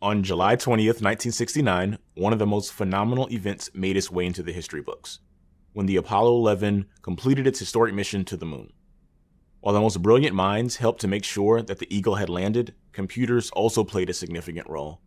On July 20th, 1969, one of the most phenomenal events made its way into the history books, when the Apollo 11 completed its historic mission to the moon. While the most brilliant minds helped to make sure that the Eagle had landed, computers also played a significant role.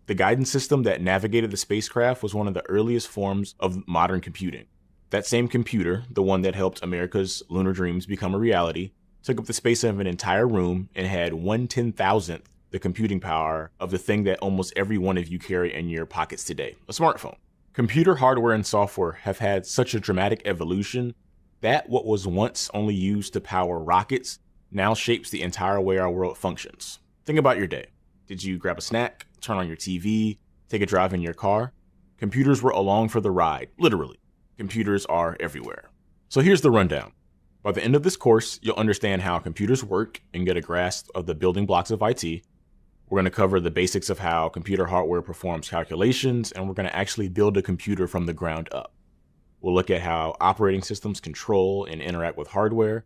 The guidance system that navigated the spacecraft was one of the earliest forms of modern computing. That same computer, the one that helped America's lunar dreams become a reality, took up the space of an entire room and had 1/10,000th the computing power of the thing that almost every one of you carry in your pockets today, a smartphone. Computer hardware and software have had such a dramatic evolution that what was once only used to power rockets now shapes the entire way our world functions. Think about your day. Did you grab a snack, turn on your TV, take a drive in your car? Computers were along for the ride, literally. Computers are everywhere. So here's the rundown. By the end of this course, you'll understand how computers work and get a grasp of the building blocks of IT. We're going to cover the basics of how computer hardware performs calculations, and we're going to actually build a computer from the ground up. We'll look at how operating systems control and interact with hardware.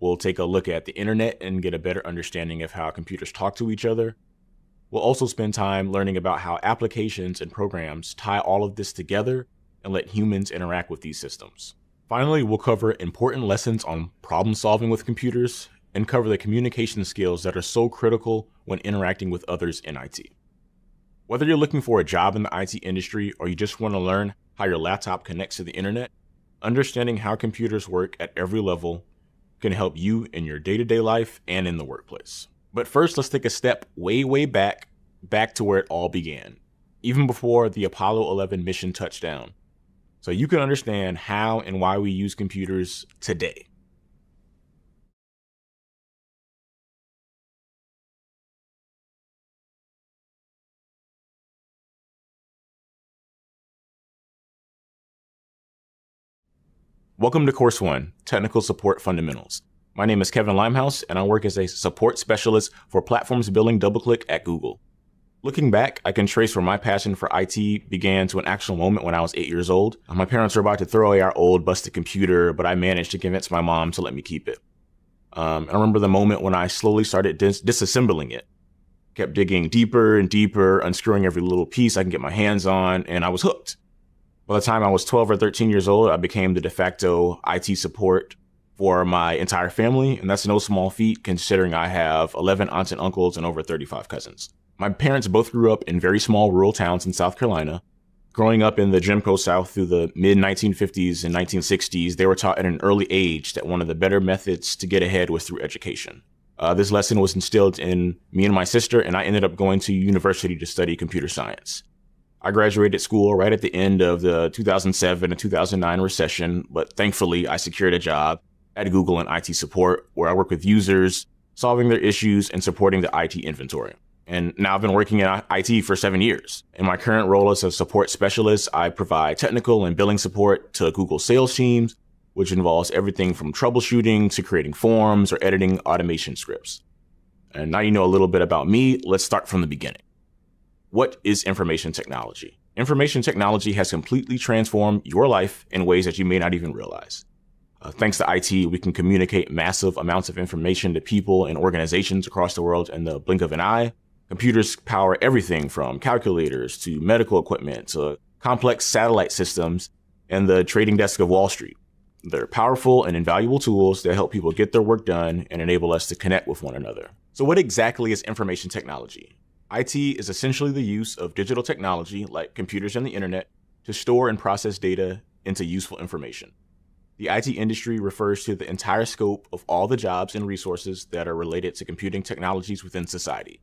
We'll take a look at the internet and get a better understanding of how computers talk to each other. We'll also spend time learning about how applications and programs tie all of this together and let humans interact with these systems. Finally, we'll cover important lessons on problem solving with computers and cover the communication skills that are so critical when interacting with others in IT. Whether you're looking for a job in the IT industry or you just want to learn how your laptop connects to the internet, understanding how computers work at every level can help you in your day-to-day life and in the workplace. But first, let's take a step way back to where it all began, even before the Apollo 11 mission touched down, so you can understand how and why we use computers today. Welcome to Course 1, Technical Support Fundamentals. My name is Kevin Limehouse, and I work as a support specialist for platforms billing DoubleClick at Google. Looking back, I can trace where my passion for IT began to an actual moment when I was 8 years old. My parents were about to throw away our old busted computer, but I managed to convince my mom to let me keep it. I remember the moment when I slowly started disassembling it. Kept digging deeper and deeper, unscrewing every little piece I can get my hands on, and I was hooked. By the time I was 12 or 13 years old, I became the de facto IT support for my entire family, and that's no small feat considering I have 11 aunts and uncles and over 35 cousins. My parents both grew up in very small rural towns in South Carolina. Growing up in the Jim Crow South through the mid-1950s and 1960s, they were taught at an early age that one of the better methods to get ahead was through education. This lesson was instilled in me and my sister, and I ended up going to university to study computer science. I graduated school right at the end of the 2007 and 2009 recession, but thankfully I secured a job at Google in IT support where I work with users, solving their issues and supporting the IT inventory. And now I've been working in IT for 7 years. In my current role as a support specialist, I provide technical and billing support to Google sales teams, which involves everything from troubleshooting to creating forms or editing automation scripts. And now you know a little bit about me, let's start from the beginning. What is information technology? Information technology has completely transformed your life in ways that you may not even realize. Thanks to IT, we can communicate massive amounts of information to people and organizations across the world in the blink of an eye. Computers power everything from calculators to medical equipment to complex satellite systems and the trading desk of Wall Street. They're powerful and invaluable tools that help people get their work done and enable us to connect with one another. So what exactly is information technology? IT is essentially the use of digital technology, like computers and the internet, to store and process data into useful information. The IT industry refers to the entire scope of all the jobs and resources that are related to computing technologies within society.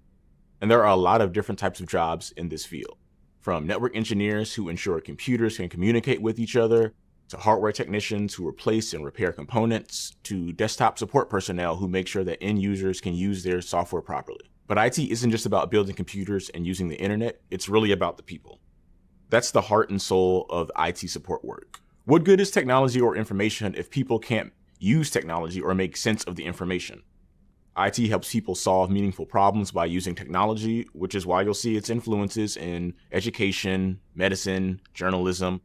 And there are a lot of different types of jobs in this field, from network engineers who ensure computers can communicate with each other, to hardware technicians who replace and repair components, to desktop support personnel who make sure that end users can use their software properly. But IT isn't just about building computers and using the internet, it's really about the people. That's the heart and soul of IT support work. What good is technology or information if people can't use technology or make sense of the information? IT helps people solve meaningful problems by using technology, which is why you'll see its influences in education, medicine, journalism,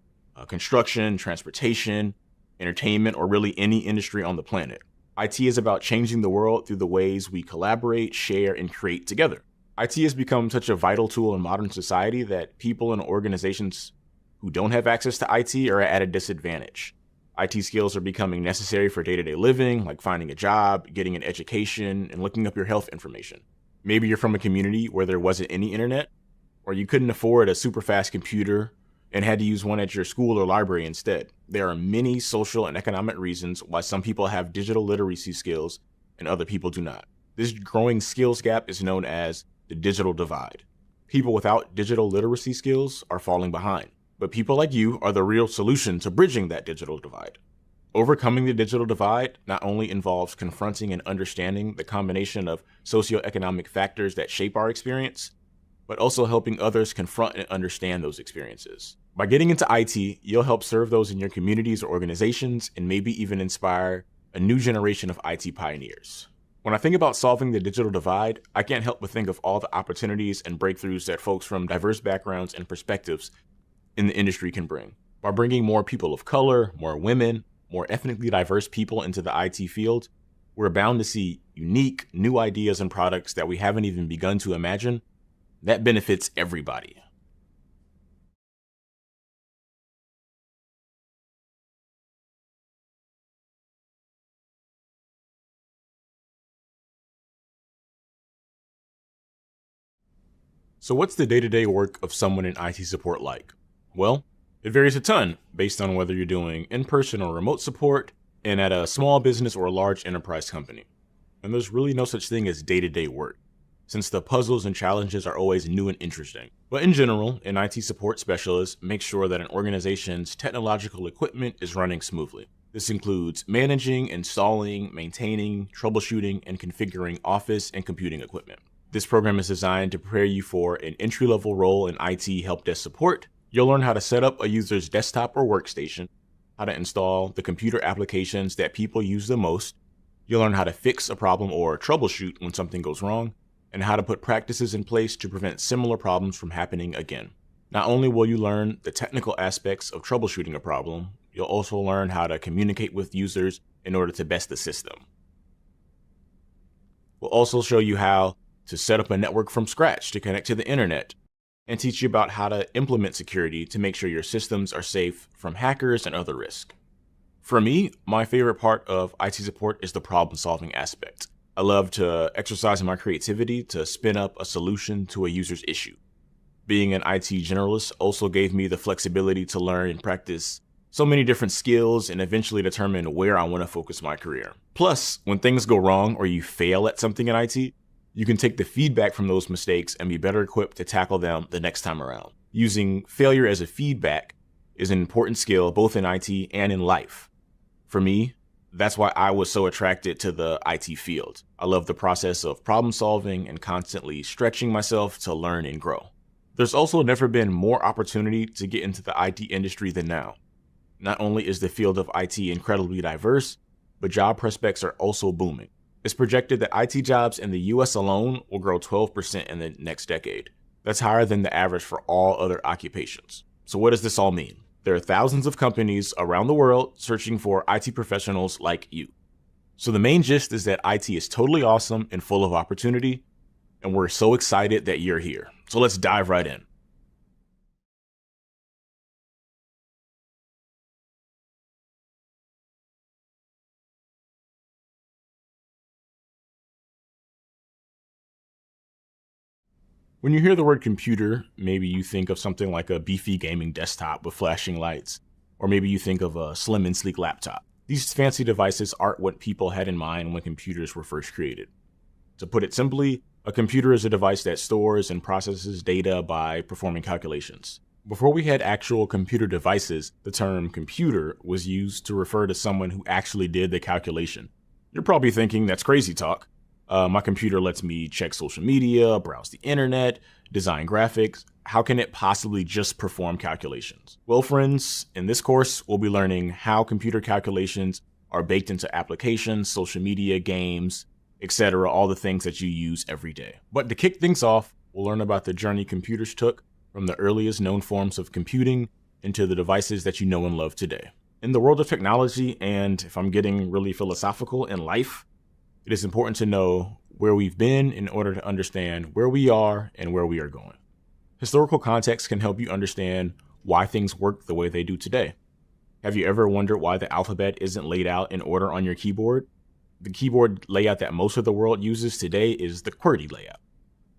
construction, transportation, entertainment, or really any industry on the planet. IT is about changing the world through the ways we collaborate, share, and create together. IT has become such a vital tool in modern society that people and organizations who don't have access to IT are at a disadvantage. IT skills are becoming necessary for day-to-day living, like finding a job, getting an education, and looking up your health information. Maybe you're from a community where there wasn't any internet, or you couldn't afford a super fast computer and had to use one at your school or library instead. There are many social and economic reasons why some people have digital literacy skills and other people do not. This growing skills gap is known as the digital divide. People without digital literacy skills are falling behind, but people like you are the real solution to bridging that digital divide. Overcoming the digital divide not only involves confronting and understanding the combination of socioeconomic factors that shape our experience, but also helping others confront and understand those experiences. By getting into IT, you'll help serve those in your communities or organizations and maybe even inspire a new generation of IT pioneers. When I think about solving the digital divide, I can't help but think of all the opportunities and breakthroughs that folks from diverse backgrounds and perspectives in the industry can bring. By bringing more people of color, more women, more ethnically diverse people into the IT field, we're bound to see unique, new ideas and products that we haven't even begun to imagine. That benefits everybody. So what's the day-to-day work of someone in IT support like? Well, it varies a ton based on whether you're doing in-person or remote support and at a small business or a large enterprise company. And there's really no such thing as day-to-day work, since the puzzles and challenges are always new and interesting. But in general, an IT support specialist makes sure that an organization's technological equipment is running smoothly. This includes managing, installing, maintaining, troubleshooting, and configuring office and computing equipment. This program is designed to prepare you for an entry-level role in IT help desk support. You'll learn how to set up a user's desktop or workstation, how to install the computer applications that people use the most. You'll learn how to fix a problem or troubleshoot when something goes wrong, and how to put practices in place to prevent similar problems from happening again. Not only will you learn the technical aspects of troubleshooting a problem, you'll also learn how to communicate with users in order to best assist them. We'll also show you how to set up a network from scratch to connect to the internet, and teach you about how to implement security to make sure your systems are safe from hackers and other risks. For me, my favorite part of IT support is the problem-solving aspect. I love to exercise my creativity to spin up a solution to a user's issue. Being an IT generalist also gave me the flexibility to learn and practice so many different skills and eventually determine where I want to focus my career. Plus, when things go wrong or you fail at something in IT, you can take the feedback from those mistakes and be better equipped to tackle them the next time around. Using failure as a feedback is an important skill both in IT and in life. For me, that's why I was so attracted to the IT field. I love the process of problem solving and constantly stretching myself to learn and grow. There's also never been more opportunity to get into the IT industry than now. Not only is the field of IT incredibly diverse, but job prospects are also booming. It's projected that IT jobs in the US alone will grow 12% in the next decade. That's higher than the average for all other occupations. So what does this all mean? There are thousands of companies around the world searching for IT professionals like you. So the main gist is that IT is totally awesome and full of opportunity, and we're so excited that you're here. So let's dive right in. When you hear the word computer, maybe you think of something like a beefy gaming desktop with flashing lights, or maybe you think of a slim and sleek laptop. These fancy devices aren't what people had in mind when computers were first created. To put it simply, a computer is a device that stores and processes data by performing calculations. Before we had actual computer devices, the term computer was used to refer to someone who actually did the calculation. You're probably thinking that's crazy talk. My computer lets me check social media, browse the internet, design graphics. How can it possibly just perform calculations? Well, friends, in this course, we'll be learning how computer calculations are baked into applications, social media, games, etc., all the things that you use every day. But to kick things off, we'll learn about the journey computers took from the earliest known forms of computing into the devices that you know and love today. In the world of technology, and if I'm getting really philosophical in life, It is important to know where we've been in order to understand where we are and where we are going. Historical context can help you understand why things work the way they do today. Have you ever wondered why the alphabet isn't laid out in order on your keyboard? The keyboard layout that most of the world uses today is the QWERTY layout,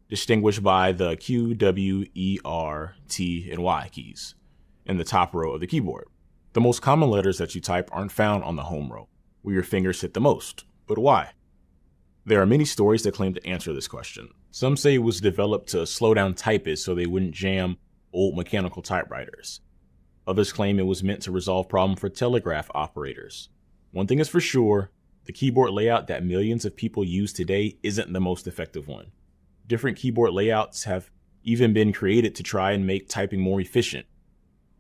distinguished by the Q, W, E, R, T, and Y keys in the top row of the keyboard. The most common letters that you type aren't found on the home row, where your fingers hit the most. But why? There are many stories that claim to answer this question. Some say it was developed to slow down typists so they wouldn't jam old mechanical typewriters. Others claim it was meant to resolve problems for telegraph operators. One thing is for sure, the keyboard layout that millions of people use today isn't the most effective one. Different keyboard layouts have even been created to try and make typing more efficient.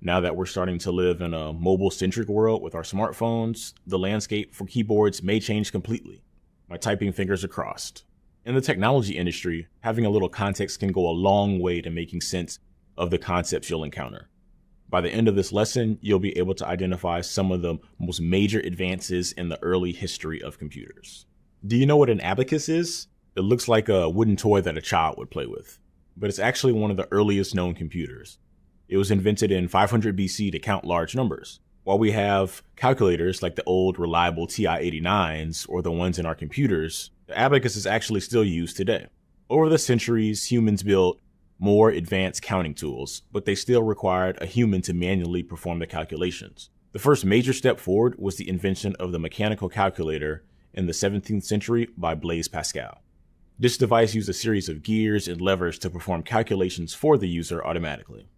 Now that we're starting to live in a mobile-centric world with our smartphones, the landscape for keyboards may change completely. My typing fingers are crossed. In the technology industry, having a little context can go a long way to making sense of the concepts you'll encounter. By the end of this lesson, you'll be able to identify some of the most major advances in the early history of computers. Do you know what an abacus is? It looks like a wooden toy that a child would play with, but it's actually one of the earliest known computers. It was invented in 500 BC to count large numbers. While we have calculators like the old reliable TI-89s or the ones in our computers, the abacus is actually still used today. Over the centuries, humans built more advanced counting tools, but they still required a human to manually perform the calculations. The first major step forward was the invention of the mechanical calculator in the 17th century by Blaise Pascal. This device used a series of gears and levers to perform calculations for the user automatically.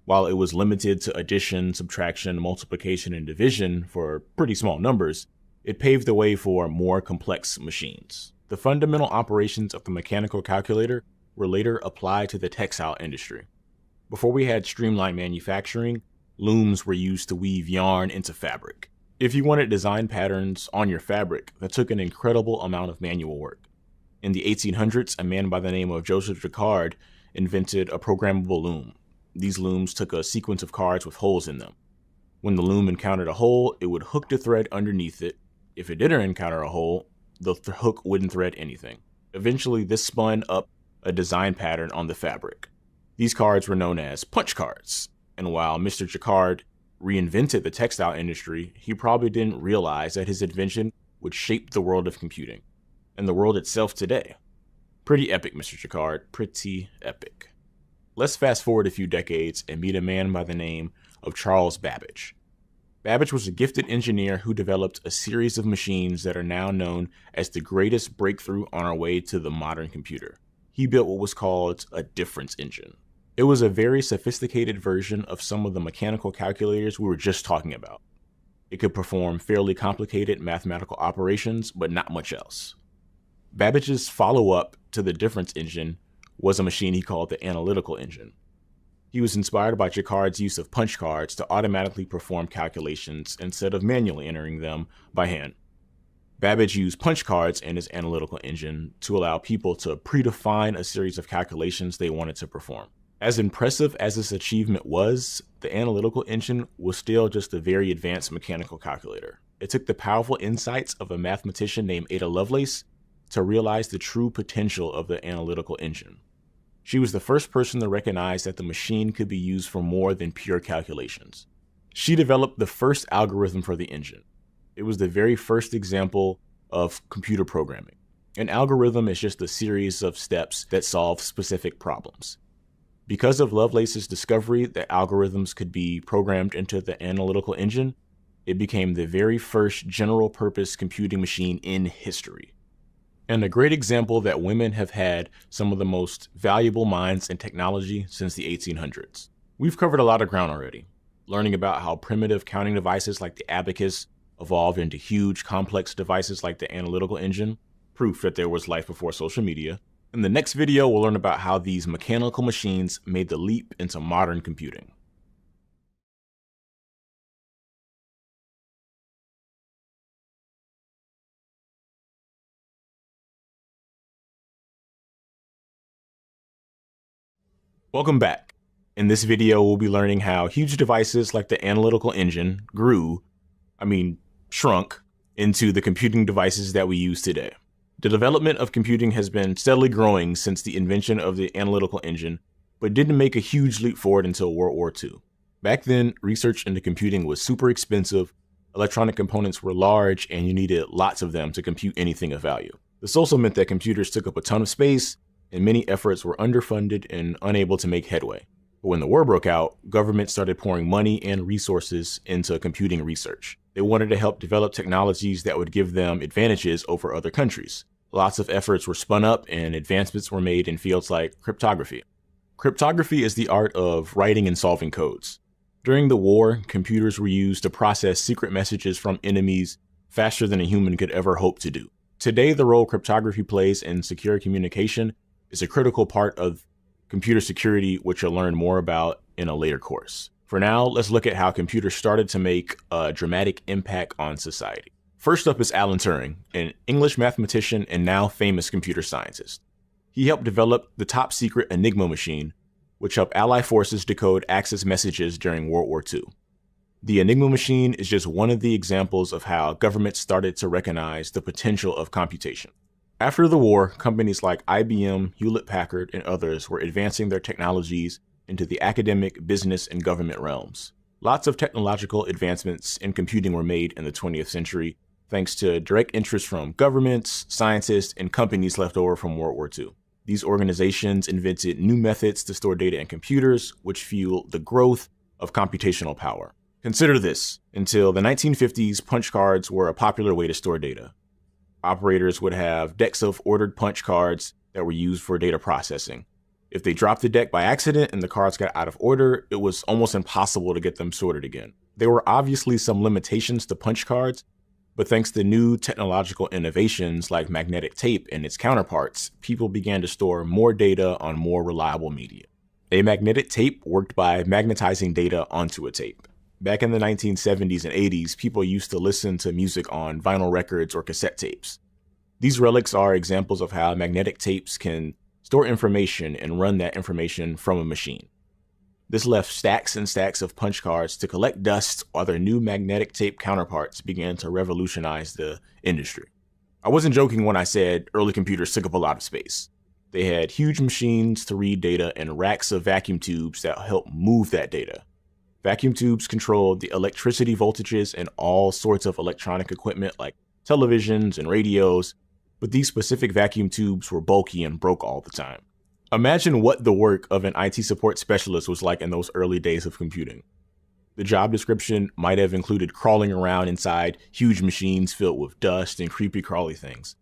While it was limited to addition, subtraction, multiplication, and division for pretty small numbers, it paved the way for more complex machines. The fundamental operations of the mechanical calculator were later applied to the textile industry. Before we had streamlined manufacturing, looms were used to weave yarn into fabric. If you wanted design patterns on your fabric, that took an incredible amount of manual work. In the 1800s, a man by the name of Joseph Jacquard invented a programmable loom. These looms took a sequence of cards with holes in them. When the loom encountered a hole, it would hook the thread underneath it. If it didn't encounter a hole, the hook wouldn't thread anything. Eventually, this spun up a design pattern on the fabric. These cards were known as punch cards. And while Mr. Jacquard reinvented the textile industry, he probably didn't realize that his invention would shape the world of computing and the world itself today. Pretty epic, Mr. Jacquard, pretty epic. Let's fast forward a few decades and meet a man by the name of Charles Babbage. Babbage was a gifted engineer who developed a series of machines that are now known as the greatest breakthrough on our way to the modern computer. He built what was called a difference engine. It was a very sophisticated version of some of the mechanical calculators we were just talking about. It could perform fairly complicated mathematical operations, but not much else. Babbage's follow-up to the difference engine was a machine he called the analytical engine. He was inspired by Jacquard's use of punch cards to automatically perform calculations instead of manually entering them by hand. Babbage used punch cards in his analytical engine to allow people to predefine a series of calculations they wanted to perform. As impressive as this achievement was, the analytical engine was still just a very advanced mechanical calculator. It took the powerful insights of a mathematician named Ada Lovelace to realize the true potential of the analytical engine. She was the first person to recognize that the machine could be used for more than pure calculations. She developed the first algorithm for the engine. It was the very first example of computer programming. An algorithm is just a series of steps that solve specific problems. Because of Lovelace's discovery that algorithms could be programmed into the analytical engine, it became the very first general-purpose computing machine in history. And a great example that women have had some of the most valuable minds in technology since the 1800s. We've covered a lot of ground already, learning about how primitive counting devices like the abacus evolved into huge, complex devices like the analytical engine, proof that there was life before social media. In the next video, we'll learn about how these mechanical machines made the leap into modern computing. Welcome back. In this video, we'll be learning how huge devices like the analytical engine shrunk into the computing devices that we use today. The development of computing has been steadily growing since the invention of the analytical engine, but didn't make a huge leap forward until World War II. Back then, research into computing was super expensive, electronic components were large, and you needed lots of them to compute anything of value. This also meant that computers took up a ton of space, and many efforts were underfunded and unable to make headway. But when the war broke out, governments started pouring money and resources into computing research. They wanted to help develop technologies that would give them advantages over other countries. Lots of efforts were spun up and advancements were made in fields like cryptography. Cryptography is the art of writing and solving codes. During the war, computers were used to process secret messages from enemies faster than a human could ever hope to do. Today, the role cryptography plays in secure communication is a critical part of computer security, which you'll learn more about in a later course. For now, let's look at how computers started to make a dramatic impact on society. First up is Alan Turing, an English mathematician and now famous computer scientist. He helped develop the top secret Enigma machine, which helped Allied forces decode Axis messages during World War II. The Enigma machine is just one of the examples of how governments started to recognize the potential of computation. After the war, companies like IBM, Hewlett-Packard, and others were advancing their technologies into the academic, business, and government realms. Lots of technological advancements in computing were made in the 20th century, thanks to direct interest from governments, scientists, and companies left over from World War II. These organizations invented new methods to store data in computers, which fueled the growth of computational power. Consider this: until the 1950s, punch cards were a popular way to store data. Operators would have decks of ordered punch cards that were used for data processing. If they dropped the deck by accident and the cards got out of order, it was almost impossible to get them sorted again. There were obviously some limitations to punch cards, but thanks to new technological innovations like magnetic tape and its counterparts, people began to store more data on more reliable media. A magnetic tape worked by magnetizing data onto a tape. Back in the 1970s and 80s, people used to listen to music on vinyl records or cassette tapes. These relics are examples of how magnetic tapes can store information and run that information from a machine. This left stacks and stacks of punch cards to collect dust while their new magnetic tape counterparts began to revolutionize the industry. I wasn't joking when I said early computers took up a lot of space. They had huge machines to read data and racks of vacuum tubes that helped move that data. Vacuum tubes controlled the electricity voltages in all sorts of electronic equipment like televisions and radios, but these specific vacuum tubes were bulky and broke all the time. Imagine what the work of an IT support specialist was like in those early days of computing. The job description might have included crawling around inside huge machines filled with dust and creepy crawly things,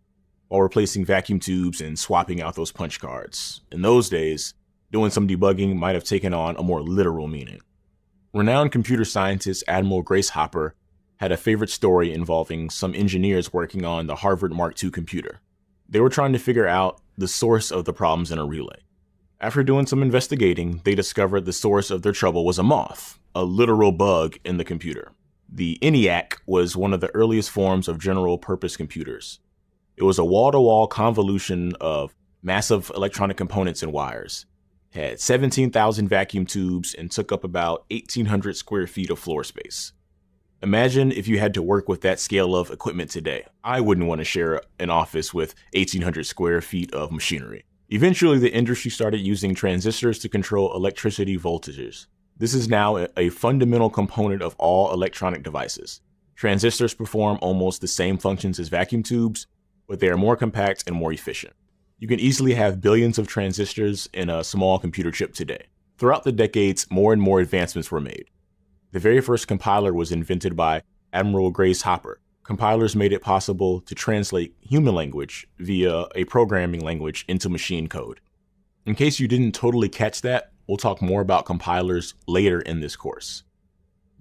while replacing vacuum tubes and swapping out those punch cards. In those days, doing some debugging might have taken on a more literal meaning. Renowned computer scientist Admiral Grace Hopper had a favorite story involving some engineers working on the Harvard Mark II computer. They were trying to figure out the source of the problems in a relay. After doing some investigating, they discovered the source of their trouble was a moth, a literal bug in the computer. The ENIAC was one of the earliest forms of general-purpose computers. It was a wall-to-wall convolution of massive electronic components and wires, had 17,000 vacuum tubes, and took up about 1,800 square feet of floor space. Imagine if you had to work with that scale of equipment today. I wouldn't want to share an office with 1,800 square feet of machinery. Eventually, the industry started using transistors to control electricity voltages. This is now a fundamental component of all electronic devices. Transistors perform almost the same functions as vacuum tubes, but they are more compact and more efficient. You can easily have billions of transistors in a small computer chip today. Throughout the decades, more and more advancements were made. The very first compiler was invented by Admiral Grace Hopper. Compilers made it possible to translate human language via a programming language into machine code. In case you didn't totally catch that, we'll talk more about compilers later in this course.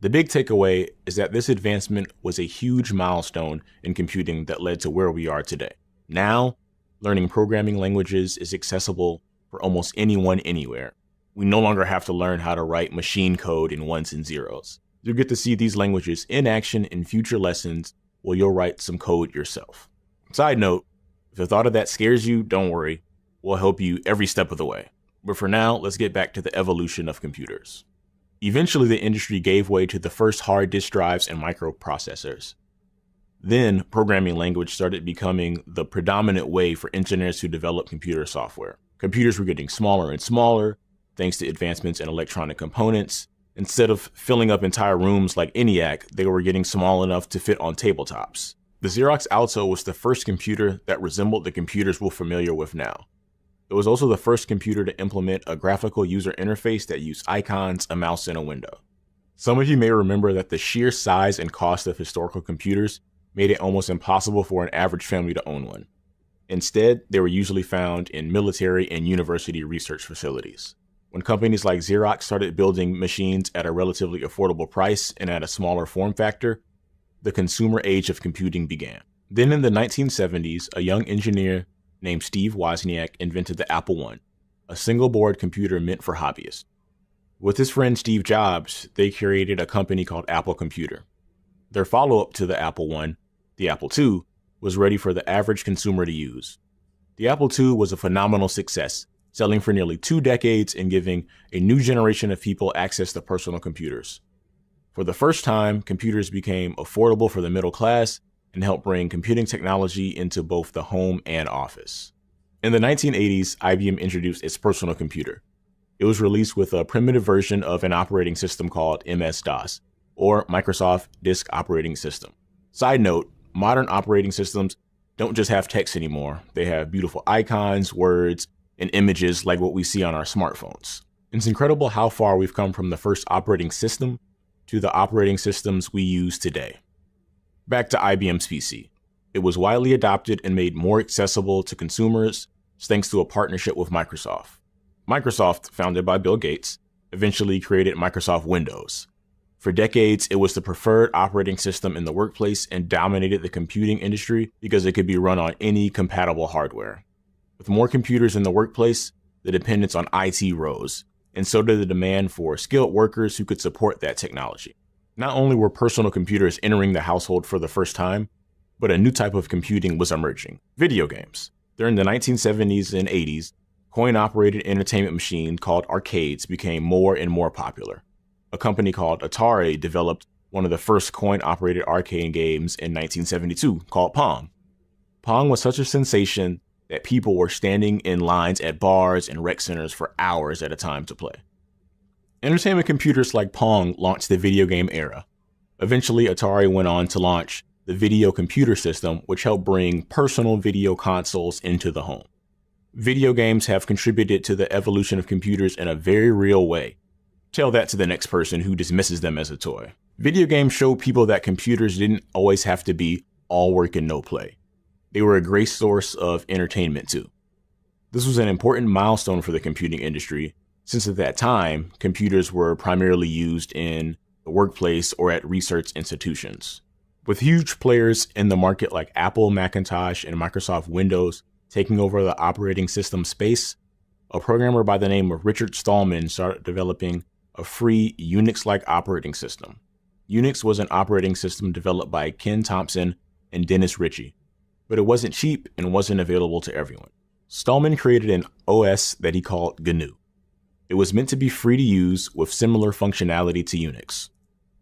The big takeaway is that this advancement was a huge milestone in computing that led to where we are today. Now, learning programming languages is accessible for almost anyone anywhere. We no longer have to learn how to write machine code in ones and zeros. You'll get to see these languages in action in future lessons where you'll write some code yourself. Side note, if the thought of that scares you, don't worry. We'll help you every step of the way. But for now, let's get back to the evolution of computers. Eventually, the industry gave way to the first hard disk drives and microprocessors. Then, programming language started becoming the predominant way for engineers to develop computer software. Computers were getting smaller and smaller, thanks to advancements in electronic components. Instead of filling up entire rooms like ENIAC, they were getting small enough to fit on tabletops. The Xerox Alto was the first computer that resembled the computers we're familiar with now. It was also the first computer to implement a graphical user interface that used icons, a mouse, and a window. Some of you may remember that the sheer size and cost of historical computers made it almost impossible for an average family to own one. Instead, they were usually found in military and university research facilities. When companies like Xerox started building machines at a relatively affordable price and at a smaller form factor, the consumer age of computing began. Then in the 1970s, a young engineer named Steve Wozniak invented the Apple I, a single-board computer meant for hobbyists. With his friend Steve Jobs, they created a company called Apple Computer. Their follow-up to the Apple I, the Apple II, was ready for the average consumer to use. The Apple II was a phenomenal success, selling for nearly 2 decades and giving a new generation of people access to personal computers. For the first time, computers became affordable for the middle class and helped bring computing technology into both the home and office. In the 1980s, IBM introduced its personal computer. It was released with a primitive version of an operating system called MS-DOS, or Microsoft Disk Operating System. Side note, modern operating systems don't just have text anymore. They have beautiful icons, words, and images like what we see on our smartphones. It's incredible how far we've come from the first operating system to the operating systems we use today. Back to IBM's PC. It was widely adopted and made more accessible to consumers thanks to a partnership with Microsoft. Microsoft, founded by Bill Gates, eventually created Microsoft Windows. For decades, it was the preferred operating system in the workplace and dominated the computing industry because it could be run on any compatible hardware. With more computers in the workplace, the dependence on IT rose, and so did the demand for skilled workers who could support that technology. Not only were personal computers entering the household for the first time, but a new type of computing was emerging: video games. During the 1970s and 80s, coin-operated entertainment machines called arcades became more and more popular. A company called Atari developed one of the first coin-operated arcade games in 1972 called Pong. Pong was such a sensation that people were standing in lines at bars and rec centers for hours at a time to play. Entertainment computers like Pong launched the video game era. Eventually, Atari went on to launch the Video Computer System, which helped bring personal video consoles into the home. Video games have contributed to the evolution of computers in a very real way. Tell that to the next person who dismisses them as a toy. Video games show people that computers didn't always have to be all work and no play. They were a great source of entertainment too. This was an important milestone for the computing industry, since at that time, computers were primarily used in the workplace or at research institutions. With huge players in the market like Apple, Macintosh, and Microsoft Windows taking over the operating system space, a programmer by the name of Richard Stallman started developing a free Unix-like operating system. Unix was an operating system developed by Ken Thompson and Dennis Ritchie, but it wasn't cheap and wasn't available to everyone. Stallman created an OS that he called GNU. It was meant to be free to use with similar functionality to Unix.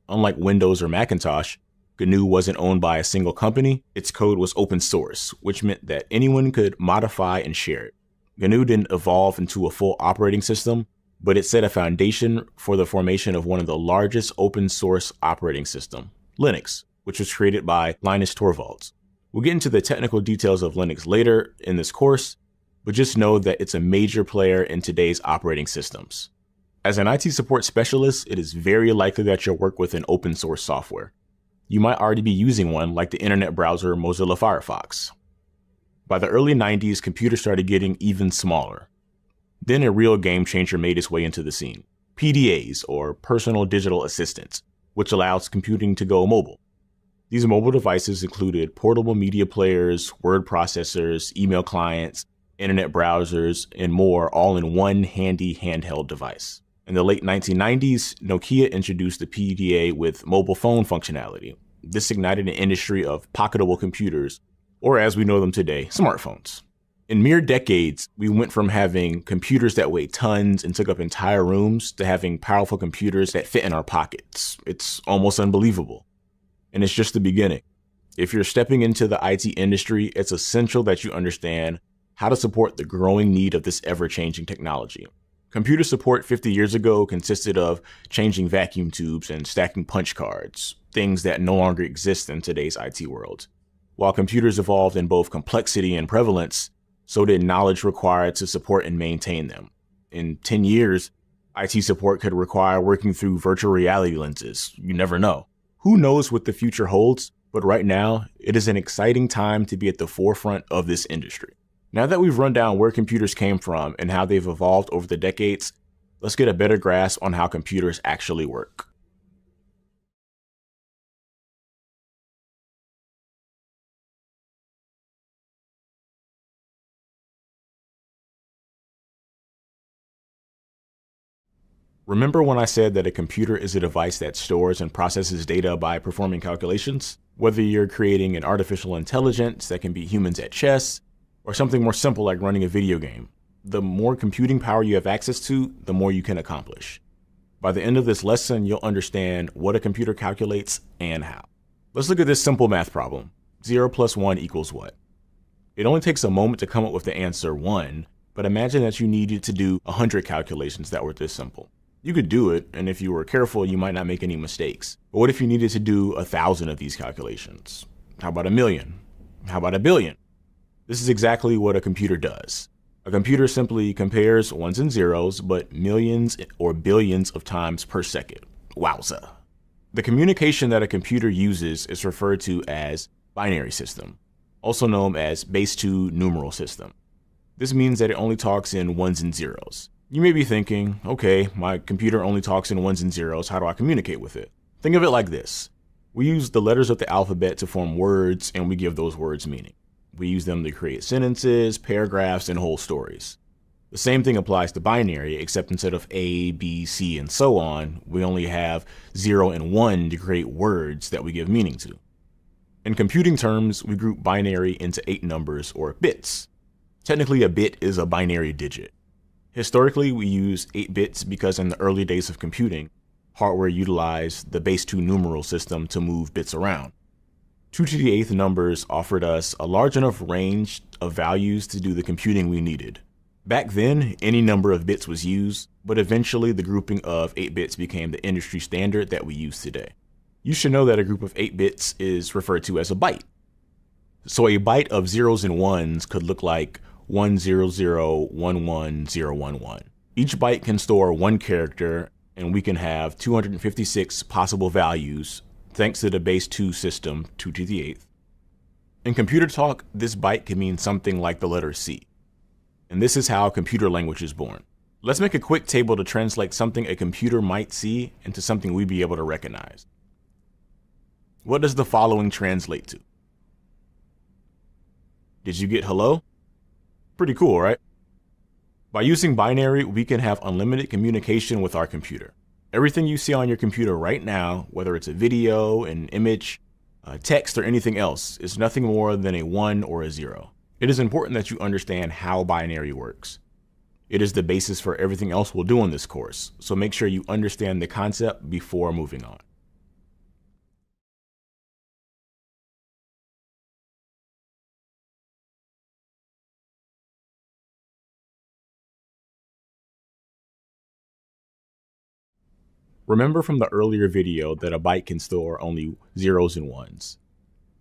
Unlike Windows or Macintosh, GNU wasn't owned by a single company. Its code was open source, which meant that anyone could modify and share it. GNU didn't evolve into a full operating system, but it set a foundation for the formation of one of the largest open source operating systems, Linux, which was created by Linus Torvalds. We'll get into the technical details of Linux later in this course, but just know that it's a major player in today's operating systems. As an IT support specialist, it is very likely that you'll work with an open source software. You might already be using one like the internet browser Mozilla Firefox. By the early 90s, computers started getting even smaller. Then a real game changer made its way into the scene: PDAs, or personal digital assistants, which allows computing to go mobile. These mobile devices included portable media players, word processors, email clients, internet browsers, and more, all in one handy handheld device. In the late 1990s, Nokia introduced the PDA with mobile phone functionality. This ignited an industry of pocketable computers, or as we know them today, smartphones. In mere decades, we went from having computers that weighed tons and took up entire rooms to having powerful computers that fit in our pockets. It's almost unbelievable. And it's just the beginning. If you're stepping into the IT industry, it's essential that you understand how to support the growing need of this ever-changing technology. Computer support 50 years ago consisted of changing vacuum tubes and stacking punch cards, things that no longer exist in today's IT world. While computers evolved in both complexity and prevalence, so did knowledge required to support and maintain them. In 10 years, IT support could require working through virtual reality lenses. You never know. Who knows what the future holds, but right now, it is an exciting time to be at the forefront of this industry. Now that we've run down where computers came from and how they've evolved over the decades, let's get a better grasp on how computers actually work. Remember when I said that a computer is a device that stores and processes data by performing calculations? Whether you're creating an artificial intelligence that can beat humans at chess, or something more simple like running a video game, the more computing power you have access to, the more you can accomplish. By the end of this lesson, you'll understand what a computer calculates and how. Let's look at this simple math problem. 0 plus 1 equals what? It only takes a moment to come up with the answer 1, but imagine that you needed to do 100 calculations that were this simple. You could do it, and if you were careful, you might not make any mistakes. But what if you needed to do 1,000 of these calculations? How about 1,000,000? How about 1,000,000,000? This is exactly what a computer does. A computer simply compares ones and zeros, but millions or billions of times per second. Wowza. The communication that a computer uses is referred to as binary system, also known as base 2 numeral system. This means that it only talks in ones and zeros. You may be thinking, okay, my computer only talks in ones and zeros, how do I communicate with it? Think of it like this. We use the letters of the alphabet to form words, and we give those words meaning. We use them to create sentences, paragraphs, and whole stories. The same thing applies to binary, except instead of A, B, C, and so on, we only have 0 and 1 to create words that we give meaning to. In computing terms, we group binary into 8 numbers or bits. Technically, a bit is a binary digit. Historically, we use 8 bits because in the early days of computing, hardware utilized the base 2 numeral system to move bits around. 2 to the 8th numbers offered us a large enough range of values to do the computing we needed. Back then, any number of bits was used, but eventually the grouping of 8 bits became the industry standard that we use today. You should know that a group of 8 bits is referred to as a byte. So a byte of zeros and ones could look like 100111011. Each byte can store 1 character, and we can have 256 possible values thanks to the base 2 system, 2 to the 8th. In computer talk, this byte can mean something like the letter C. And this is how computer language is born. Let's make a quick table to translate something a computer might see into something we'd be able to recognize. What does the following translate to? Did you get hello? Pretty cool, right? By using binary, we can have unlimited communication with our computer. Everything you see on your computer right now, whether it's a video, an image, text, or anything else, is nothing more than a 1 or a 0. It is important that you understand how binary works. It is the basis for everything else we'll do in this course, so make sure you understand the concept before moving on. Remember from the earlier video that a byte can store only zeros and ones.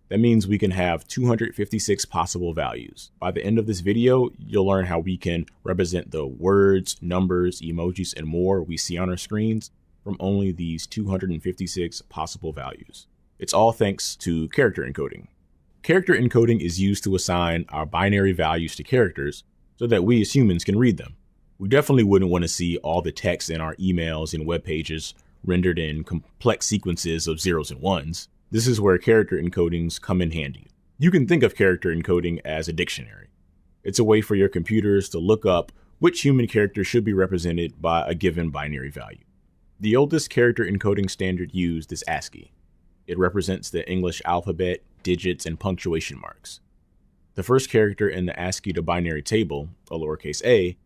That means we can have 256 possible values. By the end of this video, you'll learn how we can represent the words, numbers, emojis, and more we see on our screens from only these 256 possible values. It's all thanks to character encoding. Character encoding is used to assign our binary values to characters so that we as humans can read them. We definitely wouldn't want to see all the text in our emails and web pages rendered in complex sequences of zeros and ones. This is where character encodings come in handy. You can think of character encoding as a dictionary. It's a way for your computers to look up which human character should be represented by a given binary value. The oldest character encoding standard used is ASCII. It represents the English alphabet, digits, and punctuation marks. The first character in the ASCII to binary table, a lowercase a,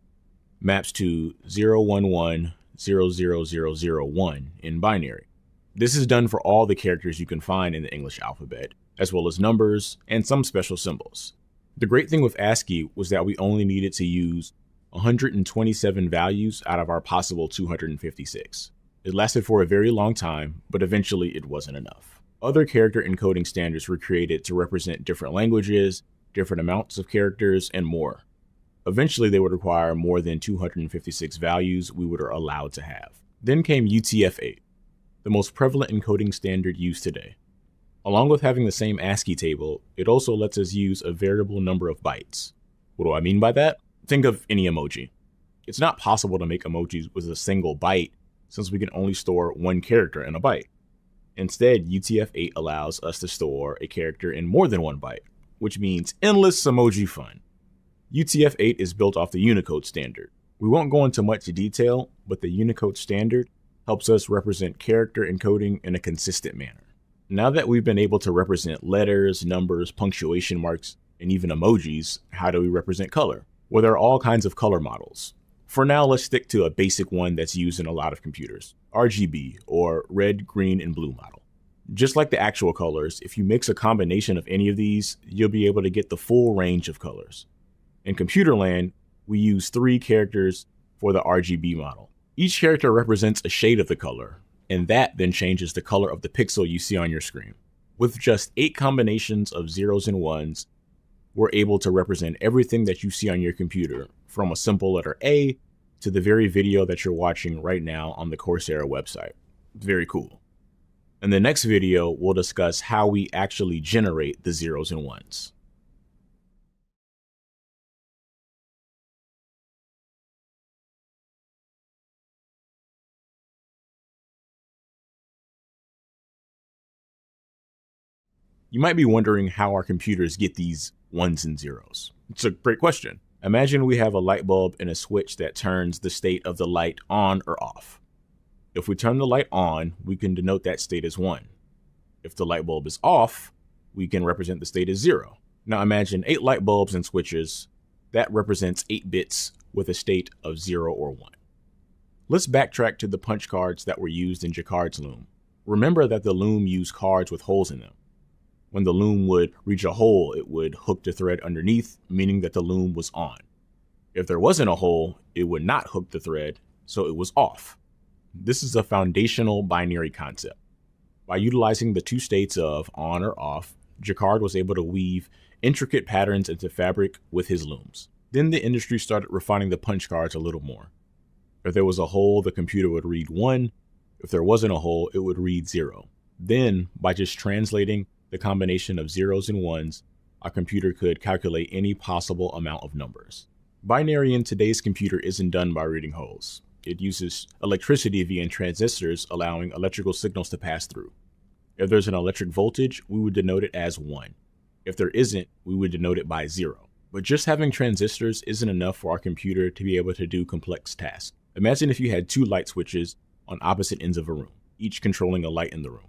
maps to 011000001 in binary. This is done for all the characters you can find in the English alphabet, as well as numbers and some special symbols. The great thing with ASCII was that we only needed to use 127 values out of our possible 256. It lasted for a very long time, but eventually it wasn't enough. Other character encoding standards were created to represent different languages, different amounts of characters, and more. Eventually, they would require more than 256 values we were allowed to have. Then came UTF-8, the most prevalent encoding standard used today. Along with having the same ASCII table, it also lets us use a variable number of bytes. What do I mean by that? Think of any emoji. It's not possible to make emojis with a single byte since we can only store one character in a byte. Instead, UTF-8 allows us to store a character in more than one byte, which means endless emoji fun. UTF-8 is built off the Unicode standard. We won't go into much detail, but the Unicode standard helps us represent character encoding in a consistent manner. Now that we've been able to represent letters, numbers, punctuation marks, and even emojis, how do we represent color? Well, there are all kinds of color models. For now, let's stick to a basic one that's used in a lot of computers, RGB, or red, green, and blue model. Just like the actual colors, if you mix a combination of any of these, you'll be able to get the full range of colors. In computer land, we use 3 characters for the RGB model. Each character represents a shade of the color, and that then changes the color of the pixel you see on your screen. With just 8 combinations of zeros and ones, we're able to represent everything that you see on your computer, from a simple letter A to the very video that you're watching right now on the Coursera website. Very cool. In the next video, we'll discuss how we actually generate the zeros and ones. You might be wondering how our computers get these ones and zeros. It's a great question. Imagine we have a light bulb and a switch that turns the state of the light on or off. If we turn the light on, we can denote that state as 1. If the light bulb is off, we can represent the state as 0. Now imagine 8 light bulbs and switches. That represents 8 bits with a state of 0 or 1. Let's backtrack to the punch cards that were used in Jacquard's loom. Remember that the loom used cards with holes in them. When the loom would reach a hole, it would hook the thread underneath, meaning that the loom was on. If there wasn't a hole, it would not hook the thread, so it was off. This is a foundational binary concept. By utilizing the 2 states of on or off, Jacquard was able to weave intricate patterns into fabric with his looms. Then the industry started refining the punch cards a little more. If there was a hole, the computer would read 1. If there wasn't a hole, it would read 0. Then, by just translating the combination of zeros and ones, a computer could calculate any possible amount of numbers. Binary in today's computer isn't done by reading holes. It uses electricity via transistors, allowing electrical signals to pass through. If there's an electric voltage, we would denote it as 1. If there isn't, we would denote it by 0. But just having transistors isn't enough for our computer to be able to do complex tasks. Imagine if you had 2 light switches on opposite ends of a room, each controlling a light in the room.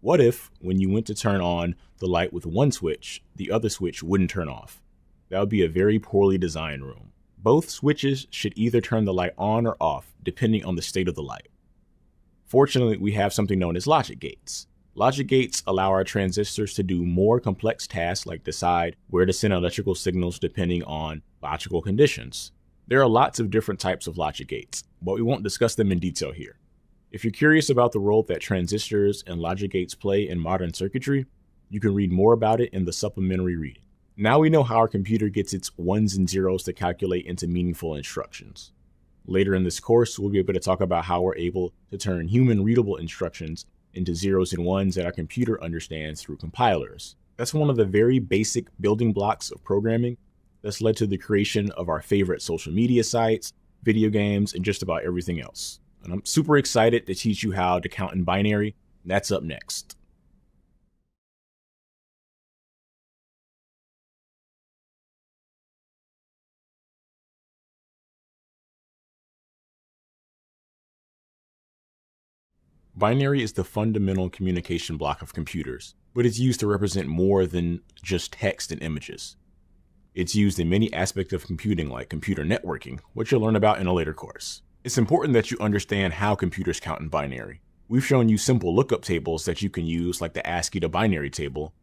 What if, when you went to turn on the light with one switch, the other switch wouldn't turn off? That would be a very poorly designed room. Both switches should either turn the light on or off, depending on the state of the light. Fortunately, we have something known as logic gates. Logic gates allow our transistors to do more complex tasks like decide where to send electrical signals depending on logical conditions. There are lots of different types of logic gates, but we won't discuss them in detail here. If you're curious about the role that transistors and logic gates play in modern circuitry, you can read more about it in the supplementary reading. Now we know how our computer gets its ones and zeros to calculate into meaningful instructions. Later in this course, we'll be able to talk about how we're able to turn human readable instructions into zeros and ones that our computer understands through compilers. That's one of the very basic building blocks of programming that's led to the creation of our favorite social media sites, video games, and just about everything else. And I'm super excited to teach you how to count in binary. That's up next. Binary is the fundamental communication block of computers, but it's used to represent more than just text and images. It's used in many aspects of computing like computer networking, which you'll learn about in a later course. It's important that you understand how computers count in binary. We've shown you simple lookup tables that you can use like the ASCII to binary table,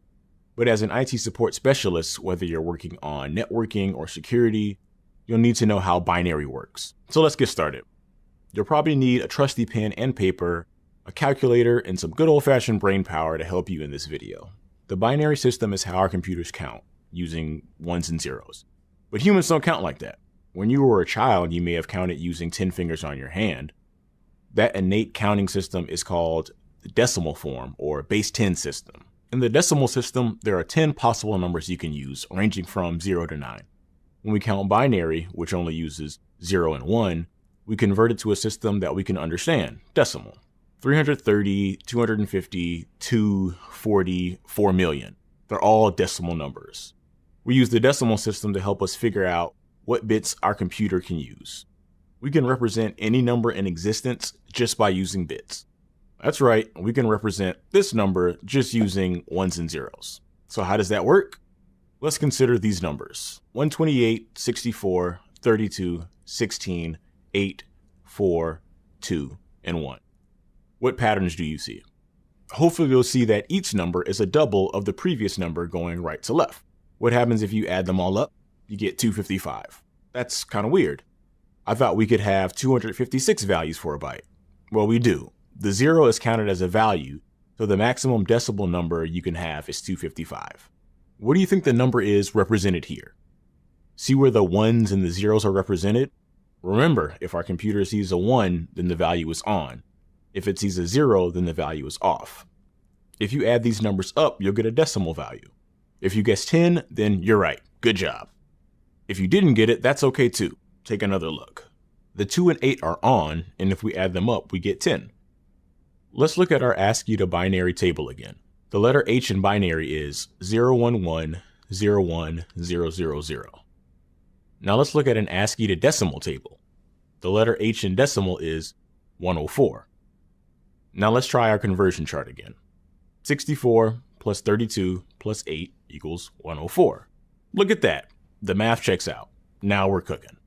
But as an IT support specialist, whether you're working on networking or security, you'll need to know how binary works. So let's get started. You'll probably need a trusty pen and paper, a calculator, and some good old-fashioned brain power to help you in this video. The binary system is how our computers count, using ones and zeros. But humans don't count like that. When you were a child, you may have counted using 10 fingers on your hand. That innate counting system is called the decimal form or base 10 system. In the decimal system, there are 10 possible numbers you can use, ranging from 0 to 9. When we count binary, which only uses 0 and 1, we convert it to a system that we can understand, decimal. 330, 250, 240, 4 million. They're all decimal numbers. We use the decimal system to help us figure out what bits our computer can use. We can represent any number in existence just by using bits. That's right, we can represent this number just using ones and zeros. So how does that work? Let's consider these numbers: 128, 64, 32, 16, 8, 4, 2, and 1. What patterns do you see? Hopefully you'll see that each number is a double of the previous number going right to left. What happens if you add them all up? You get 255. That's kind of weird. I thought we could have 256 values for a byte. Well, we do. The 0 is counted as a value, so the maximum decimal number you can have is 255. What do you think the number is represented here? See where the ones and the zeros are represented? Remember, if our computer sees a 1, then the value is on. If it sees a 0, then the value is off. If you add these numbers up, you'll get a decimal value. If you guessed 10, then you're right. Good job. If you didn't get it, that's okay too. Take another look. The 2 and 8 are on, and if we add them up, we get 10. Let's look at our ASCII to binary table again. The letter H in binary is 011010000. Now let's look at an ASCII to decimal table. The letter H in decimal is 104. Now let's try our conversion chart again. 64 plus 32 plus 8 equals 104. Look at that. The math checks out. Now we're cooking.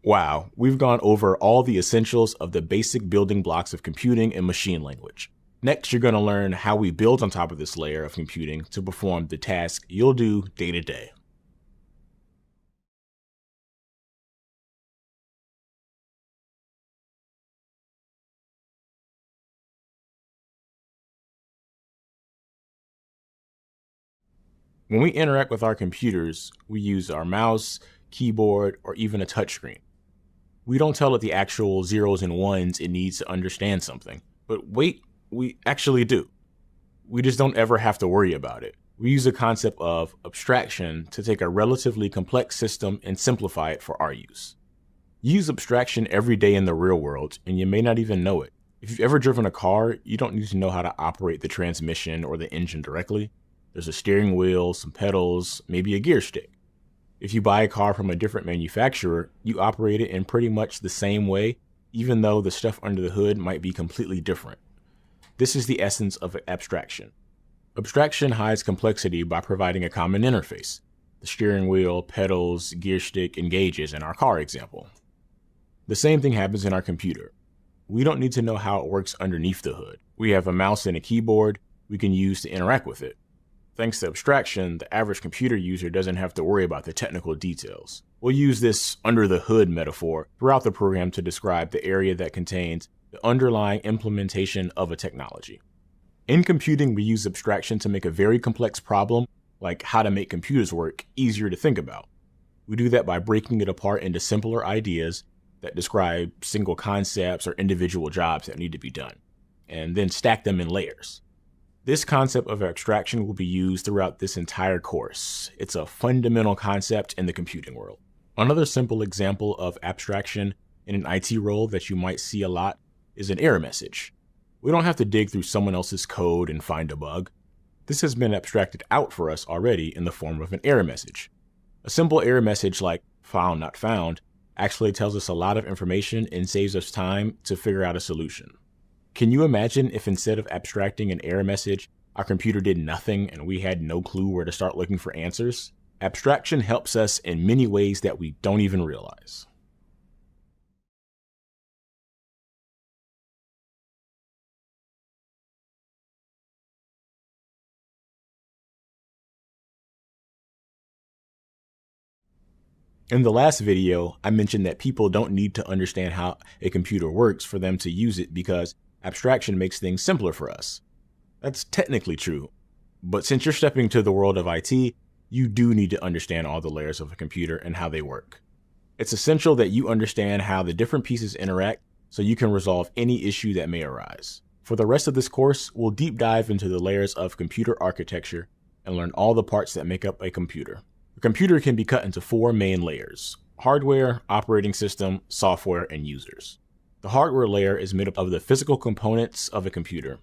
Wow, we've gone over all the essentials of the basic building blocks of computing and machine language. Next, you're going to learn how we build on top of this layer of computing to perform the task you'll do day to day. When we interact with our computers, we use our mouse, keyboard, or even a touchscreen. We don't tell it the actual zeros and ones it needs to understand something. But wait, we actually do. We just don't ever have to worry about it. We use the concept of abstraction to take a relatively complex system and simplify it for our use. You use abstraction every day in the real world, and you may not even know it. If you've ever driven a car, you don't need to know how to operate the transmission or the engine directly. There's a steering wheel, some pedals, maybe a gear stick. If you buy a car from a different manufacturer, you operate it in pretty much the same way, even though the stuff under the hood might be completely different. This is the essence of abstraction. Abstraction hides complexity by providing a common interface: the steering wheel, pedals, gear stick, and gauges in our car example. The same thing happens in our computer. We don't need to know how it works underneath the hood. We have a mouse and a keyboard we can use to interact with it. Thanks to abstraction, the average computer user doesn't have to worry about the technical details. We'll use this under the hood metaphor throughout the program to describe the area that contains the underlying implementation of a technology. In computing, we use abstraction to make a very complex problem, like how to make computers work, easier to think about. We do that by breaking it apart into simpler ideas that describe single concepts or individual jobs that need to be done, and then stack them in layers. This concept of abstraction will be used throughout this entire course. It's a fundamental concept in the computing world. Another simple example of abstraction in an IT role that you might see a lot is an error message. We don't have to dig through someone else's code and find a bug. This has been abstracted out for us already in the form of an error message. A simple error message like "found not found" actually tells us a lot of information and saves us time to figure out a solution. Can you imagine if instead of abstracting an error message, our computer did nothing and we had no clue where to start looking for answers? Abstraction helps us in many ways that we don't even realize. In the last video, I mentioned that people don't need to understand how a computer works for them to use it because abstraction makes things simpler for us. That's technically true, but since you're stepping to the world of IT, you do need to understand all the layers of a computer and how they work. It's essential that you understand how the different pieces interact so you can resolve any issue that may arise. For the rest of this course, we'll deep dive into the layers of computer architecture and learn all the parts that make up a computer. A computer can be cut into 4 main layers: hardware, operating system, software, and users. The hardware layer is made up of the physical components of a computer.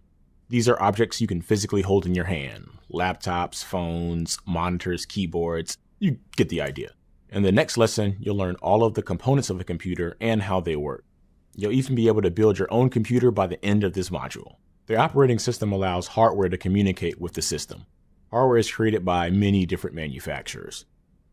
These are objects you can physically hold in your hand: laptops, phones, monitors, keyboards. You get the idea. In the next lesson, you'll learn all of the components of a computer and how they work. You'll even be able to build your own computer by the end of this module. The operating system allows hardware to communicate with the system. Hardware is created by many different manufacturers.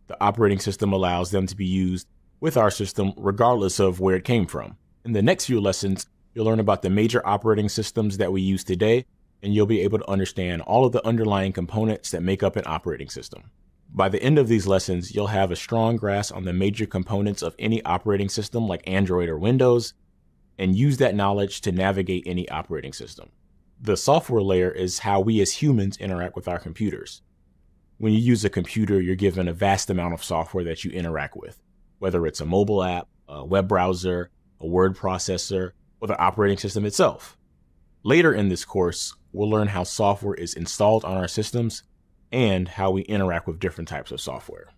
The operating system allows them to be used with our system regardless of where it came from. In the next few lessons, you'll learn about the major operating systems that we use today, and you'll be able to understand all of the underlying components that make up an operating system. By the end of these lessons, you'll have a strong grasp on the major components of any operating system like Android or Windows, and use that knowledge to navigate any operating system. The software layer is how we as humans interact with our computers. When you use a computer, you're given a vast amount of software that you interact with, whether it's a mobile app, a web browser, a word processor, or the operating system itself. Later in this course, we'll learn how software is installed on our systems and how we interact with different types of software.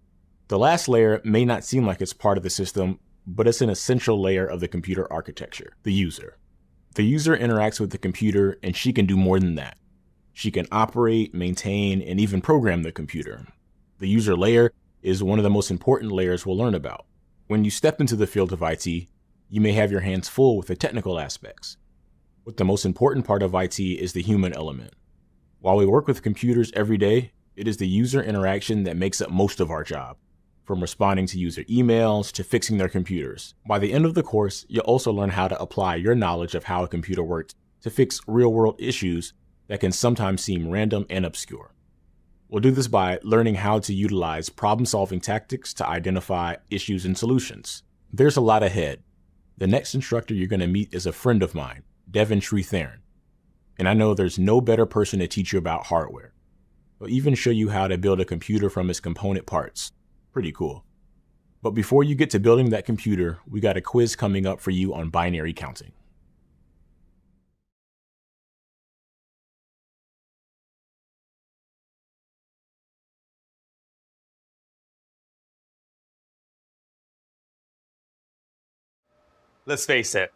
The last layer may not seem like it's part of the system, but it's an essential layer of the computer architecture: the user. The user interacts with the computer, and she can do more than that. She can operate, maintain, and even program the computer. The user layer is one of the most important layers we'll learn about. When you step into the field of IT, you may have your hands full with the technical aspects, but the most important part of IT is the human element. While we work with computers every day, it is the user interaction that makes up most of our job, from responding to user emails to fixing their computers. By the end of the course, you'll also learn how to apply your knowledge of how a computer works to fix real-world issues that can sometimes seem random and obscure. We'll do this by learning how to utilize problem-solving tactics to identify issues and solutions. There's a lot ahead. The next instructor you're going to meet is a friend of mine, Devin Sreetharan. And I know there's no better person to teach you about hardware. He'll even show you how to build a computer from its component parts. Pretty cool. But before you get to building that computer, we got a quiz coming up for you on binary counting. Let's face it,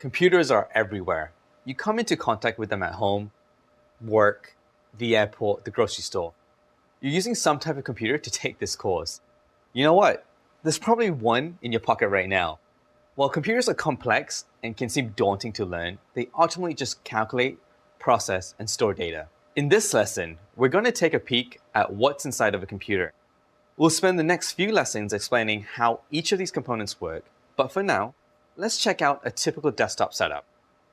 computers are everywhere. You come into contact with them at home, work, the airport, the grocery store. You're using some type of computer to take this course. You know what? There's probably one in your pocket right now. While computers are complex and can seem daunting to learn, they ultimately just calculate, process, and store data. In this lesson, we're going to take a peek at what's inside of a computer. We'll spend the next few lessons explaining how each of these components work, but for now, let's check out a typical desktop setup.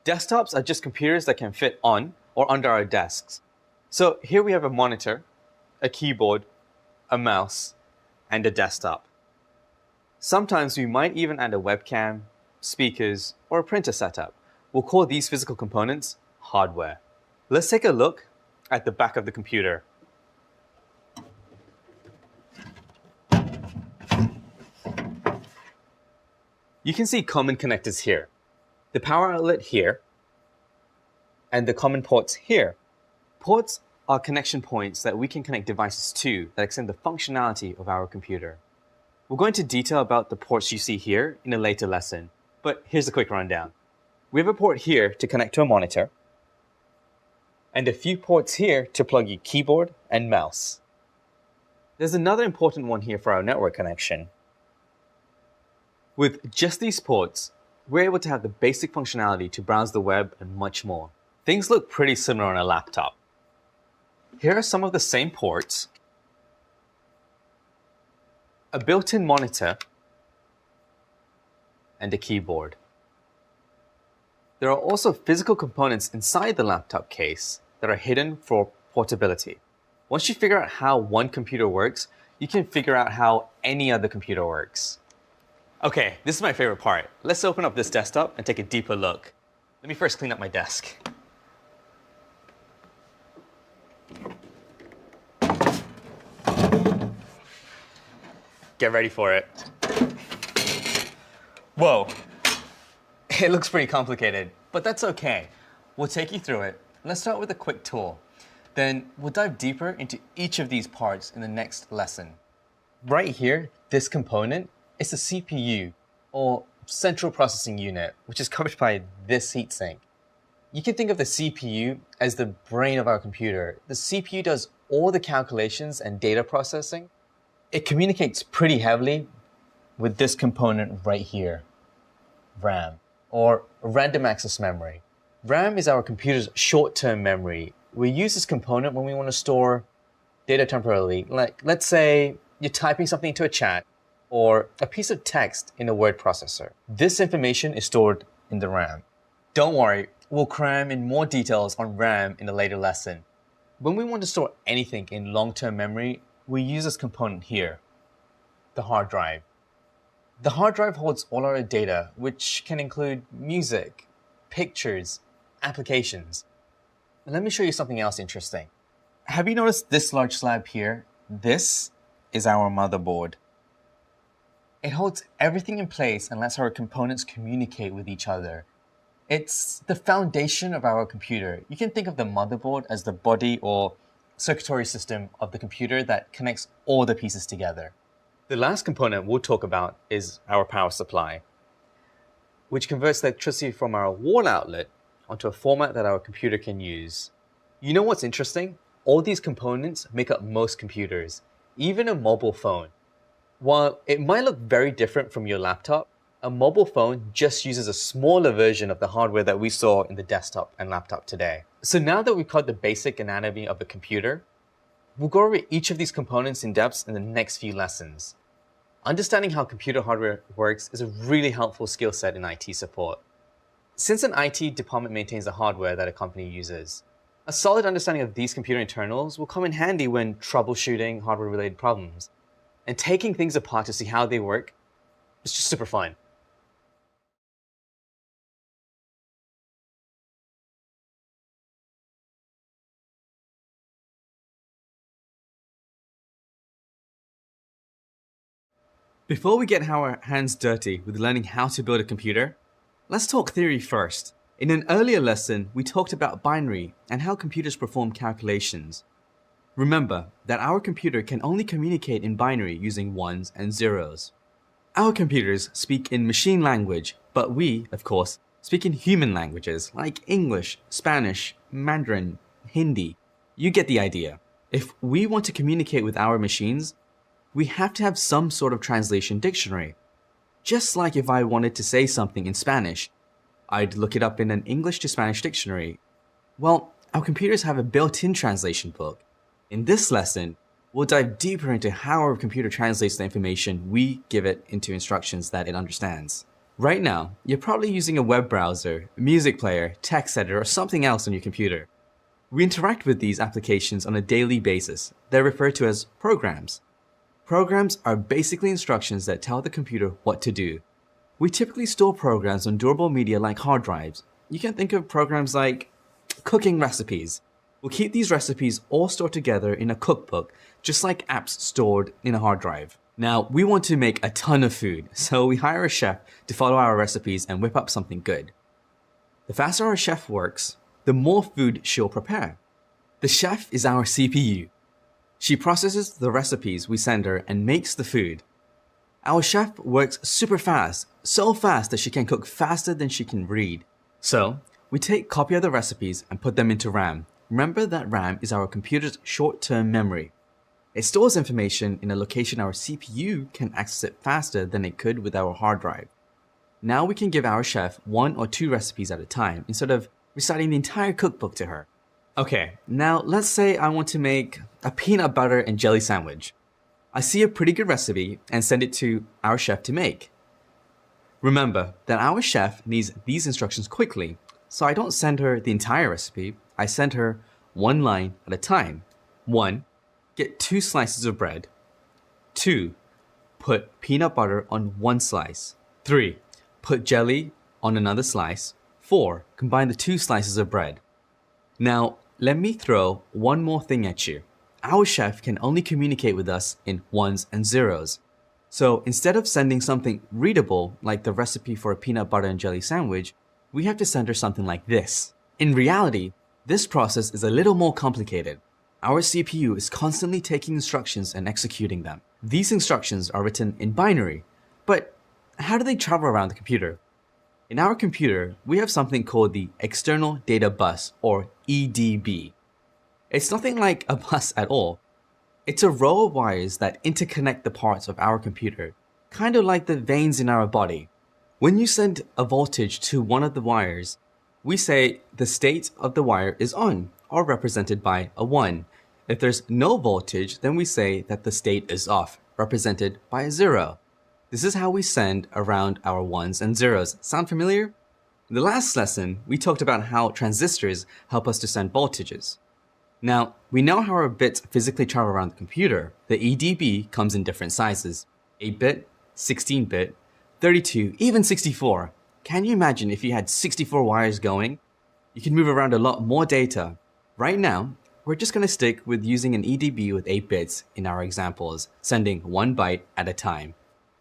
Desktops are just computers that can fit on or under our desks. So here we have a monitor, a keyboard, a mouse, and a desktop. Sometimes we might even add a webcam, speakers, or a printer setup. We'll call these physical components hardware. Let's take a look at the back of the computer. You can see common connectors here. The power outlet here, and the common ports here. Ports are connection points that we can connect devices to that extend the functionality of our computer. We'll go into detail about the ports you see here in a later lesson, but here's a quick rundown. We have a port here to connect to a monitor, and a few ports here to plug your keyboard and mouse. There's another important one here for our network connection. With just these ports, we're able to have the basic functionality to browse the web and much more. Things look pretty similar on a laptop. Here are some of the same ports, a built-in monitor, and a keyboard. There are also physical components inside the laptop case that are hidden for portability. Once you figure out how one computer works, you can figure out how any other computer works. Okay, this is my favorite part. Let's open up this desktop and take a deeper look. Let me first clean up my desk. Get ready for it. Whoa, it looks pretty complicated, but that's okay. We'll take you through it. Let's start with a quick tour. Then we'll dive deeper into each of these parts in the next lesson. Right here, this component is the CPU, or Central Processing Unit, which is covered by this heatsink. You can think of the CPU as the brain of our computer. The CPU does all the calculations and data processing. It communicates pretty heavily with this component right here, RAM, or Random Access Memory. RAM is our computer's short-term memory. We use this component when we want to store data temporarily. Like, let's say you're typing something into a chat or a piece of text in a word processor. This information is stored in the RAM. Don't worry, we'll cram in more details on RAM in a later lesson. When we want to store anything in long-term memory, we use this component here, the hard drive. The hard drive holds all our data, which can include music, pictures, applications. Let me show you something else interesting. Have you noticed this large slab here? This is our motherboard. It holds everything in place and lets our components communicate with each other. It's the foundation of our computer. You can think of the motherboard as the body or circuitry system of the computer that connects all the pieces together. The last component we'll talk about is our power supply, which converts electricity from our wall outlet onto a format that our computer can use. You know what's interesting? All these components make up most computers, even a mobile phone. While it might look very different from your laptop, a mobile phone just uses a smaller version of the hardware that we saw in the desktop and laptop today. So now that we've covered the basic anatomy of a computer, we'll go over each of these components in depth in the next few lessons. Understanding how computer hardware works is a really helpful skill set in IT support. Since an IT department maintains the hardware that a company uses, a solid understanding of these computer internals will come in handy when troubleshooting hardware-related problems. And taking things apart to see how they work is just super fun. Before we get our hands dirty with learning how to build a computer, let's talk theory first. In an earlier lesson, we talked about binary and how computers perform calculations. Remember that our computer can only communicate in binary using ones and zeros. Our computers speak in machine language, but we, of course, speak in human languages like English, Spanish, Mandarin, Hindi. You get the idea. If we want to communicate with our machines, we have to have some sort of translation dictionary. Just like if I wanted to say something in Spanish, I'd look it up in an English to Spanish dictionary. Well, our computers have a built-in translation book. In this lesson, we'll dive deeper into how our computer translates the information we give it into instructions that it understands. Right now, you're probably using a web browser, a music player, text editor, or something else on your computer. We interact with these applications on a daily basis. They're referred to as programs. Programs are basically instructions that tell the computer what to do. We typically store programs on durable media like hard drives. You can think of programs like cooking recipes. We'll keep these recipes all stored together in a cookbook, just like apps stored in a hard drive. Now, we want to make a ton of food, so we hire a chef to follow our recipes and whip up something good. The faster our chef works, the more food she'll prepare. The chef is our CPU. She processes the recipes we send her and makes the food. Our chef works super fast, so fast that she can cook faster than she can read. So, we take copy of the recipes and put them into RAM. Remember that RAM is our computer's short-term memory. It stores information in a location our CPU can access it faster than it could with our hard drive. Now we can give our chef 1 or 2 recipes at a time instead of reciting the entire cookbook to her. Okay, now let's say I want to make a peanut butter and jelly sandwich. I see a pretty good recipe and send it to our chef to make. Remember that our chef needs these instructions quickly, so I don't send her the entire recipe, I send her one line at a time. 1. Get 2 slices of bread. 2. Put peanut butter on one slice. 3. Put jelly on another slice. 4. Combine the 2 slices of bread. Now, let me throw one more thing at you. Our chef can only communicate with us in ones and zeros. So instead of sending something readable, like the recipe for a peanut butter and jelly sandwich, we have to send her something like this. In reality, this process is a little more complicated. Our CPU is constantly taking instructions and executing them. These instructions are written in binary, but how do they travel around the computer? In our computer, we have something called the External Data Bus, or EDB. It's nothing like a bus at all. It's a row of wires that interconnect the parts of our computer, kind of like the veins in our body. When you send a voltage to one of the wires, we say the state of the wire is on, or represented by a 1. If there's no voltage, then we say that the state is off, represented by a 0. This is how we send around our ones and zeros. Sound familiar? In the last lesson, we talked about how transistors help us to send voltages. Now, we know how our bits physically travel around the computer. The EDB comes in different sizes: 8-bit, 16-bit, 32, even 64. Can you imagine if you had 64 wires going? You can move around a lot more data. Right now, we're just going to stick with using an EDB with 8 bits in our examples, sending 1 byte at a time.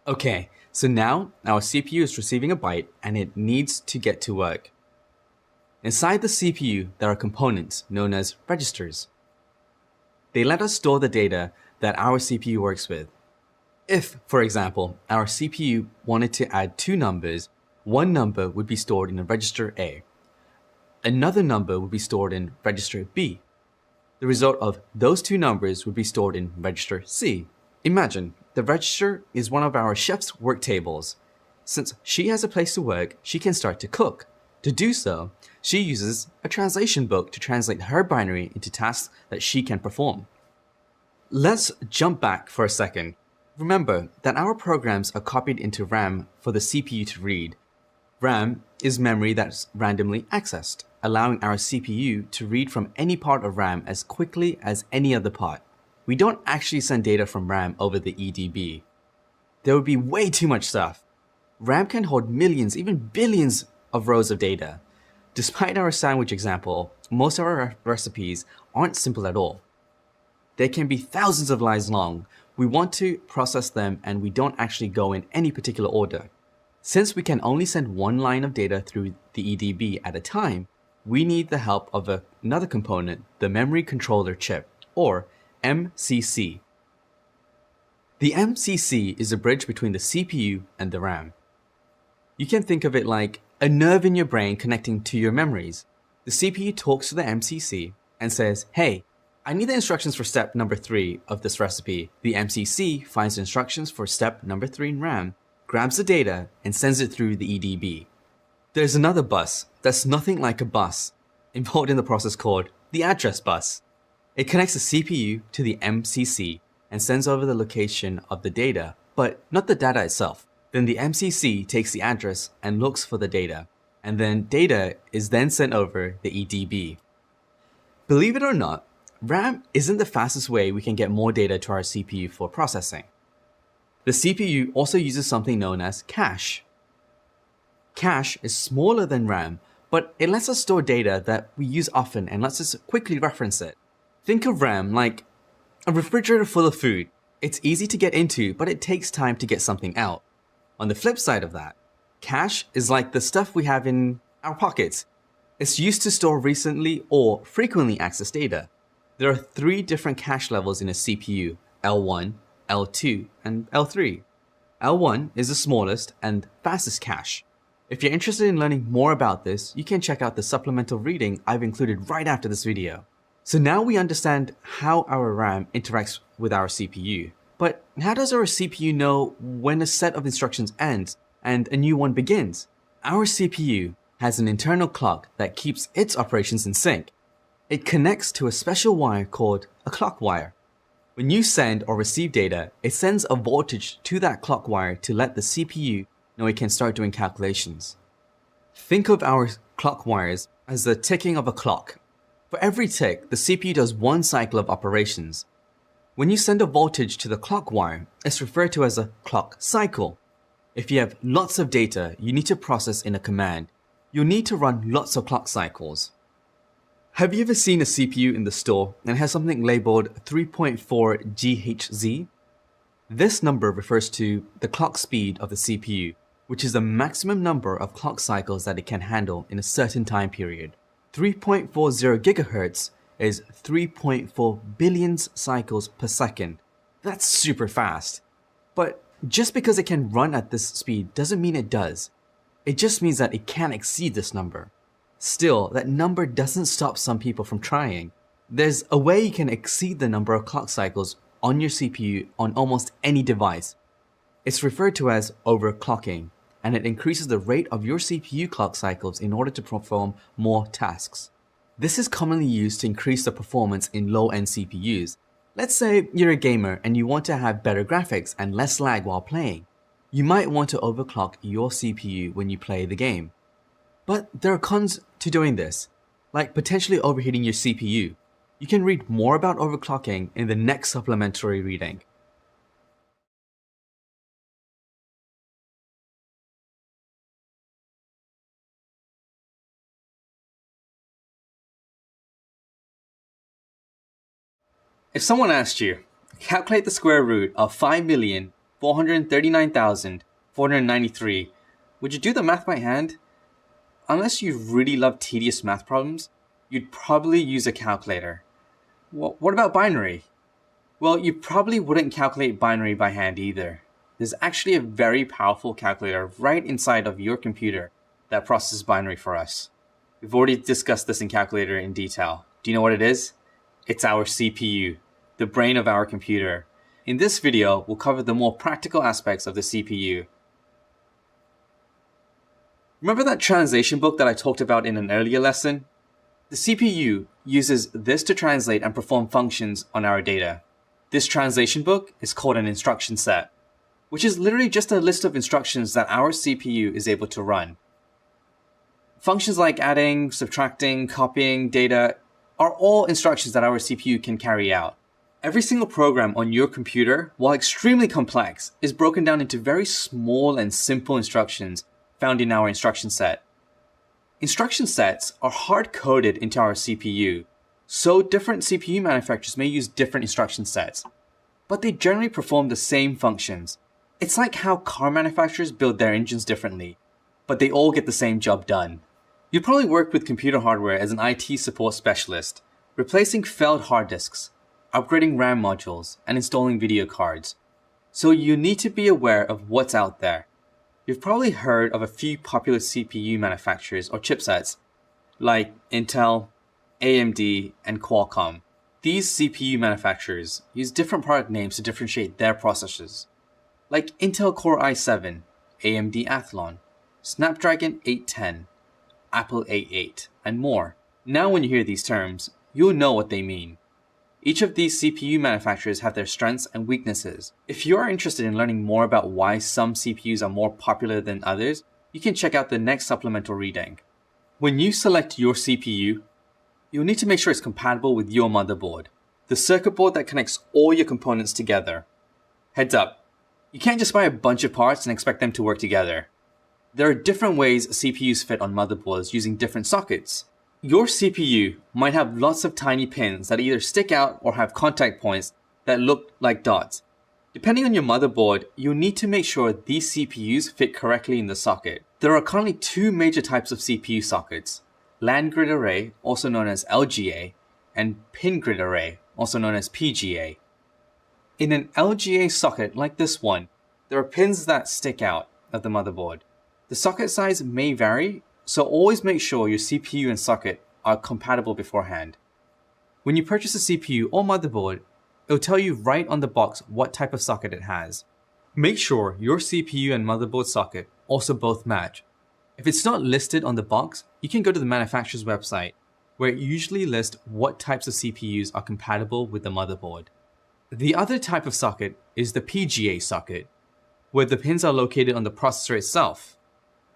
Okay, so now our CPU is receiving a byte and it needs to get to work. Inside the CPU, there are components known as registers. They let us store the data that our CPU works with. If, for example, our CPU wanted to add 2 numbers, one number would be stored in register A. Another number would be stored in register B. The result of those 2 numbers would be stored in register C. Imagine, the register is one of our chef's work tables. Since she has a place to work, she can start to cook. To do so, she uses a translation book to translate her binary into tasks that she can perform. Let's jump back for a second. Remember that our programs are copied into RAM for the CPU to read. RAM is memory that's randomly accessed, allowing our CPU to read from any part of RAM as quickly as any other part. We don't actually send data from RAM over the EDB. There would be way too much stuff. RAM can hold millions, even billions of rows of data. Despite our sandwich example, most of our recipes aren't simple at all. They can be thousands of lines long. We want to process them and we don't actually go in any particular order. Since we can only send one line of data through the EDB at a time, we need the help of another component, the memory controller chip, or MCC. The MCC is a bridge between the CPU and the RAM. You can think of it like a nerve in your brain connecting to your memories. The CPU talks to the MCC and says, "Hey, I need the instructions for step number 3 of this recipe." The MCC finds the instructions for step number 3 in RAM, grabs the data, and sends it through the EDB. There's another bus that's nothing like a bus involved in the process called the address bus. It connects the CPU to the MCC and sends over the location of the data, but not the data itself. Then the MCC takes the address and looks for the data, and then data is then sent over the EDB. Believe it or not, RAM isn't the fastest way we can get more data to our CPU for processing. The CPU also uses something known as cache. Cache is smaller than RAM, but it lets us store data that we use often and lets us quickly reference it. Think of RAM like a refrigerator full of food. It's easy to get into, but it takes time to get something out. On the flip side of that, cache is like the stuff we have in our pockets. It's used to store recently or frequently accessed data. There are 3 different cache levels in a CPU: L1, L2, and L3. L1 is the smallest and fastest cache. If you're interested in learning more about this, you can check out the supplemental reading I've included right after this video. So now we understand how our RAM interacts with our CPU. But how does our CPU know when a set of instructions ends and a new one begins? Our CPU has an internal clock that keeps its operations in sync. It connects to a special wire called a clock wire. When you send or receive data, it sends a voltage to that clock wire to let the CPU know it can start doing calculations. Think of our clock wires as the ticking of a clock. For every tick, the CPU does one cycle of operations. When you send a voltage to the clock wire, it's referred to as a clock cycle. If you have lots of data you need to process in a command, you'll need to run lots of clock cycles. Have you ever seen a CPU in the store and it has something labeled 3.4 GHz? This number refers to the clock speed of the CPU, which is the maximum number of clock cycles that it can handle in a certain time period. 3.40 GHz is 3.4 billion cycles per second. That's super fast. But just because it can run at this speed doesn't mean it does. It just means that it can't exceed this number. Still, that number doesn't stop some people from trying. There's a way you can exceed the number of clock cycles on your CPU on almost any device. It's referred to as overclocking, and it increases the rate of your CPU clock cycles in order to perform more tasks. This is commonly used to increase the performance in low-end CPUs. Let's say you're a gamer and you want to have better graphics and less lag while playing. You might want to overclock your CPU when you play the game. But there are cons to doing this, like potentially overheating your CPU. You can read more about overclocking in the next supplementary reading. If someone asked you, calculate the square root of 5,439,493, would you do the math by hand? Unless you really love tedious math problems, you'd probably use a calculator. What about binary? Well, you probably wouldn't calculate binary by hand either. There's actually a very powerful calculator right inside of your computer that processes binary for us. We've already discussed this in Calculator in detail. Do you know what it is? It's our CPU, the brain of our computer. In this video, we'll cover the more practical aspects of the CPU. Remember that translation book that I talked about in an earlier lesson? The CPU uses this to translate and perform functions on our data. This translation book is called an instruction set, which is literally just a list of instructions that our CPU is able to run. Functions like adding, subtracting, copying data are all instructions that our CPU can carry out. Every single program on your computer, while extremely complex, is broken down into very small and simple instructions found in our instruction set. Instruction sets are hard-coded into our CPU, so different CPU manufacturers may use different instruction sets, but they generally perform the same functions. It's like how car manufacturers build their engines differently, but they all get the same job done. You probably work with computer hardware as an IT support specialist, replacing failed hard disks, upgrading RAM modules, and installing video cards. So you need to be aware of what's out there. You've probably heard of a few popular CPU manufacturers or chipsets, like Intel, AMD, and Qualcomm. These CPU manufacturers use different product names to differentiate their processors, like Intel Core i7, AMD Athlon, Snapdragon 810, Apple A8, and more. Now when you hear these terms, you'll know what they mean. Each of these CPU manufacturers have their strengths and weaknesses. If you are interested in learning more about why some CPUs are more popular than others, you can check out the next supplemental reading. When you select your CPU, you'll need to make sure it's compatible with your motherboard, the circuit board that connects all your components together. Heads up, you can't just buy a bunch of parts and expect them to work together. There are different ways CPUs fit on motherboards using different sockets. Your CPU might have lots of tiny pins that either stick out or have contact points that look like dots. Depending on your motherboard, you'll need to make sure these CPUs fit correctly in the socket. There are currently two major types of CPU sockets: land grid array, also known as LGA, and pin grid array, also known as PGA. In an LGA socket like this one, there are pins that stick out of the motherboard. The socket size may vary, so always make sure your CPU and socket are compatible beforehand. When you purchase a CPU or motherboard, it'll tell you right on the box what type of socket it has. Make sure your CPU and motherboard socket also both match. If it's not listed on the box, you can go to the manufacturer's website, where it usually lists what types of CPUs are compatible with the motherboard. The other type of socket is the PGA socket, where the pins are located on the processor itself.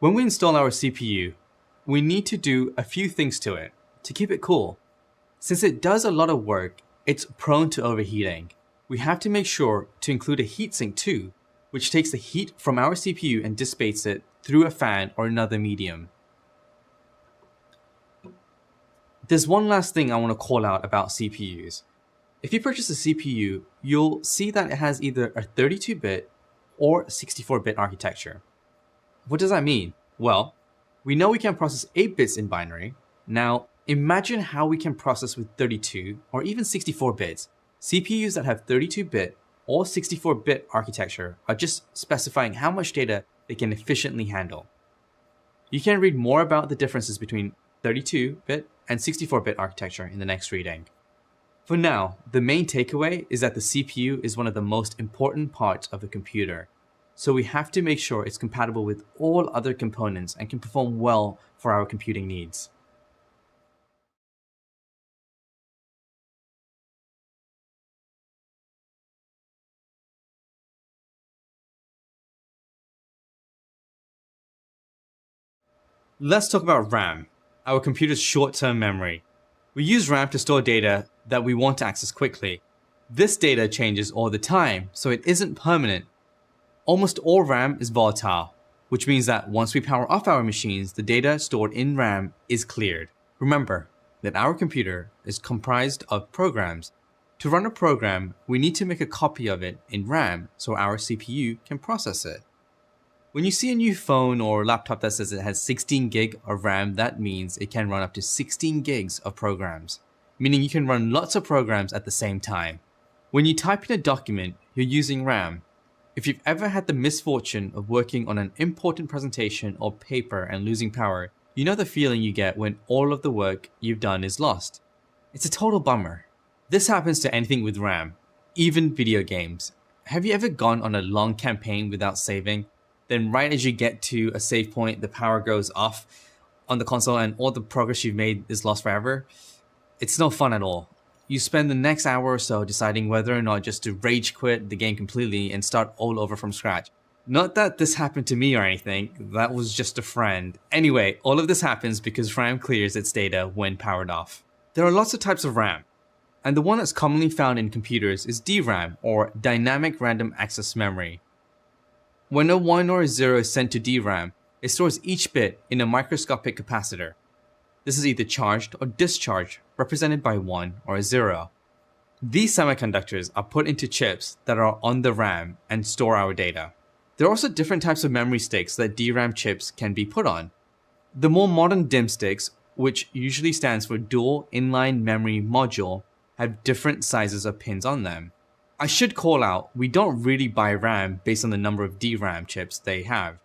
When we install our CPU, we need to do a few things to it to keep it cool. Since it does a lot of work, it's prone to overheating. we have to make sure to include a heatsink too, which takes the heat from our CPU and dissipates it through a fan or another medium. There's one last thing I want to call out about CPUs. If you purchase a CPU, you'll see that it has either a 32-bit or 64-bit architecture. What does that mean? Well, we know we can process 8 bits in binary. Now, imagine how we can process with 32 or even 64 bits. CPUs that have 32-bit or 64-bit architecture are just specifying how much data they can efficiently handle. You can read more about the differences between 32-bit and 64-bit architecture in the next reading. For now, the main takeaway is that the CPU is one of the most important parts of the computer, so we have to make sure it's compatible with all other components and can perform well for our computing needs. Let's talk about RAM, our computer's short-term memory. We use RAM to store data that we want to access quickly. This data changes all the time, so it isn't permanent. Almost all RAM is volatile, which means that once we power off our machines, the data stored in RAM is cleared. Remember that our computer is comprised of programs. To run a program, we need to make a copy of it in RAM so our CPU can process it. When you see a new phone or laptop that says it has 16 gig of RAM, that means it can run up to 16 gigs of programs, meaning you can run lots of programs at the same time. When you type in a document, you're using RAM. If you've ever had the misfortune of working on an important presentation or paper and losing power, you know the feeling you get when all of the work you've done is lost. It's a total bummer. This happens to anything with RAM, even video games. Have you ever gone on a long campaign without saving? Then right as you get to a save point, the power goes off on the console and all the progress you've made is lost forever? It's no fun at all. You spend the next hour or so deciding whether or not just to rage quit the game completely and start all over from scratch. Not that this happened to me or anything, that was just a friend. Anyway, all of this happens because RAM clears its data when powered off. There are lots of types of RAM, and the one that's commonly found in computers is DRAM, or Dynamic Random Access Memory. When a 1 or a 0 is sent to DRAM, it stores each bit in a microscopic capacitor. This is either charged or discharged, represented by 1 or a 0. These semiconductors are put into chips that are on the RAM and store our data. There are also different types of memory sticks that DRAM chips can be put on. The more modern DIMM sticks, which usually stands for Dual Inline Memory Module, have different sizes of pins on them. I should call out, we don't really buy RAM based on the number of DRAM chips they have.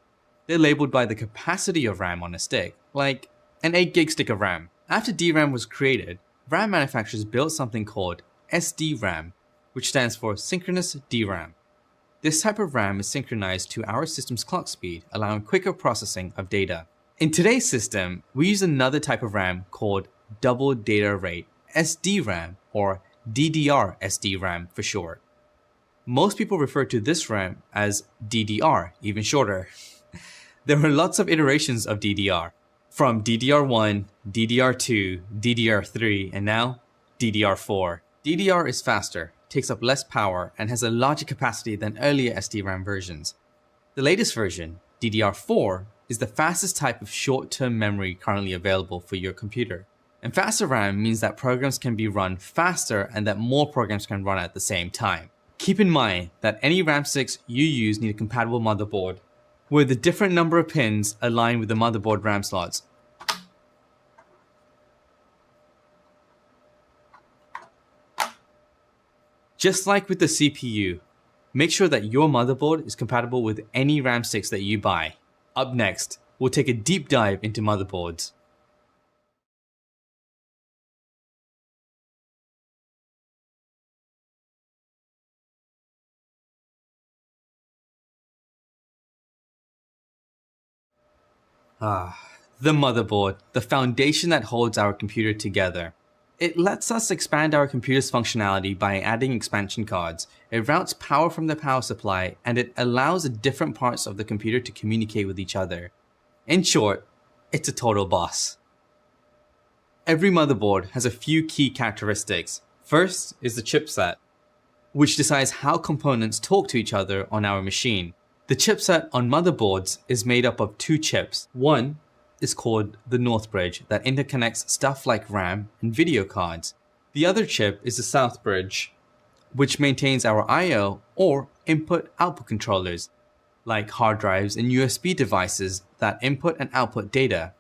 They're labeled by the capacity of RAM on a stick, like an 8 gig stick of RAM. After DRAM was created, RAM manufacturers built something called SDRAM, which stands for Synchronous DRAM. This type of RAM is synchronized to our system's clock speed, allowing quicker processing of data. In today's system, we use another type of RAM called Double Data Rate, SDRAM, or DDR SDRAM for short. Most people refer to this RAM as DDR, even shorter. There are lots of iterations of DDR, from DDR1, DDR2, DDR3, and now DDR4. DDR is faster, takes up less power, and has a larger capacity than earlier SDRAM versions. The latest version, DDR4, is the fastest type of short-term memory currently available for your computer. And faster RAM means that programs can be run faster and that more programs can run at the same time. Keep in mind that any RAM sticks you use need a compatible motherboard, where the different number of pins align with the motherboard RAM slots. Just like with the CPU, make sure that your motherboard is compatible with any RAM sticks that you buy. Up next, we'll take a deep dive into motherboards. The motherboard, the foundation that holds our computer together. It lets us expand our computer's functionality by adding expansion cards. It routes power from the power supply, and it allows the different parts of the computer to communicate with each other. In short, it's a total boss. Every motherboard has a few key characteristics. First is the chipset. which decides how components talk to each other on our machine. The chipset on motherboards is made up of two chips. One is called the North Bridge that interconnects stuff like RAM and video cards. The other chip is the South Bridge, which maintains our I/O or input-output controllers, like hard drives and USB devices that input and output data.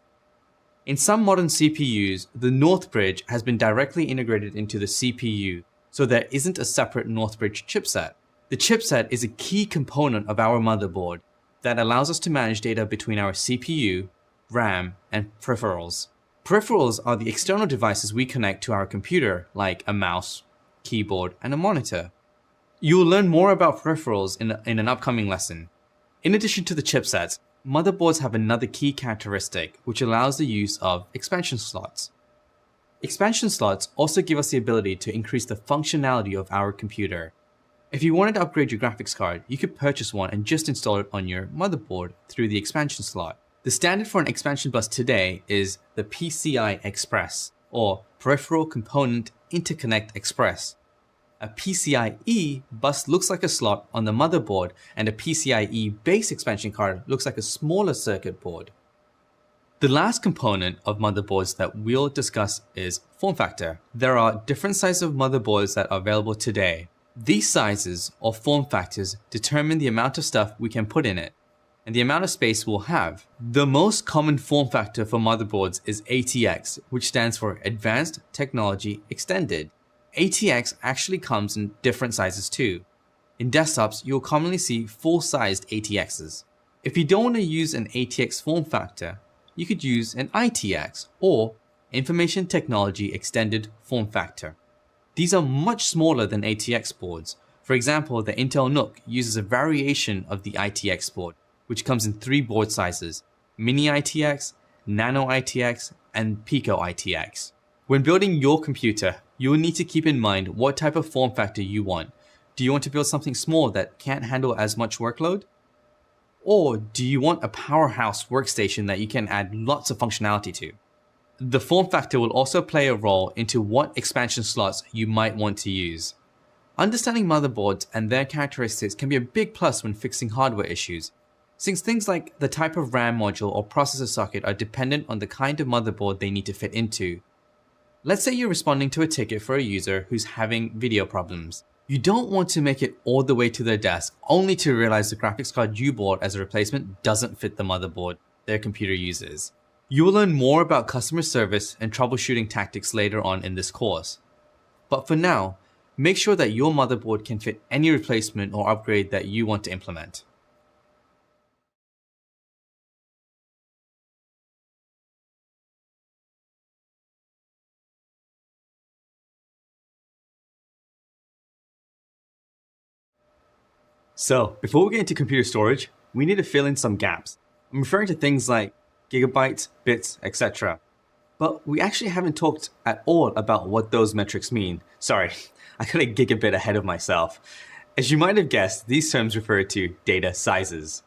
In some modern CPUs, the North Bridge has been directly integrated into the CPU, so there isn't a separate North Bridge chipset. The chipset is a key component of our motherboard that allows us to manage data between our CPU, RAM, and peripherals. Peripherals are the external devices we connect to our computer, like a mouse, keyboard, and a monitor. You will learn more about peripherals in an upcoming lesson. In addition to the chipsets, motherboards have another key characteristic, which allows the use of expansion slots. Expansion slots also give us the ability to increase the functionality of our computer. If you wanted to upgrade your graphics card, you could purchase one and just install it on your motherboard through the expansion slot. The standard for an expansion bus today is the PCI Express, or Peripheral Component Interconnect Express. A PCIe bus looks like a slot on the motherboard, and a PCIe base expansion card looks like a smaller circuit board. The last component of motherboards that we'll discuss is form factor. There are different sizes of motherboards that are available today. These sizes, or form factors, determine the amount of stuff we can put in it and the amount of space we'll have. The most common form factor for motherboards is ATX, which stands for Advanced Technology Extended. ATX actually comes in different sizes too. In desktops, you'll commonly see full-sized ATXs. If you don't want to use an ATX form factor, you could use an ITX, or Information Technology Extended form factor. These are much smaller than ATX boards. For example, the Intel NUC uses a variation of the ITX board, which comes in 3 board sizes: Mini ITX, Nano ITX, and Pico ITX. When building your computer, you will need to keep in mind what type of form factor you want. Do you want to build something small that can't handle as much workload? Or do you want a powerhouse workstation that you can add lots of functionality to? The form factor will also play a role into what expansion slots you might want to use. Understanding motherboards and their characteristics can be a big plus when fixing hardware issues, since things like the type of RAM module or processor socket are dependent on the kind of motherboard they need to fit into. Let's say you're responding to a ticket for a user who's having video problems. You don't want to make it all the way to their desk only to realize the graphics card you bought as a replacement doesn't fit the motherboard their computer uses. You will learn more about customer service and troubleshooting tactics later on in this course. But for now, make sure that your motherboard can fit any replacement or upgrade that you want to implement. So, before we get into computer storage, we need to fill in some gaps. I'm referring to things like gigabytes, bits, etc. But we actually haven't talked at all about what those metrics mean. Sorry, I got a gigabit ahead of myself. As you might have guessed, these terms refer to data sizes.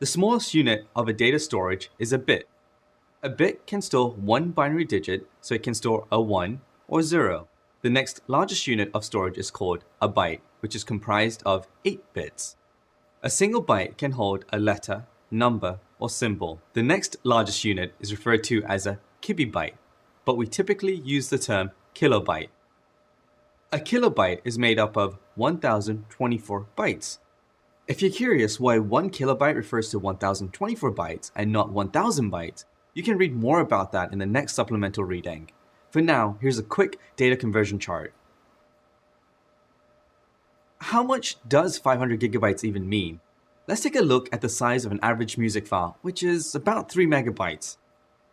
The smallest unit of a data storage is a bit. A bit can store one binary digit, so it can store a 1 or 0. The next largest unit of storage is called a byte, which is comprised of 8 bits. A single byte can hold a letter, number, or symbol. The next largest unit is referred to as a kibibyte, but we typically use the term kilobyte. A kilobyte is made up of 1024 bytes. If you're curious why 1 kilobyte refers to 1024 bytes and not 1000 bytes, you can read more about that in the next supplemental reading. For now, here's a quick data conversion chart. How much does 500 gigabytes even mean? Let's take a look at the size of an average music file, which is about 3 megabytes.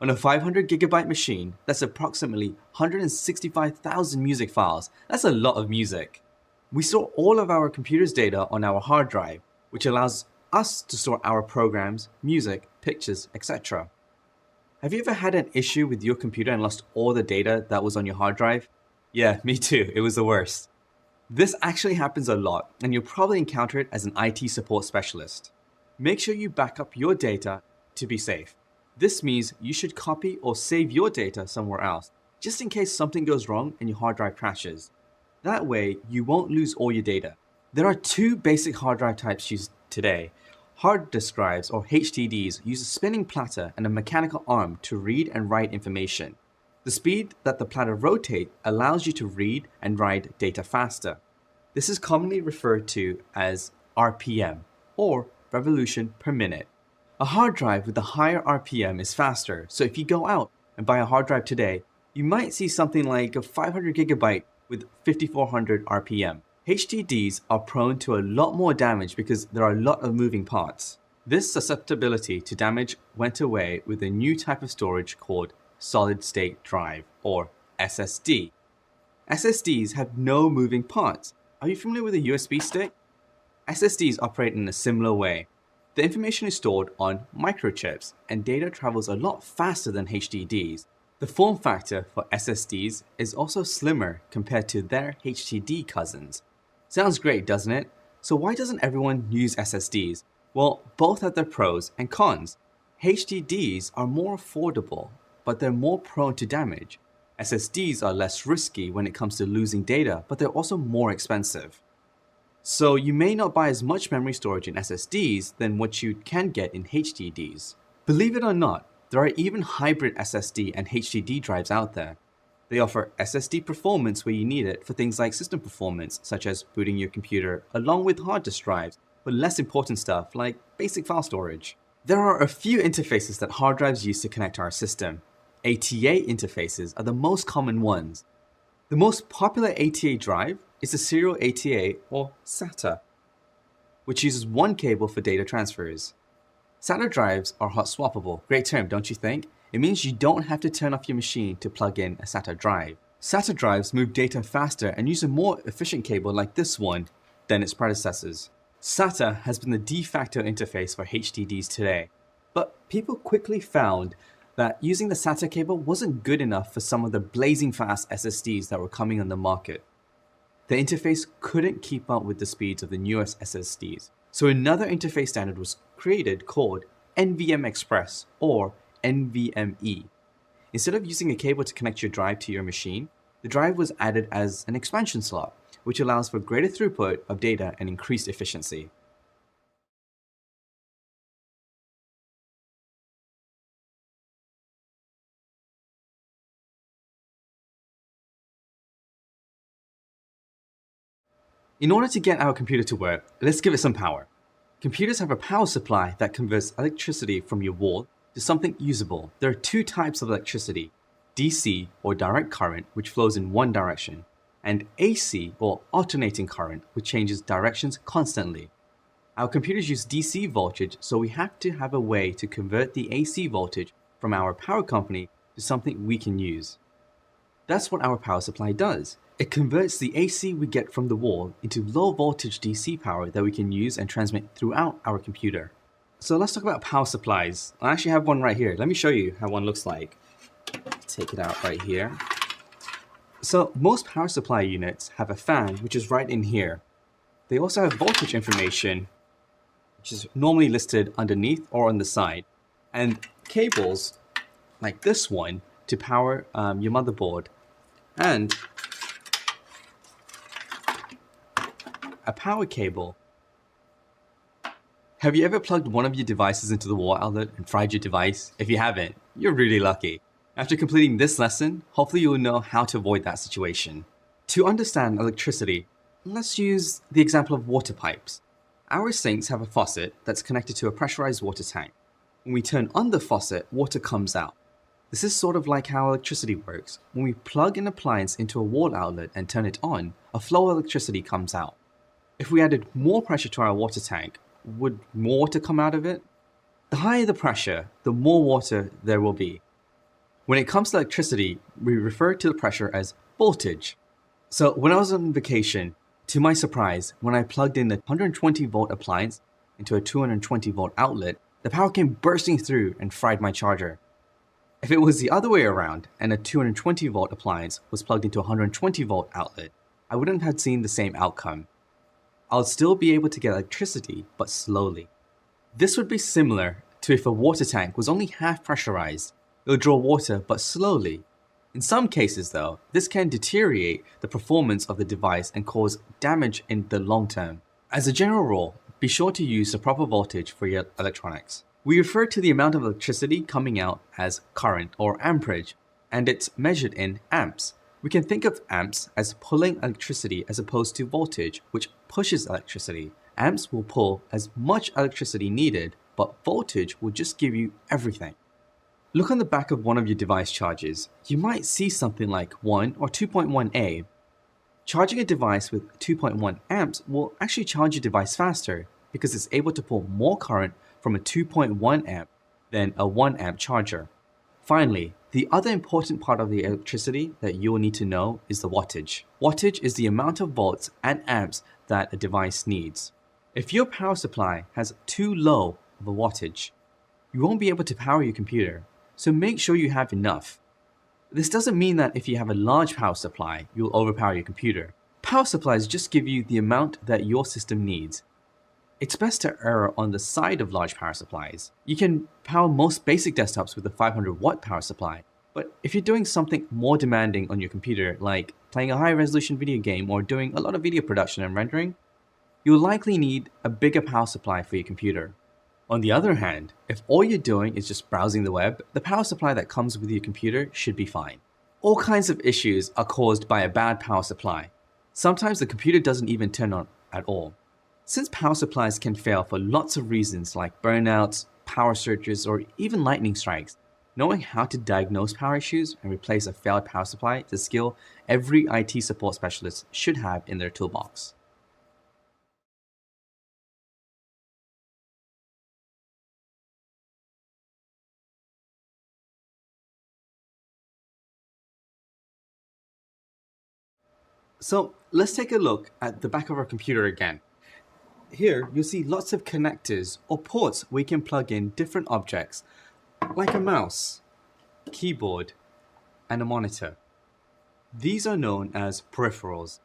On a 500 gigabyte machine, that's approximately 165,000 music files. That's a lot of music. We store all of our computer's data on our hard drive, which allows us to store our programs, music, pictures, etc. Have you ever had an issue with your computer and lost all the data that was on your hard drive? Yeah, me too. It was the worst. This actually happens a lot, and you'll probably encounter it as an IT support specialist. Make sure you back up your data to be safe. This means you should copy or save your data somewhere else, just in case something goes wrong and your hard drive crashes. That way, you won't lose all your data. There are two basic hard drive types used today. Hard disk drives, or HDDs, use a spinning platter and a mechanical arm to read and write information. The speed that the platter rotates allows you to read and write data faster. This is commonly referred to as RPM, or revolution per minute. A hard drive with a higher RPM is faster, so if you go out and buy a hard drive today, you might see something like a 500 gigabyte with 5400 RPM. HDDs are prone to a lot more damage because there are a lot of moving parts. This susceptibility to damage went away with a new type of storage called solid state drive, or SSD. SSDs have no moving parts. Are you familiar with a USB stick? SSDs operate in a similar way. The information is stored on microchips, and data travels a lot faster than HDDs. The form factor for SSDs is also slimmer compared to their HDD cousins. Sounds great, doesn't it? So why doesn't everyone use SSDs? Well, both have their pros and cons. HDDs are more affordable, but they're more prone to damage. SSDs are less risky when it comes to losing data, but they're also more expensive. So you may not buy as much memory storage in SSDs than what you can get in HDDs. Believe it or not, there are even hybrid SSD and HDD drives out there. They offer SSD performance where you need it for things like system performance, such as booting your computer, along with hard disk drives, for less important stuff like basic file storage. There are a few interfaces that hard drives use to connect to our system. ATA interfaces are the most common ones. The most popular ATA drive is the serial ATA, or SATA, which uses one cable for data transfers. SATA drives are hot swappable. Great term, don't you think? It means you don't have to turn off your machine to plug in a SATA drive. SATA drives move data faster and use a more efficient cable like this one than its predecessors. SATA has been the de facto interface for HDDs today, but people quickly found that using the SATA cable wasn't good enough for some of the blazing fast SSDs that were coming on the market. The interface couldn't keep up with the speeds of the newest SSDs, so another interface standard was created called NVMe Express, or NVMe. Instead of using a cable to connect your drive to your machine, the drive was added as an expansion slot, which allows for greater throughput of data and increased efficiency. In order to get our computer to work, let's give it some power. Computers have a power supply that converts electricity from your wall to something usable. There are two types of electricity: DC, or direct current, which flows in one direction, and AC, or alternating current, which changes directions constantly. Our computers use DC voltage, so we have to have a way to convert the AC voltage from our power company to something we can use. That's what our power supply does. It converts the AC we get from the wall into low voltage DC power that we can use and transmit throughout our computer. So let's talk about power supplies. I actually have one right here. Let me show you how one looks like. Take it out right here. So most power supply units have a fan, which is right in here. They also have voltage information, which is normally listed underneath or on the side, and cables like this one to power your motherboard, and a power cable. Have you ever plugged one of your devices into the wall outlet and fried your device? If you haven't, you're really lucky. After completing this lesson, hopefully you'll know how to avoid that situation. To understand electricity, let's use the example of water pipes. Our sinks have a faucet that's connected to a pressurized water tank. When we turn on the faucet, water comes out. This is sort of like how electricity works. When we plug an appliance into a wall outlet and turn it on, a flow of electricity comes out. If we added more pressure to our water tank, would more water come out of it? The higher the pressure, the more water there will be. When it comes to electricity, we refer to the pressure as voltage. So when I was on vacation, to my surprise, when I plugged in the 120 volt appliance into a 220 volt outlet, the power came bursting through and fried my charger. If it was the other way around and a 220 volt appliance was plugged into a 120 volt outlet, I wouldn't have seen the same outcome. I'll still be able to get electricity, but slowly. This would be similar to if a water tank was only half pressurized. It would draw water, but slowly. In some cases though, this can deteriorate the performance of the device and cause damage in the long term. As a general rule, be sure to use the proper voltage for your electronics. We refer to the amount of electricity coming out as current or amperage, and it's measured in amps. We can think of amps as pulling electricity as opposed to voltage, which pushes electricity. Amps will pull as much electricity needed, but voltage will just give you everything. Look on the back of one of your device chargers. You might see something like 1 or 2.1A. Charging a device with 2.1 amps will actually charge your device faster because it's able to pull more current from a 2.1 amp than a 1 amp charger. Finally, the other important part of the electricity that you will need to know is the wattage. Wattage is the amount of volts and amps that a device needs. If your power supply has too low of a wattage, you won't be able to power your computer, so make sure you have enough. This doesn't mean that if you have a large power supply, you'll overpower your computer. Power supplies just give you the amount that your system needs. It's best to err on the side of large power supplies. You can power most basic desktops with a 500 watt power supply, but if you're doing something more demanding on your computer, like playing a high resolution video game or doing a lot of video production and rendering, you'll likely need a bigger power supply for your computer. On the other hand, if all you're doing is just browsing the web, the power supply that comes with your computer should be fine. All kinds of issues are caused by a bad power supply. Sometimes the computer doesn't even turn on at all. Since power supplies can fail for lots of reasons like burnouts, power surges, or even lightning strikes, knowing how to diagnose power issues and replace a failed power supply is a skill every IT support specialist should have in their toolbox. So let's take a look at the back of our computer again. Here, you'll see lots of connectors or ports we can plug in different objects, like a mouse, keyboard, and a monitor. These are known as peripherals.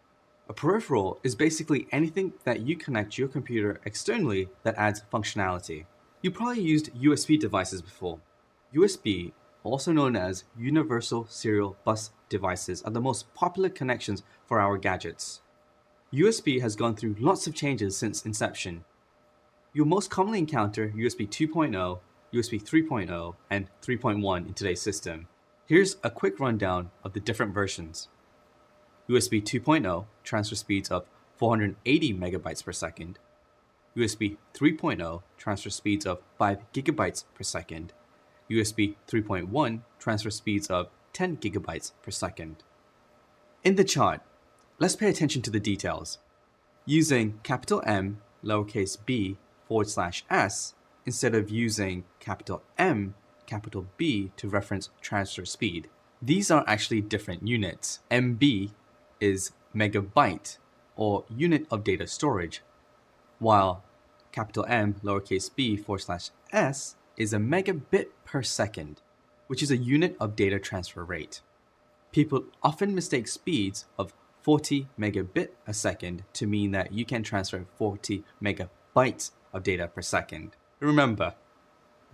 A peripheral is basically anything that you connect to your computer externally that adds functionality. You probably used USB devices before. USB, also known as Universal Serial Bus devices, are the most popular connections for our gadgets. USB has gone through lots of changes since inception. You'll most commonly encounter USB 2.0, USB 3.0, and 3.1 in today's system. Here's a quick rundown of the different versions. USB 2.0 transfer speeds of 480 megabytes per second. USB 3.0 transfer speeds of 5 gigabytes per second. USB 3.1 transfer speeds of 10 gigabytes per second. In the chart, let's pay attention to the details. Using capital M, lowercase b, /s, instead of using capital M, capital B to reference transfer speed. These are actually different units. MB is megabyte, or unit of data storage, while capital M, lowercase b, /s is a megabit per second, which is a unit of data transfer rate. People often mistake speeds of 40 megabit a second to mean that you can transfer 40 megabytes of data per second. Remember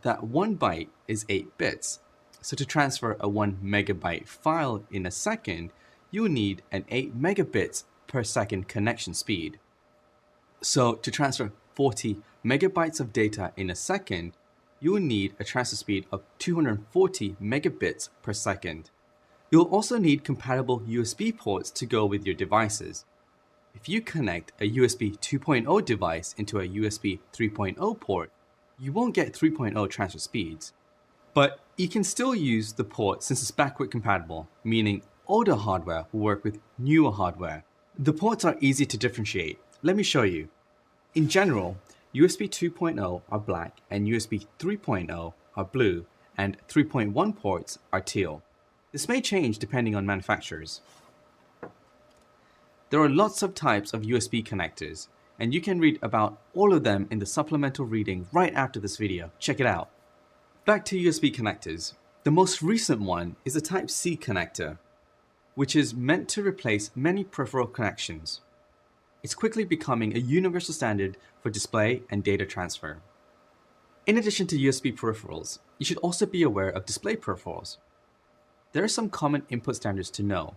that 1 byte is 8 bits, so to transfer a 1 megabyte file in a second, you need an 8 megabits per second connection speed. So to transfer 40 megabytes of data in a second, you will need a transfer speed of 240 megabits per second. You'll also need compatible USB ports to go with your devices. If you connect a USB 2.0 device into a USB 3.0 port, you won't get 3.0 transfer speeds. But you can still use the port since it's backward compatible, meaning older hardware will work with newer hardware. The ports are easy to differentiate. Let me show you. In general, USB 2.0 are black and USB 3.0 are blue, and 3.1 ports are teal. This may change depending on manufacturers. There are lots of types of USB connectors, and you can read about all of them in the supplemental reading right after this video. Check it out. Back to USB connectors. The most recent one is a Type-C connector, which is meant to replace many peripheral connections. It's quickly becoming a universal standard for display and data transfer. In addition to USB peripherals, you should also be aware of display peripherals. There are some common input standards to know.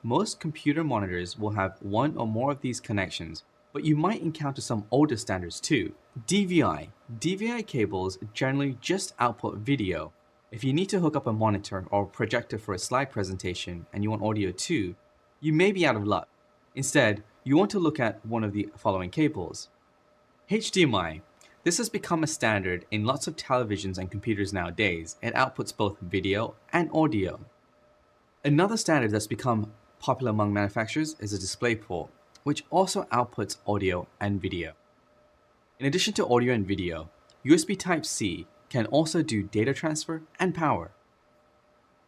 Most computer monitors will have one or more of these connections, but you might encounter some older standards too. DVI. DVI cables generally just output video. If you need to hook up a monitor or projector for a slide presentation and you want audio too, you may be out of luck. Instead, you want to look at one of the following cables. HDMI. This has become a standard in lots of televisions and computers nowadays. It outputs both video and audio. Another standard that's become popular among manufacturers is a DisplayPort, which also outputs audio and video. In addition to audio and video, USB Type-C can also do data transfer and power.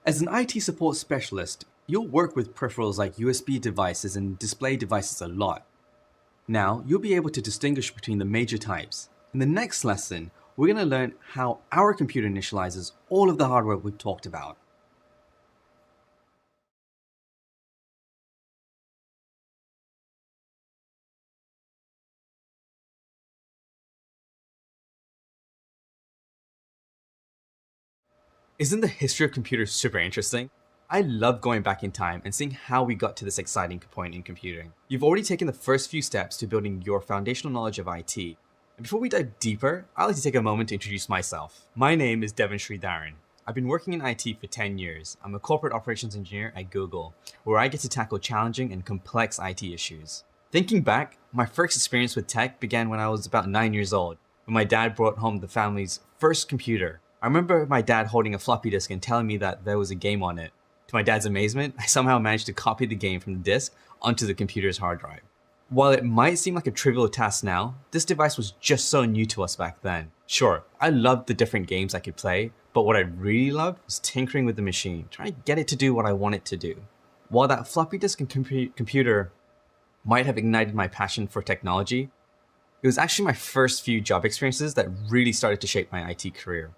As an IT support specialist, you'll work with peripherals like USB devices and display devices a lot. Now, you'll be able to distinguish between the major types. In the next lesson, we're going to learn how our computer initializes all of the hardware we've talked about. Isn't the history of computers super interesting? I love going back in time and seeing how we got to this exciting point in computing. You've already taken the first few steps to building your foundational knowledge of IT. And before we dive deeper, I'd like to take a moment to introduce myself. My name is Devon Sridharan. I've been working in IT for 10 years. I'm a corporate operations engineer at Google, where I get to tackle challenging and complex IT issues. Thinking back, my first experience with tech began when I was about 9 years old, when my dad brought home the family's first computer. I remember my dad holding a floppy disk and telling me that there was a game on it. To my dad's amazement, I somehow managed to copy the game from the disk onto the computer's hard drive. While it might seem like a trivial task now, this device was just so new to us back then. Sure, I loved the different games I could play, but what I really loved was tinkering with the machine, trying to get it to do what I want it to do. While that floppy disk and computer might have ignited my passion for technology, it was actually my first few job experiences that really started to shape my IT career.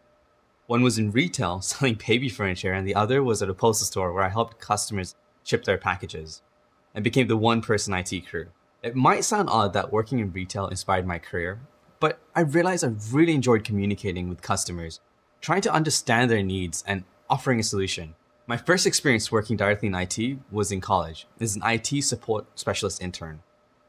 One was in retail, selling baby furniture, and the other was at a postal store where I helped customers ship their packages and became the one-person IT crew. It might sound odd that working in retail inspired my career, but I realized I really enjoyed communicating with customers, trying to understand their needs and offering a solution. My first experience working directly in IT was in college as an IT support specialist intern.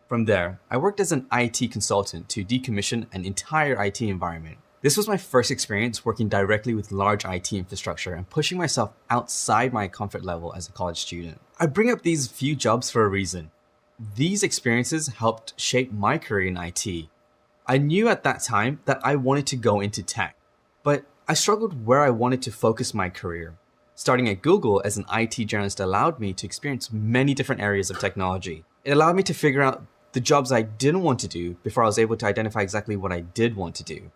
From there, I worked as an IT consultant to decommission an entire IT environment. This was my first experience working directly with large IT infrastructure and pushing myself outside my comfort level as a college student. I bring up these few jobs for a reason. These experiences helped shape my career in IT. I knew at that time that I wanted to go into tech, but I struggled where I wanted to focus my career. Starting at Google as an IT generalist allowed me to experience many different areas of technology. It allowed me to figure out the jobs I didn't want to do before I was able to identify exactly what I did want to do.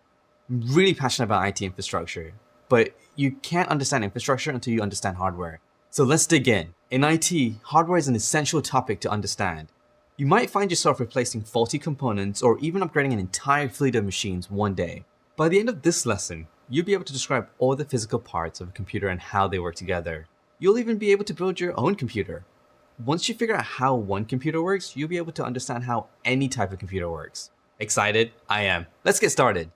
I'm really passionate about IT infrastructure, but you can't understand infrastructure until you understand hardware. So let's dig in. In IT, hardware is an essential topic to understand. You might find yourself replacing faulty components or even upgrading an entire fleet of machines one day. By the end of this lesson, you'll be able to describe all the physical parts of a computer and how they work together. You'll even be able to build your own computer. Once you figure out how one computer works, you'll be able to understand how any type of computer works. Excited? I am. Let's get started.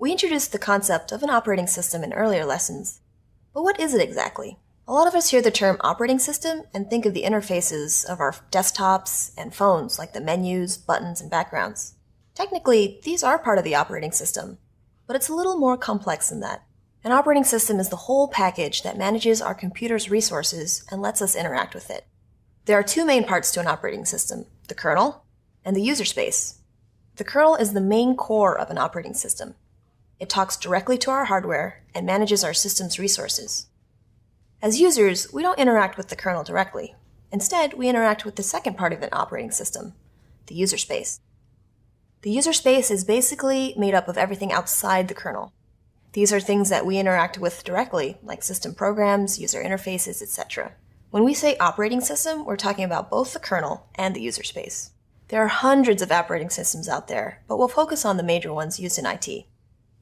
We introduced the concept of an operating system in earlier lessons. But what is it exactly? A lot of us hear the term operating system and think of the interfaces of our desktops and phones, like the menus, buttons, and backgrounds. Technically, these are part of the operating system, but it's a little more complex than that. An operating system is the whole package that manages our computer's resources and lets us interact with it. There are two main parts to an operating system, the kernel and the user space. The kernel is the main core of an operating system. It talks directly to our hardware and manages our system's resources. As users, we don't interact with the kernel directly. Instead, we interact with the second part of an operating system, the user space. The user space is basically made up of everything outside the kernel. These are things that we interact with directly, like system programs, user interfaces, etc. When we say operating system, we're talking about both the kernel and the user space. There are hundreds of operating systems out there, but we'll focus on the major ones used in IT.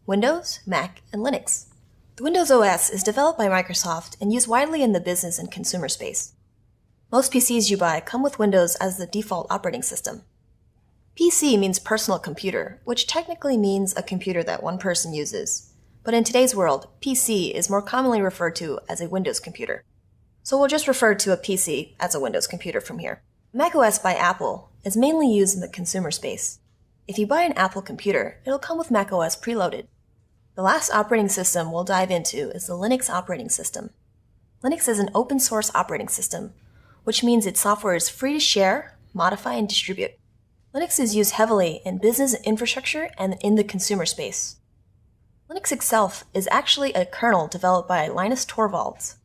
Windows, Mac, and Linux. The Windows OS is developed by Microsoft and used widely in the business and consumer space. Most PCs you buy come with Windows as the default operating system. PC means personal computer, which technically means a computer that one person uses. But in today's world, PC is more commonly referred to as a Windows computer. So we'll just refer to a PC as a Windows computer from here. macOS by Apple is mainly used in the consumer space. If you buy an Apple computer, it'll come with macOS preloaded. The last operating system we'll dive into is the Linux operating system. Linux is an open source operating system, which means its software is free to share, modify, and distribute. Linux is used heavily in business infrastructure and in the consumer space. Linux itself is actually a kernel developed by Linus Torvalds.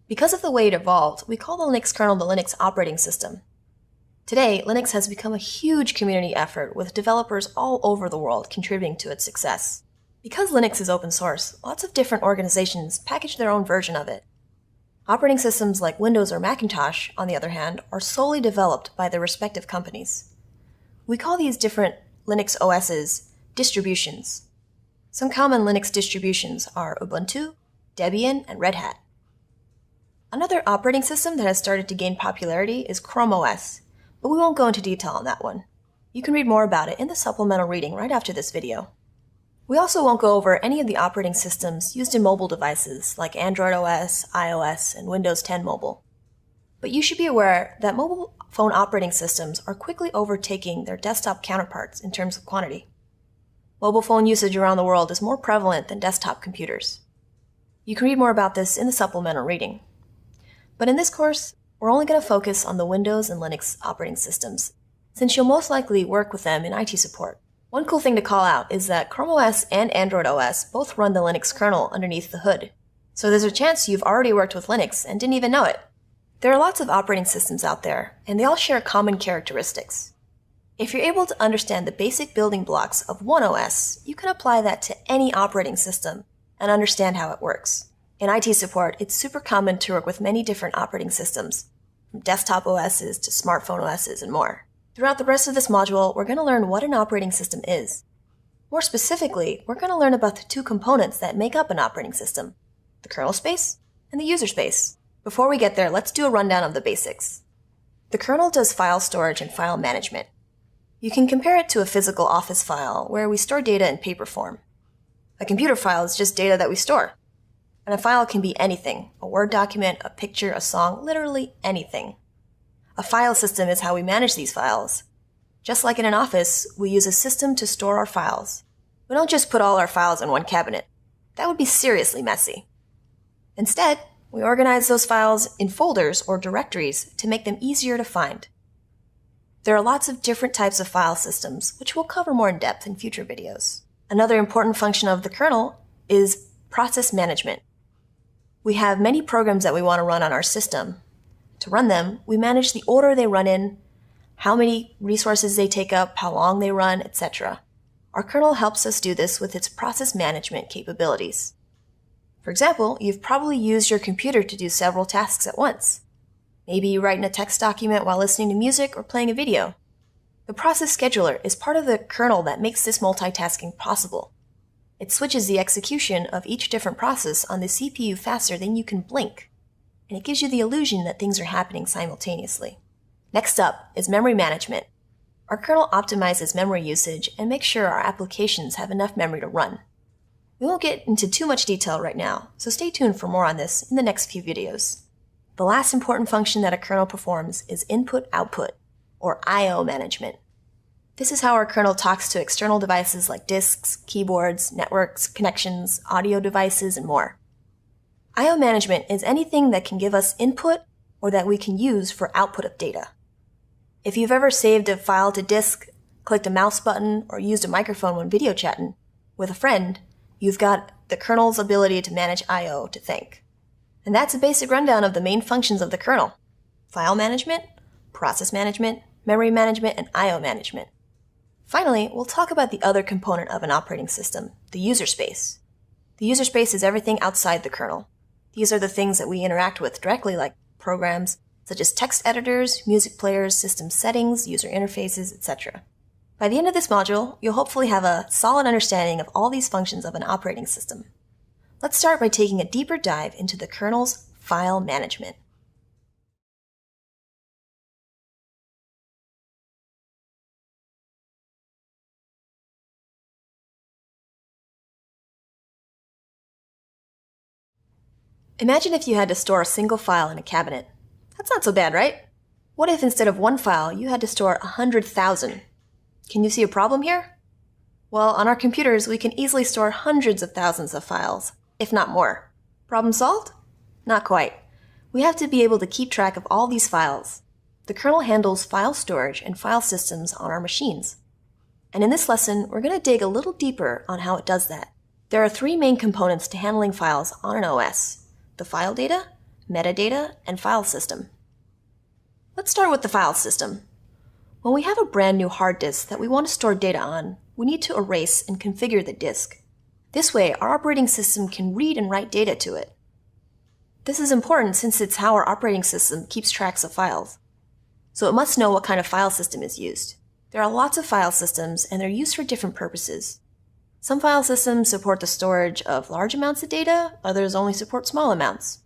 Because of the way it evolved, we call the Linux kernel the Linux operating system. Today, Linux has become a huge community effort with developers all over the world contributing to its success. Because Linux is open source, lots of different organizations package their own version of it. Operating systems like Windows or Macintosh, on the other hand, are solely developed by their respective companies. We call these different Linux OSs distributions. Some common Linux distributions are Ubuntu, Debian, and Red Hat. Another operating system that has started to gain popularity is Chrome OS, but we won't go into detail on that one. You can read more about it in the supplemental reading right after this video. We also won't go over any of the operating systems used in mobile devices like Android OS, iOS, and Windows 10 Mobile. But you should be aware that mobile phone operating systems are quickly overtaking their desktop counterparts in terms of quantity. Mobile phone usage around the world is more prevalent than desktop computers. You can read more about this in the supplemental reading. But in this course, we're only going to focus on the Windows and Linux operating systems, since you'll most likely work with them in IT support. One cool thing to call out is that Chrome OS and Android OS both run the Linux kernel underneath the hood, so there's a chance you've already worked with Linux and didn't even know it. There are lots of operating systems out there, and they all share common characteristics. If you're able to understand the basic building blocks of one OS, you can apply that to any operating system and understand how it works. In IT support, it's super common to work with many different operating systems, from desktop OSs to smartphone OSs and more. Throughout the rest of this module, we're going to learn what an operating system is. More specifically, we're going to learn about the two components that make up an operating system, the kernel space and the user space. Before we get there, let's do a rundown of the basics. The kernel does file storage and file management. You can compare it to a physical office file where we store data in paper form. A computer file is just data that we store. And a file can be anything, a Word document, a picture, a song, literally anything. A file system is how we manage these files. Just like in an office, we use a system to store our files. We don't just put all our files in one cabinet. That would be seriously messy. Instead, we organize those files in folders or directories to make them easier to find. There are lots of different types of file systems, which we'll cover more in depth in future videos. Another important function of the kernel is process management. We have many programs that we want to run on our system. To run them, we manage the order they run in, how many resources they take up, how long they run, etc. Our kernel helps us do this with its process management capabilities. For example, you've probably used your computer to do several tasks at once. Maybe you write in a text document while listening to music or playing a video. The process scheduler is part of the kernel that makes this multitasking possible. It switches the execution of each different process on the CPU faster than you can blink, and it gives you the illusion that things are happening simultaneously. Next up is memory management. Our kernel optimizes memory usage and makes sure our applications have enough memory to run. We won't get into too much detail right now, so stay tuned for more on this in the next few videos. The last important function that a kernel performs is input-output, or I/O management. This is how our kernel talks to external devices like disks, keyboards, networks, connections, audio devices, and more. I/O management is anything that can give us input or that we can use for output of data. If you've ever saved a file to disk, clicked a mouse button, or used a microphone when video chatting with a friend, you've got the kernel's ability to manage I/O to thank. And that's a basic rundown of the main functions of the kernel: file management, process management, memory management, and I/O management. Finally, we'll talk about the other component of an operating system, the user space. The user space is everything outside the kernel. These are the things that we interact with directly, like programs such as text editors, music players, system settings, user interfaces, etc. By the end of this module, you'll hopefully have a solid understanding of all these functions of an operating system. Let's start by taking a deeper dive into the kernel's file management. Imagine if you had to store a single file in a cabinet. That's not so bad, right? What if instead of one file, you had to store 100,000? Can you see a problem here? Well, on our computers, we can easily store hundreds of thousands of files, if not more. Problem solved? Not quite. We have to be able to keep track of all these files. The kernel handles file storage and file systems on our machines. And in this lesson, we're going to dig a little deeper on how it does that. There are three main components to handling files on an OS: the file data, metadata, and file system. Let's start with the file system. When we have a brand new hard disk that we want to store data on, we need to erase and configure the disk. This way, our operating system can read and write data to it. This is important since it's how our operating system keeps tracks of files. So it must know what kind of file system is used. There are lots of file systems, and they're used for different purposes. Some file systems support the storage of large amounts of data, others only support small amounts.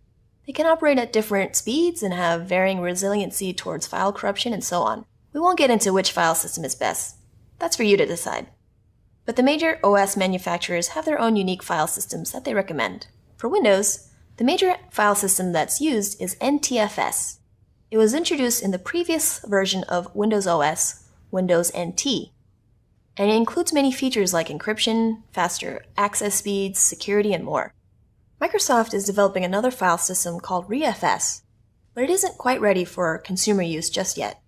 They can operate at different speeds and have varying resiliency towards file corruption and so on. We won't get into which file system is best. That's for you to decide. But the major OS manufacturers have their own unique file systems that they recommend. For Windows, the major file system that's used is NTFS. It was introduced in the previous version of Windows OS, Windows NT. And it includes many features like encryption, faster access speeds, security, and more. Microsoft is developing another file system called ReFS, but it isn't quite ready for consumer use just yet.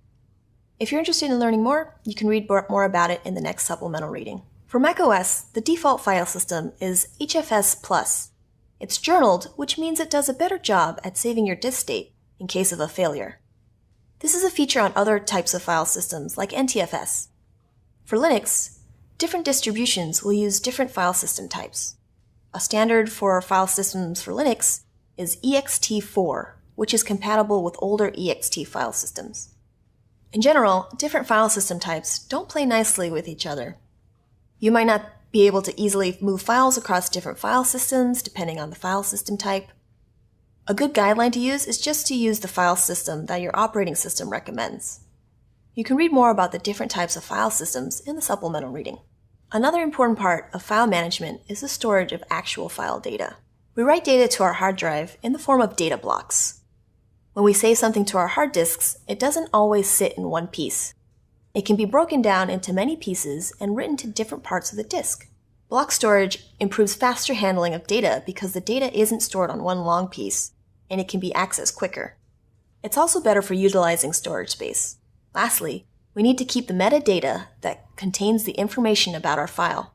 If you're interested in learning more, you can read more about it in the next supplemental reading. For macOS, the default file system is HFS+. It's journaled, which means it does a better job at saving your disk state in case of a failure. This is a feature on other types of file systems like NTFS. For Linux, different distributions will use different file system types. A standard for file systems for Linux is ext4, which is compatible with older ext file systems. In general, different file system types don't play nicely with each other. You might not be able to easily move files across different file systems depending on the file system type. A good guideline to use is just to use the file system that your operating system recommends. You can read more about the different types of file systems in the supplemental reading. Another important part of file management is the storage of actual file data. We write data to our hard drive in the form of data blocks. When we save something to our hard disks, it doesn't always sit in one piece. It can be broken down into many pieces and written to different parts of the disk. Block storage improves faster handling of data because the data isn't stored on one long piece, and it can be accessed quicker. It's also better for utilizing storage space. Lastly, we need to keep the metadata that contains the information about our file.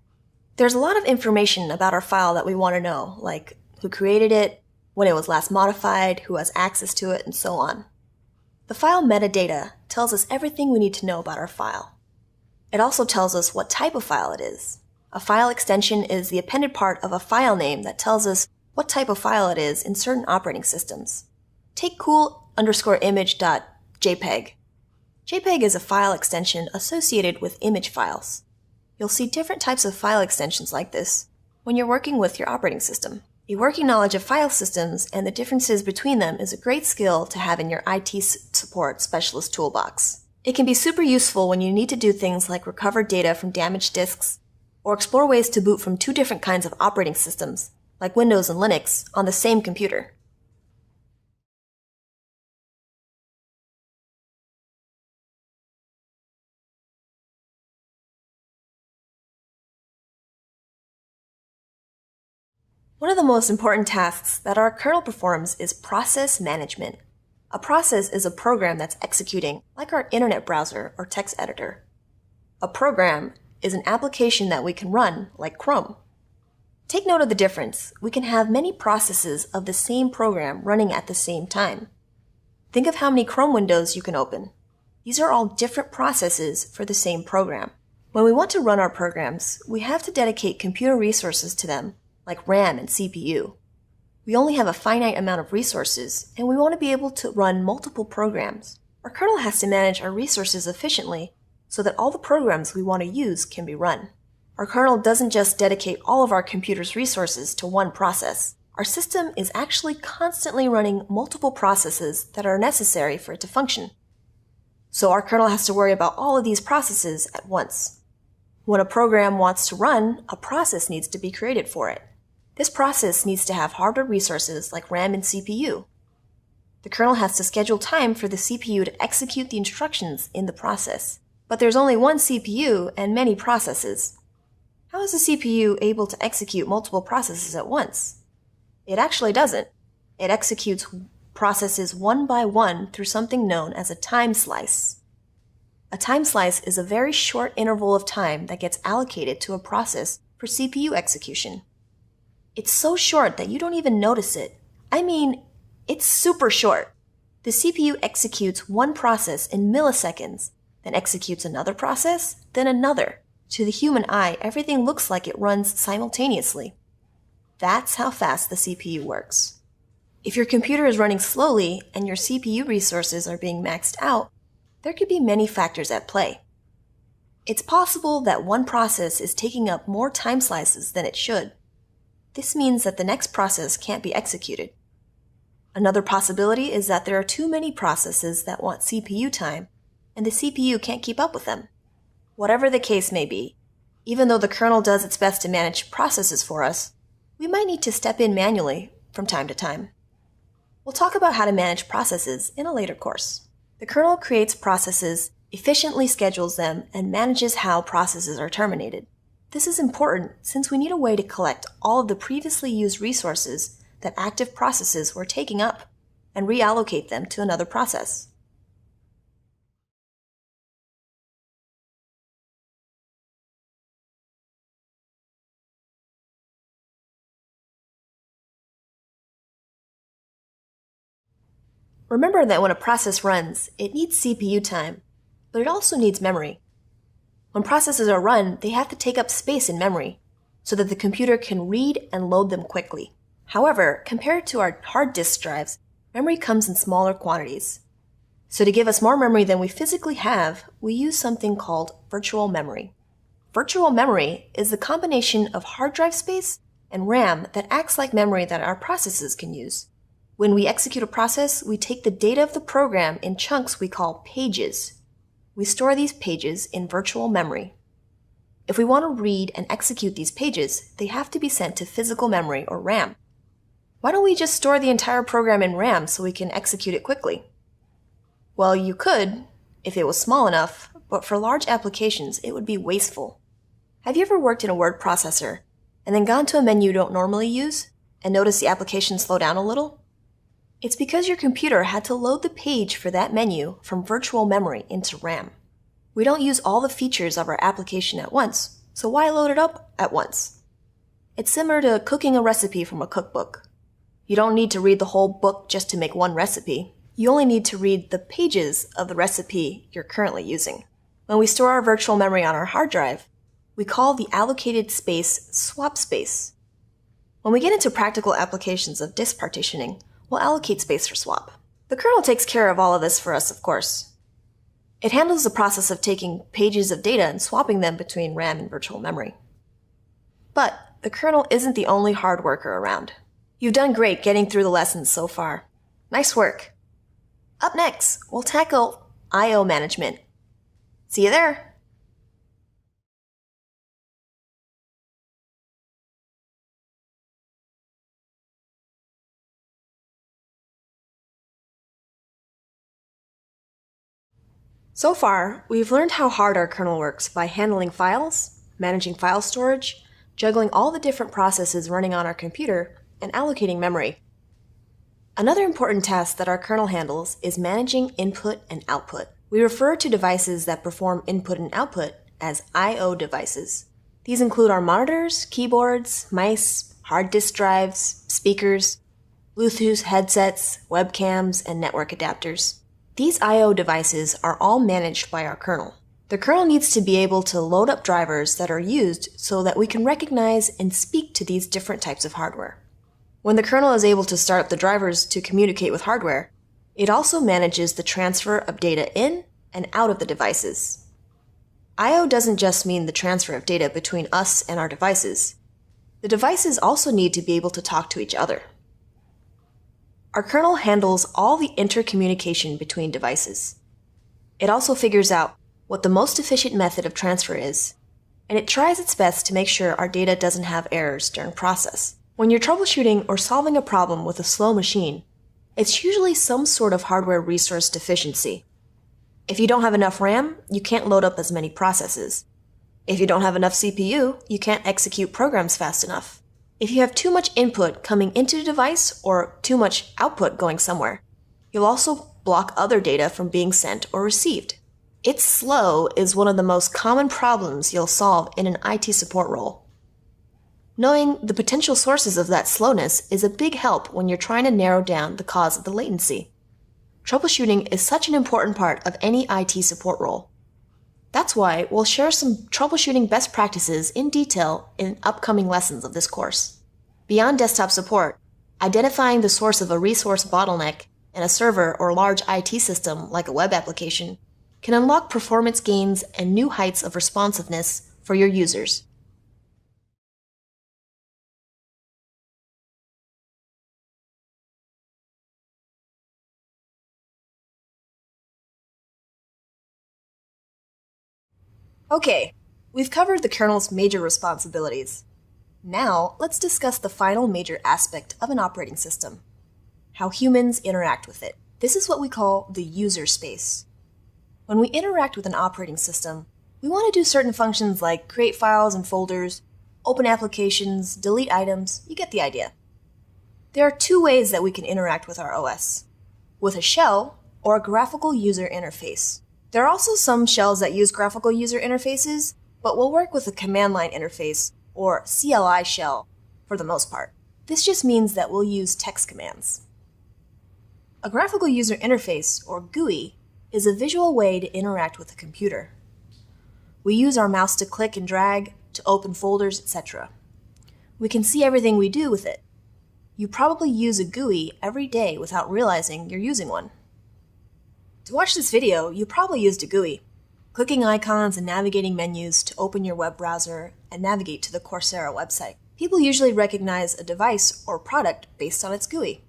There's a lot of information about our file that we want to know, like who created it, when it was last modified, who has access to it, and so on. The file metadata tells us everything we need to know about our file. It also tells us what type of file it is. A file extension is the appended part of a file name that tells us what type of file it is in certain operating systems. Take cool_image.jpg. JPEG is a file extension associated with image files. You'll see different types of file extensions like this when you're working with your operating system. A working knowledge of file systems and the differences between them is a great skill to have in your IT support specialist toolbox. It can be super useful when you need to do things like recover data from damaged disks or explore ways to boot from two different kinds of operating systems, like Windows and Linux, on the same computer. One of the most important tasks that our kernel performs is process management. A process is a program that's executing, like our internet browser or text editor. A program is an application that we can run, like Chrome. Take note of the difference. We can have many processes of the same program running at the same time. Think of how many Chrome windows you can open. These are all different processes for the same program. When we want to run our programs, we have to dedicate computer resources to them, like RAM and CPU. We only have a finite amount of resources, and we want to be able to run multiple programs. Our kernel has to manage our resources efficiently so that all the programs we want to use can be run. Our kernel doesn't just dedicate all of our computer's resources to one process. Our system is actually constantly running multiple processes that are necessary for it to function. So our kernel has to worry about all of these processes at once. When a program wants to run, a process needs to be created for it. This process needs to have hardware resources like RAM and CPU. The kernel has to schedule time for the CPU to execute the instructions in the process. But there's only one CPU and many processes. How is the CPU able to execute multiple processes at once? It actually doesn't. It executes processes one by one through something known as a time slice. A time slice is a very short interval of time that gets allocated to a process for CPU execution. It's so short that you don't even notice it. I mean, it's super short. The CPU executes one process in milliseconds, then executes another process, then another. To the human eye, everything looks like it runs simultaneously. That's how fast the CPU works. If your computer is running slowly and your CPU resources are being maxed out, there could be many factors at play. It's possible that one process is taking up more time slices than it should. This means that the next process can't be executed. Another possibility is that there are too many processes that want CPU time, and the CPU can't keep up with them. Whatever the case may be, even though the kernel does its best to manage processes for us, we might need to step in manually from time to time. We'll talk about how to manage processes in a later course. The kernel creates processes, efficiently schedules them, and manages how processes are terminated. This is important since we need a way to collect all of the previously used resources that active processes were taking up and reallocate them to another process. Remember that when a process runs, it needs CPU time, but it also needs memory. When processes are run, they have to take up space in memory so that the computer can read and load them quickly. However, compared to our hard disk drives, memory comes in smaller quantities. So to give us more memory than we physically have, we use something called virtual memory. Virtual memory is the combination of hard drive space and RAM that acts like memory that our processes can use. When we execute a process, we take the data of the program in chunks we call pages. We store these pages in virtual memory. If we want to read and execute these pages, they have to be sent to physical memory or RAM. Why don't we just store the entire program in RAM so we can execute it quickly? Well, you could, if it was small enough, but for large applications, it would be wasteful. Have you ever worked in a word processor and then gone to a menu you don't normally use and noticed the application slow down a little? It's because your computer had to load the page for that menu from virtual memory into RAM. We don't use all the features of our application at once, so why load it up at once? It's similar to cooking a recipe from a cookbook. You don't need to read the whole book just to make one recipe. You only need to read the pages of the recipe you're currently using. When we store our virtual memory on our hard drive, we call the allocated space swap space. When we get into practical applications of disk partitioning, we'll allocate space for swap. The kernel takes care of all of this for us, of course. It handles the process of taking pages of data and swapping them between RAM and virtual memory. But the kernel isn't the only hard worker around. You've done great getting through the lessons so far. Nice work. Up next, we'll tackle I/O management. See you there! So far, we've learned how hard our kernel works by handling files, managing file storage, juggling all the different processes running on our computer, and allocating memory. Another important task that our kernel handles is managing input and output. We refer to devices that perform input and output as I/O devices. These include our monitors, keyboards, mice, hard disk drives, speakers, Bluetooth headsets, webcams, and network adapters. These I/O devices are all managed by our kernel. The kernel needs to be able to load up drivers that are used so that we can recognize and speak to these different types of hardware. When the kernel is able to start up the drivers to communicate with hardware, it also manages the transfer of data in and out of the devices. I/O doesn't just mean the transfer of data between us and our devices. The devices also need to be able to talk to each other. Our kernel handles all the intercommunication between devices. It also figures out what the most efficient method of transfer is, and it tries its best to make sure our data doesn't have errors during process. When you're troubleshooting or solving a problem with a slow machine, it's usually some sort of hardware resource deficiency. If you don't have enough RAM, you can't load up as many processes. If you don't have enough CPU, you can't execute programs fast enough. If you have too much input coming into the device or too much output going somewhere, you'll also block other data from being sent or received. It's slow is one of the most common problems you'll solve in an IT support role. Knowing the potential sources of that slowness is a big help when you're trying to narrow down the cause of the latency. Troubleshooting is such an important part of any IT support role. That's why we'll share some troubleshooting best practices in detail in upcoming lessons of this course. Beyond desktop support, identifying the source of a resource bottleneck in a server or large IT system like a web application can unlock performance gains and new heights of responsiveness for your users. Okay, we've covered the kernel's major responsibilities. Now, let's discuss the final major aspect of an operating system: how humans interact with it. This is what we call the user space. When we interact with an operating system, we want to do certain functions like create files and folders, open applications, delete items. You get the idea. There are two ways that we can interact with our OS: with a shell or a graphical user interface. There are also some shells that use graphical user interfaces, but will work with a command line interface or CLI shell for the most part. This just means that we'll use text commands. A graphical user interface, or GUI, is a visual way to interact with a computer. We use our mouse to click and drag, to open folders, etc. We can see everything we do with it. You probably use a GUI every day without realizing you're using one. To watch this video, you probably used a GUI, clicking icons and navigating menus to open your web browser and navigate to the Coursera website. People usually recognize a device or product based on its GUI.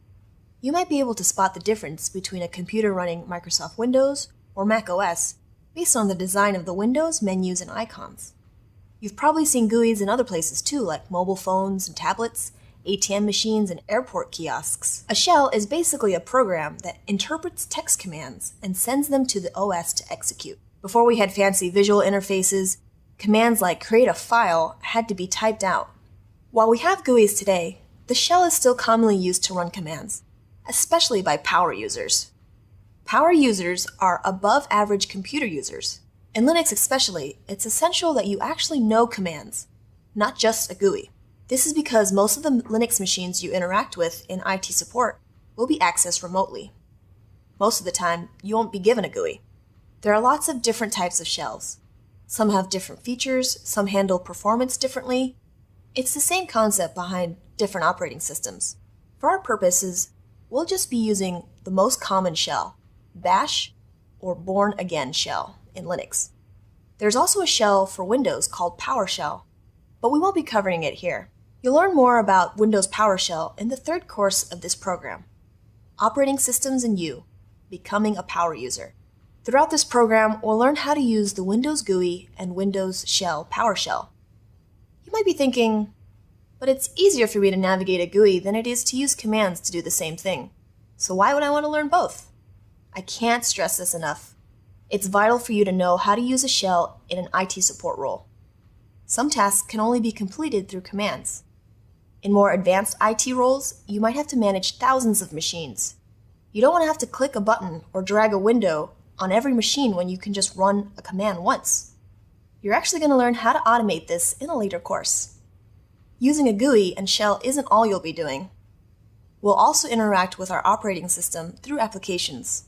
You might be able to spot the difference between a computer running Microsoft Windows or Mac OS based on the design of the windows, menus, and icons. You've probably seen GUIs in other places too, like mobile phones and tablets, ATM machines, and airport kiosks. A shell is basically a program that interprets text commands and sends them to the OS to execute. Before we had fancy visual interfaces, commands like create a file had to be typed out. While we have GUIs today, the shell is still commonly used to run commands, especially by power users. Power users are above average computer users. In Linux especially, it's essential that you actually know commands, not just a GUI. This is because most of the Linux machines you interact with in IT support will be accessed remotely. Most of the time, you won't be given a GUI. There are lots of different types of shells. Some have different features, some handle performance differently. It's the same concept behind different operating systems. For our purposes, we'll just be using the most common shell, Bash or Bourne Again shell in Linux. There's also a shell for Windows called PowerShell, but we won't be covering it here. You'll learn more about Windows PowerShell in the third course of this program, Operating Systems and You, Becoming a Power User. Throughout this program, we'll learn how to use the Windows GUI and Windows Shell PowerShell. You might be thinking, but it's easier for me to navigate a GUI than it is to use commands to do the same thing. So why would I want to learn both? I can't stress this enough. It's vital for you to know how to use a shell in an IT support role. Some tasks can only be completed through commands. In more advanced IT roles, you might have to manage thousands of machines. You don't want to have to click a button or drag a window on every machine when you can just run a command once. You're actually going to learn how to automate this in a later course. Using a GUI and shell isn't all you'll be doing. We'll also interact with our operating system through applications.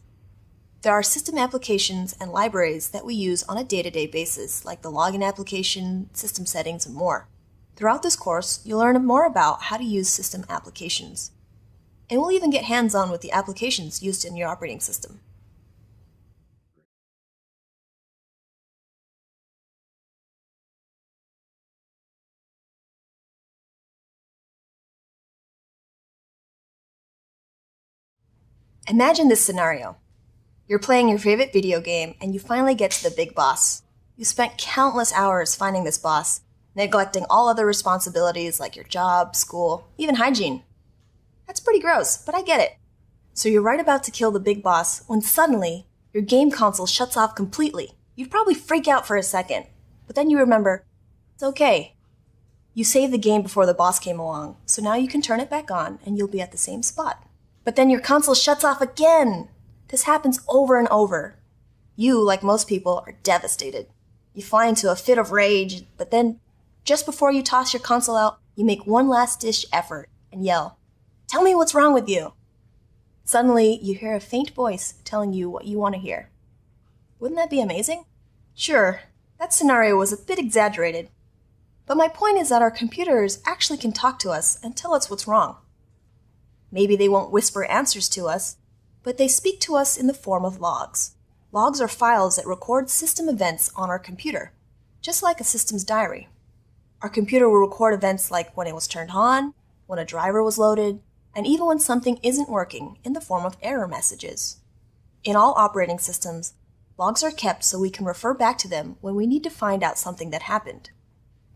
There are system applications and libraries that we use on a day-to-day basis, like the login application, system settings, and more. Throughout this course, you'll learn more about how to use system applications. And we'll even get hands-on with the applications used in your operating system. Imagine this scenario. You're playing your favorite video game and you finally get to the big boss. You spent countless hours finding this boss, neglecting all other responsibilities like your job, school, even hygiene. That's pretty gross, but I get it. So you're right about to kill the big boss when suddenly your game console shuts off completely. You'd probably freak out for a second, but then you remember, it's okay. You saved the game before the boss came along, so now you can turn it back on and you'll be at the same spot. But then your console shuts off again. This happens over and over. You, like most people, are devastated. You fly into a fit of rage, but then, just before you toss your console out, you make one last-ditch effort and yell, "Tell me what's wrong with you!" Suddenly, you hear a faint voice telling you what you want to hear. Wouldn't that be amazing? Sure, that scenario was a bit exaggerated, but my point is that our computers actually can talk to us and tell us what's wrong. Maybe they won't whisper answers to us, but they speak to us in the form of logs. Logs are files that record system events on our computer, just like a system's diary. Our computer will record events like when it was turned on, when a driver was loaded, and even when something isn't working in the form of error messages. In all operating systems, logs are kept so we can refer back to them when we need to find out something that happened.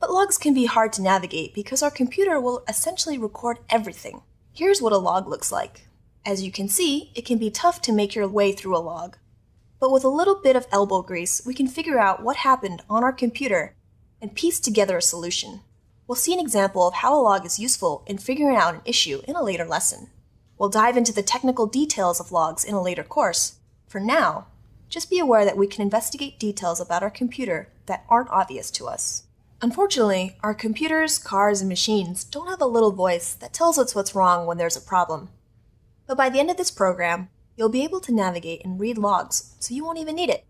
But logs can be hard to navigate because our computer will essentially record everything. Here's what a log looks like. As you can see, it can be tough to make your way through a log. But with a little bit of elbow grease, we can figure out what happened on our computer and piece together a solution. We'll see an example of how a log is useful in figuring out an issue in a later lesson. We'll dive into the technical details of logs in a later course. For now, just be aware that we can investigate details about our computer that aren't obvious to us. Unfortunately, our computers, cars, and machines don't have a little voice that tells us what's wrong when there's a problem. But by the end of this program, you'll be able to navigate and read logs, so you won't even need it.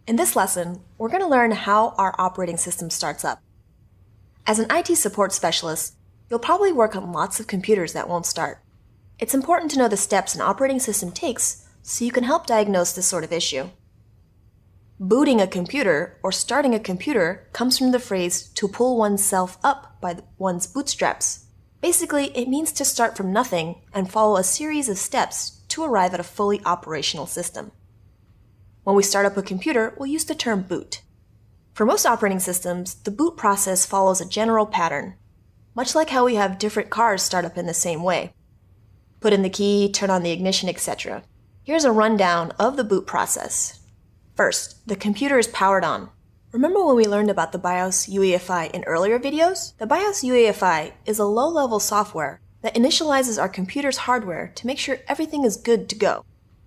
In this lesson, we're going to learn how our operating system starts up. As an IT support specialist, you'll probably work on lots of computers that won't start. It's important to know the steps an operating system takes so you can help diagnose this sort of issue. Booting a computer or starting a computer comes from the phrase to pull oneself up by one's bootstraps. Basically, it means to start from nothing and follow a series of steps to arrive at a fully operational system. When we start up a computer, we'll use the term boot. For most operating systems, the boot process follows a general pattern, much like how we have different cars start up in the same way. Put in the key, turn on the ignition, etc. Here's a rundown of the boot process. First, the computer is powered on. Remember when we learned about the BIOS UEFI in earlier videos? The BIOS UEFI is a low-level software that initializes our computer's hardware to make sure everything is good to go.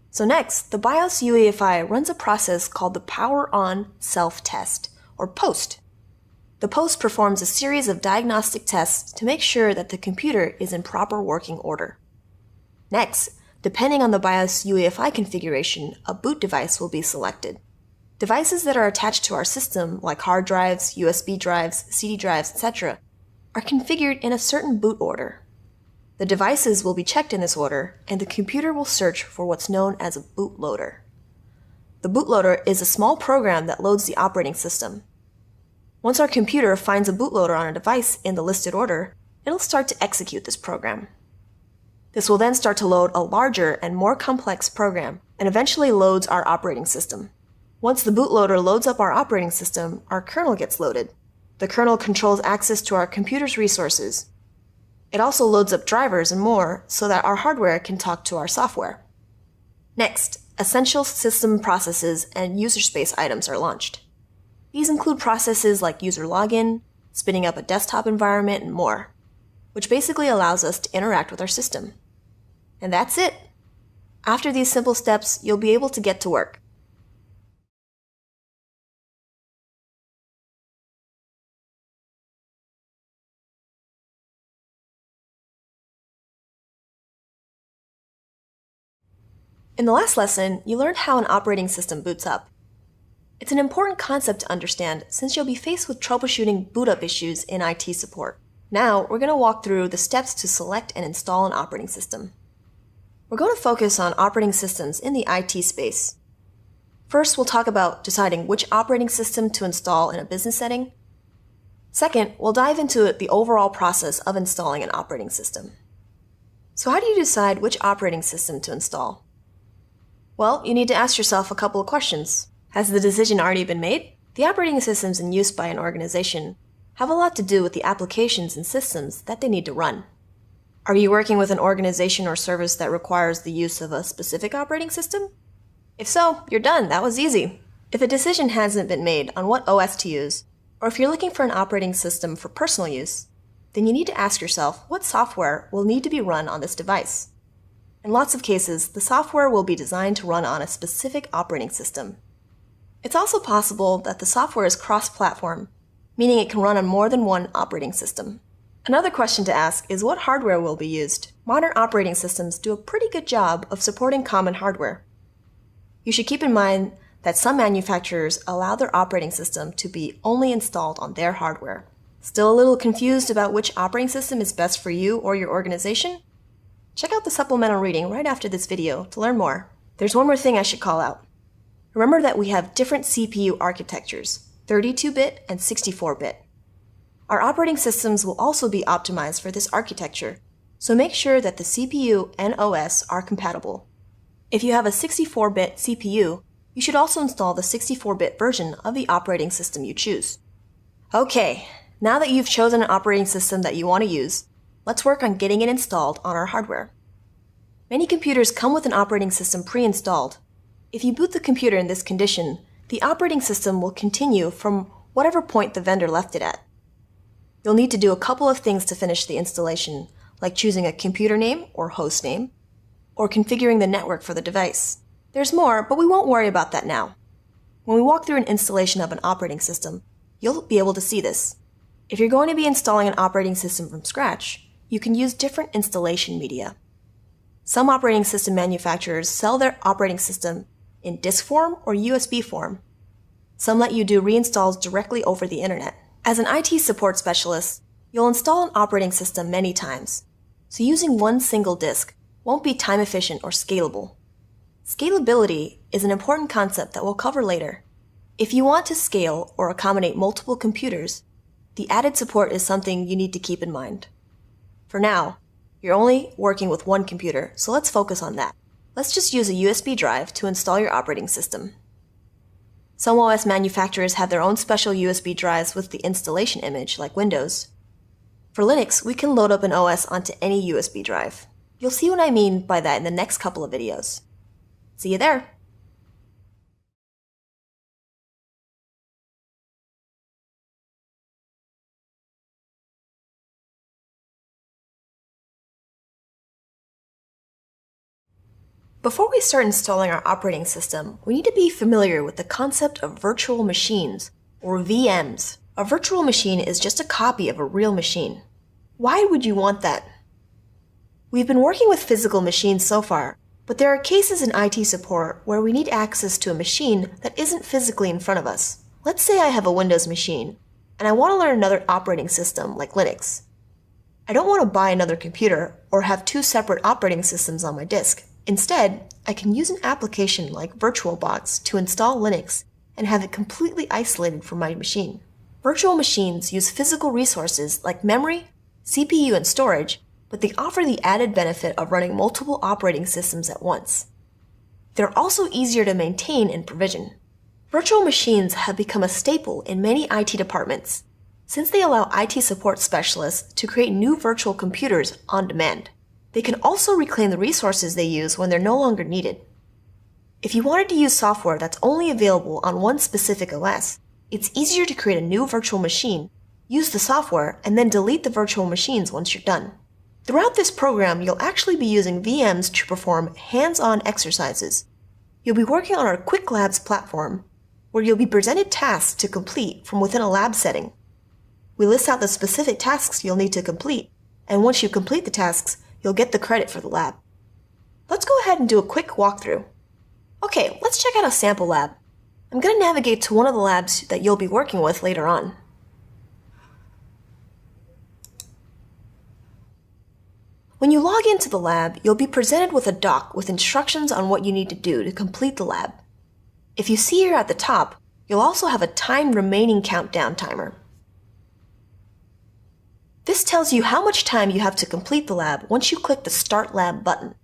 So next, the BIOS UEFI runs a process called the Power On Self-Test, or POST. The POST performs a series of diagnostic tests to make sure that the computer is in proper working order. Next, depending on the BIOS UEFI configuration, a boot device will be selected. Devices that are attached to our system, like hard drives, USB drives, CD drives, etc., are configured in a certain boot order. The devices will be checked in this order, and the computer will search for what's known as a bootloader. The bootloader is a small program that loads the operating system. Once our computer finds a bootloader on a device in the listed order, it'll start to execute this program. This will then start to load a larger and more complex program, and eventually loads our operating system. Once the bootloader loads up our operating system, our kernel gets loaded. The kernel controls access to our computer's resources. It also loads up drivers and more so that our hardware can talk to our software. Next, essential system processes and user space items are launched. These include processes like user login, spinning up a desktop environment, and more, which basically allows us to interact with our system. And that's it. After these simple steps, you'll be able to get to work. In the last lesson, you learned how an operating system boots up. It's an important concept to understand since you'll be faced with troubleshooting boot-up issues in IT support. Now, we're going to walk through the steps to select and install an operating system. We're going to focus on operating systems in the IT space. First, we'll talk about deciding which operating system to install in a business setting. Second, we'll dive into the overall process of installing an operating system. So how do you decide which operating system to install? Well, you need to ask yourself a couple of questions. Has the decision already been made? The operating systems in use by an organization have a lot to do with the applications and systems that they need to run. Are you working with an organization or service that requires the use of a specific operating system? If so, you're done. That was easy. If a decision hasn't been made on what OS to use, or if you're looking for an operating system for personal use, then you need to ask yourself what software will need to be run on this device. In lots of cases, the software will be designed to run on a specific operating system. It's also possible that the software is cross-platform, meaning it can run on more than one operating system. Another question to ask is what hardware will be used. Modern operating systems do a pretty good job of supporting common hardware. You should keep in mind that some manufacturers allow their operating system to be only installed on their hardware. Still a little confused about which operating system is best for you or your organization? Check out the supplemental reading right after this video to learn more. There's one more thing I should call out. Remember that we have different CPU architectures, 32-bit and 64-bit. Our operating systems will also be optimized for this architecture, so make sure that the CPU and OS are compatible. If you have a 64-bit CPU, you should also install the 64-bit version of the operating system you choose. Okay, now that you've chosen an operating system that you want to use, let's work on getting it installed on our hardware. Many computers come with an operating system pre-installed. If you boot the computer in this condition, the operating system will continue from whatever point the vendor left it at. You'll need to do a couple of things to finish the installation, like choosing a computer name or host name, or configuring the network for the device. There's more, but we won't worry about that now. When we walk through an installation of an operating system, you'll be able to see this. If you're going to be installing an operating system from scratch, you can use different installation media. Some operating system manufacturers sell their operating system in disk form or USB form. Some let you do reinstalls directly over the internet. As an IT support specialist, you'll install an operating system many times, so using one single disk won't be time efficient or scalable. Scalability is an important concept that we'll cover later. If you want to scale or accommodate multiple computers, the added support is something you need to keep in mind. For now, you're only working with one computer, so let's focus on that. Let's just use a USB drive to install your operating system. Some OS manufacturers have their own special USB drives with the installation image, like Windows. For Linux, we can load up an OS onto any USB drive. You'll see what I mean by that in the next couple of videos. See you there! Before we start installing our operating system, we need to be familiar with the concept of virtual machines, or VMs. A virtual machine is just a copy of a real machine. Why would you want that? We've been working with physical machines so far, but there are cases in IT support where we need access to a machine that isn't physically in front of us. Let's say I have a Windows machine, and I want to learn another operating system like Linux. I don't want to buy another computer or have two separate operating systems on my disk. Instead, I can use an application like VirtualBox to install Linux and have it completely isolated from my machine. Virtual machines use physical resources like memory, CPU, and storage, but they offer the added benefit of running multiple operating systems at once. They're also easier to maintain and provision. Virtual machines have become a staple in many IT departments, since they allow IT support specialists to create new virtual computers on demand. They can also reclaim the resources they use when they're no longer needed. If you wanted to use software that's only available on one specific OS, it's easier to create a new virtual machine, use the software, and then delete the virtual machines once you're done. Throughout this program, you'll actually be using VMs to perform hands-on exercises. You'll be working on our Quick Labs platform, where you'll be presented tasks to complete from within a lab setting. We list out the specific tasks you'll need to complete, and once you complete the tasks, you'll get the credit for the lab. Let's go ahead and do a quick walkthrough. Okay, let's check out a sample lab. I'm going to navigate to one of the labs that you'll be working with later on. When you log into the lab, you'll be presented with a doc with instructions on what you need to do to complete the lab. If you see here at the top, you'll also have a time remaining countdown timer. This tells you how much time you have to complete the lab once you click the Start Lab button.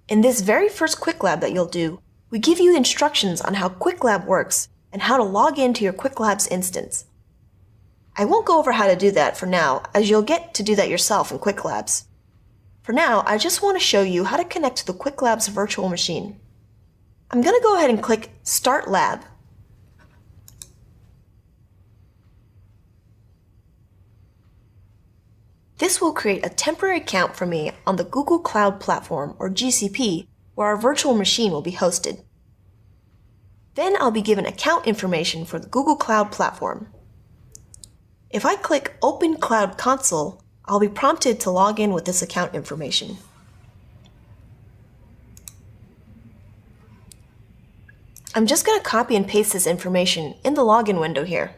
In this very first Qwiklab that you'll do, we give you instructions on how Qwiklab works and how to log into your Qwiklabs instance. I won't go over how to do that for now, as you'll get to do that yourself in Qwiklabs. For now, I just want to show you how to connect to the Qwiklabs virtual machine. I'm going to go ahead and click Start Lab. This will create a temporary account for me on the Google Cloud Platform, or GCP, where our virtual machine will be hosted. Then I'll be given account information for the Google Cloud Platform. If I click Open Cloud Console, I'll be prompted to log in with this account information. I'm just going to copy and paste this information in the login window here.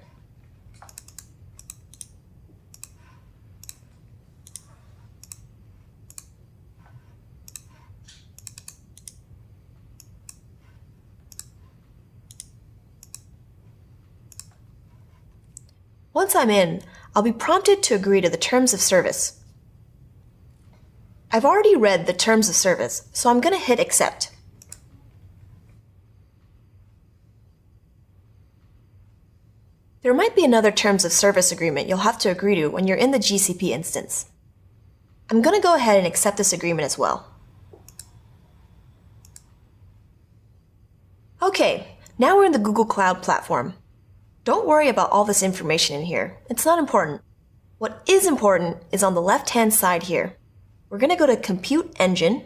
Once I'm in, I'll be prompted to agree to the terms of service. I've already read the terms of service, so I'm going to hit Accept. There might be another terms of service agreement you'll have to agree to when you're in the GCP instance. I'm going to go ahead and accept this agreement as well. Okay, now we're in the Google Cloud Platform. Don't worry about all this information in here. It's not important. What is important is on the left-hand side here. We're going to go to Compute Engine.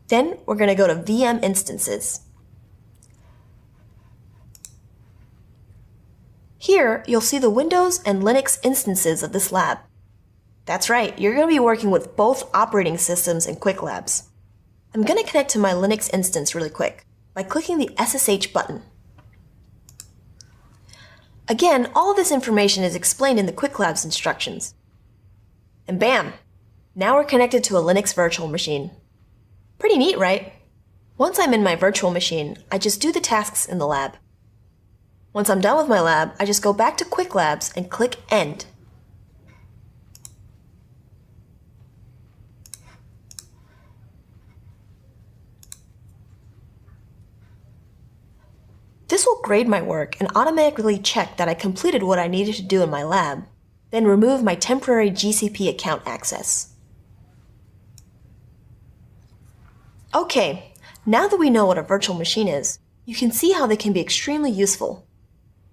Then we're going to go to VM Instances. Here, you'll see the Windows and Linux instances of this lab. That's right, you're going to be working with both operating systems in Qwiklabs. I'm going to connect to my Linux instance really quick by clicking the SSH button. Again, all of this information is explained in the Qwiklabs instructions. And bam! Now we're connected to a Linux virtual machine. Pretty neat, right? Once I'm in my virtual machine, I just do the tasks in the lab. Once I'm done with my lab, I just go back to Qwiklabs and click End. This will grade my work and automatically check that I completed what I needed to do in my lab, then remove my temporary GCP account access. Okay, now that we know what a virtual machine is, you can see how they can be extremely useful.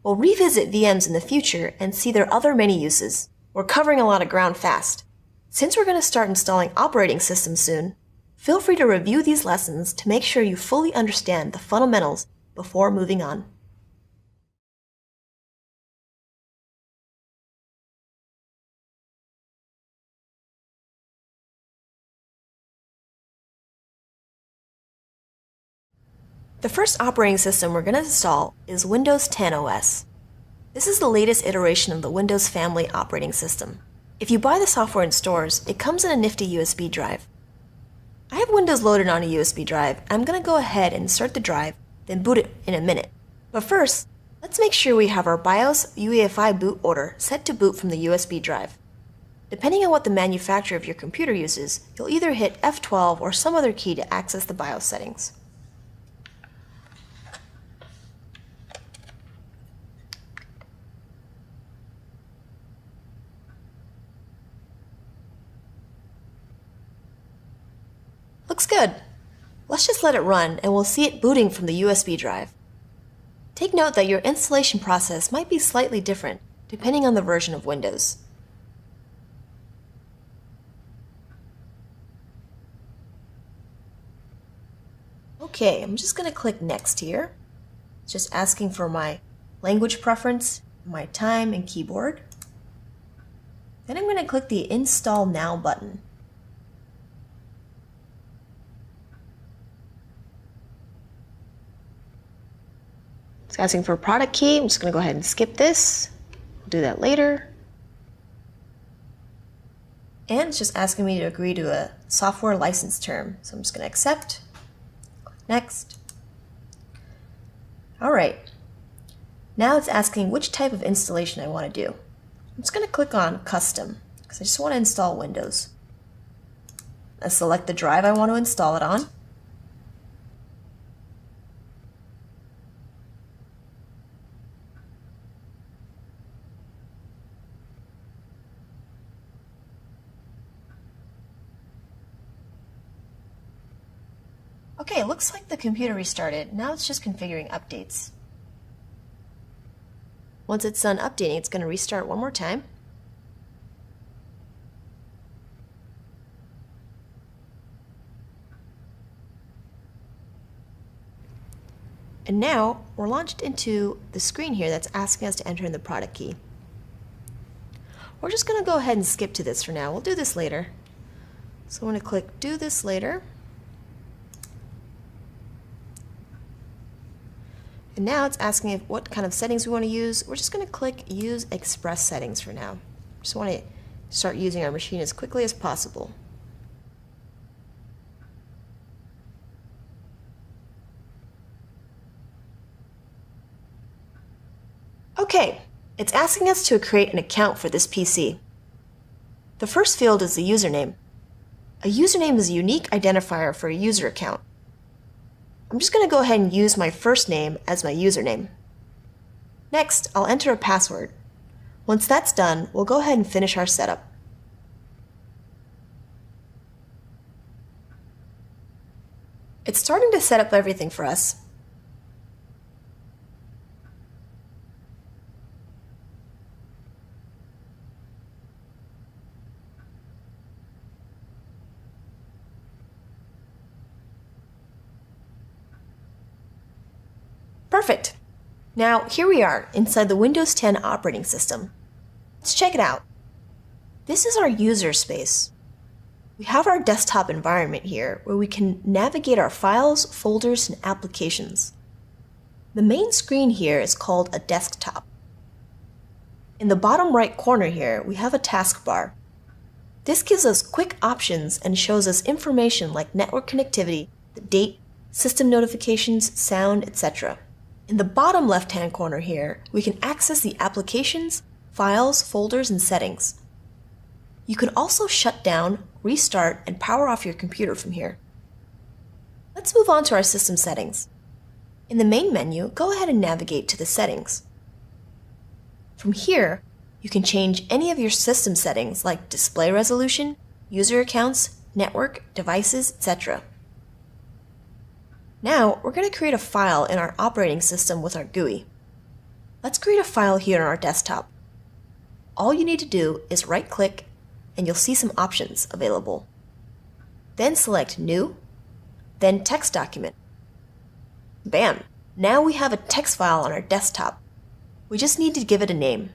We'll revisit VMs in the future and see their other many uses. We're covering a lot of ground fast. Since we're going to start installing operating systems soon, feel free to review these lessons to make sure you fully understand the fundamentals before moving on. The first operating system we're going to install is Windows 10 OS. This is the latest iteration of the Windows family operating system. If you buy the software in stores, it comes in a nifty USB drive. I have Windows loaded on a USB drive. I'm going to go ahead and insert the drive, then boot it in a minute. But first, let's make sure we have our BIOS UEFI boot order set to boot from the USB drive. Depending on what the manufacturer of your computer uses, you'll either hit F12 or some other key to access the BIOS settings. Looks good. Let's just let it run and we'll see it booting from the USB drive. Take note that your installation process might be slightly different depending on the version of Windows. Okay, I'm just going to click Next here. It's just asking for my language preference, my time and keyboard. Then I'm going to click the Install Now button. It's asking for a product key. I'm just going to go ahead and skip this. We'll do that later. And it's just asking me to agree to a software license term. So I'm just going to accept. Click Next. All right. Now it's asking which type of installation I want to do. I'm just going to click on Custom because I just want to install Windows. I select the drive I want to install it on. Okay, it looks like the computer restarted. Now it's just configuring updates. Once it's done updating, it's going to restart one more time. And now we're launched into the screen here that's asking us to enter in the product key. We're just going to go ahead and skip to this for now. We'll do this later. So I'm going to click Do This Later. And now it's asking what kind of settings we want to use. We're just going to click Use Express Settings for now. Just want to start using our machine as quickly as possible. Okay, it's asking us to create an account for this PC. The first field is the username. A username is a unique identifier for a user account. I'm just going to go ahead and use my first name as my username. Next, I'll enter a password. Once that's done, we'll go ahead and finish our setup. It's starting to set up everything for us. Perfect. Now, here we are inside the Windows 10 operating system. Let's check it out. This is our user space. We have our desktop environment here where we can navigate our files, folders, and applications. The main screen here is called a desktop. In the bottom right corner here, we have a taskbar. This gives us quick options and shows us information like network connectivity, the date, system notifications, sound, etc. In the bottom left-hand corner here, we can access the applications, files, folders, and settings. You can also shut down, restart, and power off your computer from here. Let's move on to our system settings. In the main menu, go ahead and navigate to the settings. From here, you can change any of your system settings like display resolution, user accounts, network, devices, etc. Now, we're going to create a file in our operating system with our GUI. Let's create a file here on our desktop. All you need to do is right-click, and you'll see some options available. Then select New, then Text Document. Bam! Now we have a text file on our desktop. We just need to give it a name.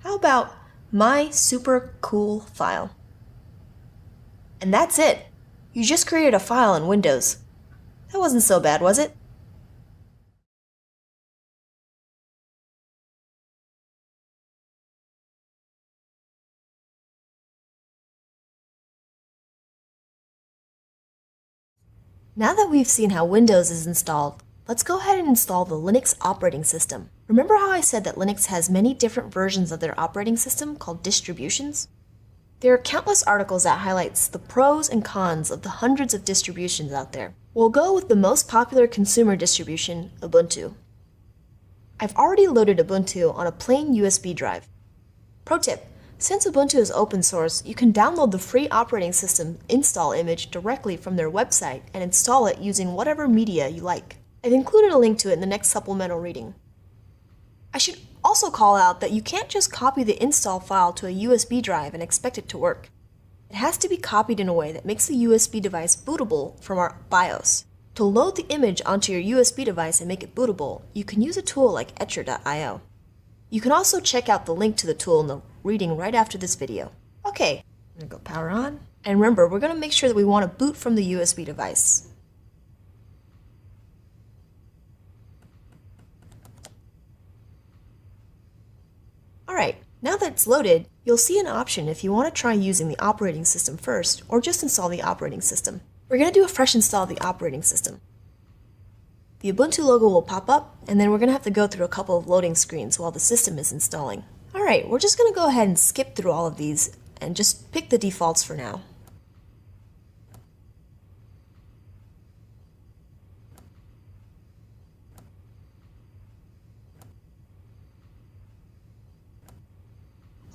How about My Super Cool File? And that's it! You just created a file in Windows. That wasn't so bad, was it? Now that we've seen how Windows is installed, let's go ahead and install the Linux operating system. Remember how I said that Linux has many different versions of their operating system called distributions? There are countless articles that highlights the pros and cons of the hundreds of distributions out there. We'll go with the most popular consumer distribution, Ubuntu. I've already loaded Ubuntu on a plain USB drive. Pro tip, since Ubuntu is open source, you can download the free operating system install image directly from their website and install it using whatever media you like. I've included a link to it in the next supplemental reading. I should also call out that you can't just copy the install file to a USB drive and expect it to work. It has to be copied in a way that makes the USB device bootable from our BIOS. To load the image onto your USB device and make it bootable, you can use a tool like Etcher.io. You can also check out the link to the tool in the reading right after this video. Okay, I'm gonna go power on. And remember, we're gonna make sure that we want to boot from the USB device. Alright, now that it's loaded, you'll see an option if you want to try using the operating system first, or just install the operating system. We're going to do a fresh install of the operating system. The Ubuntu logo will pop up, and then we're going to have to go through a couple of loading screens while the system is installing. Alright, we're just going to go ahead and skip through all of these and just pick the defaults for now.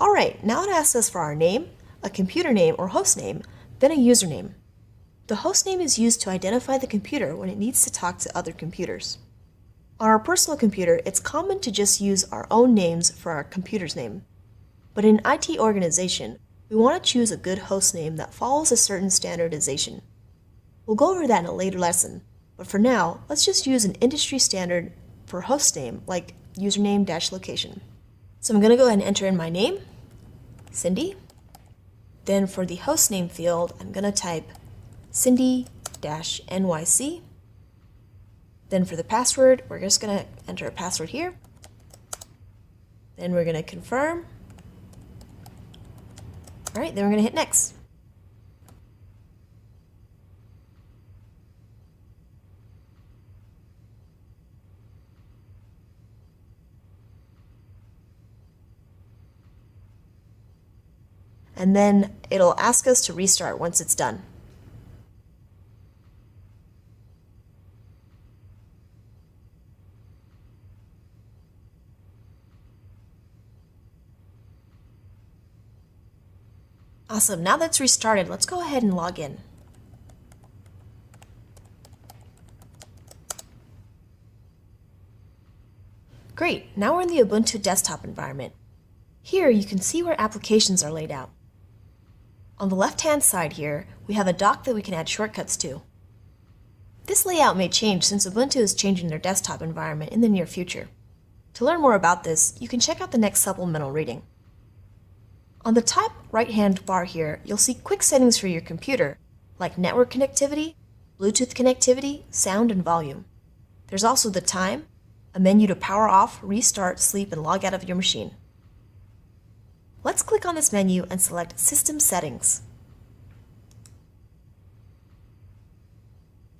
Alright, now it asks us for our name, a computer name or host name, then a username. The host name is used to identify the computer when it needs to talk to other computers. On our personal computer, it's common to just use our own names for our computer's name. But in an IT organization, we want to choose a good host name that follows a certain standardization. We'll go over that in a later lesson, but for now, let's just use an industry standard for host name like username-location. So I'm going to go ahead and enter in my name, Cindy. Then for the host name field, I'm going to type Cindy-NYC. Then for the password, we're just going to enter a password here. Then we're going to confirm. All right, then we're going to hit next. And then it'll ask us to restart once it's done. Awesome, now that's restarted, let's go ahead and log in. Great, now we're in the Ubuntu desktop environment. Here you can see where applications are laid out. On the left-hand side here, we have a dock that we can add shortcuts to. This layout may change since Ubuntu is changing their desktop environment in the near future. To learn more about this, you can check out the next supplemental reading. On the top right-hand bar here, you'll see quick settings for your computer, like network connectivity, Bluetooth connectivity, sound, and volume. There's also the time, a menu to power off, restart, sleep, and log out of your machine. Let's click on this menu and select System Settings.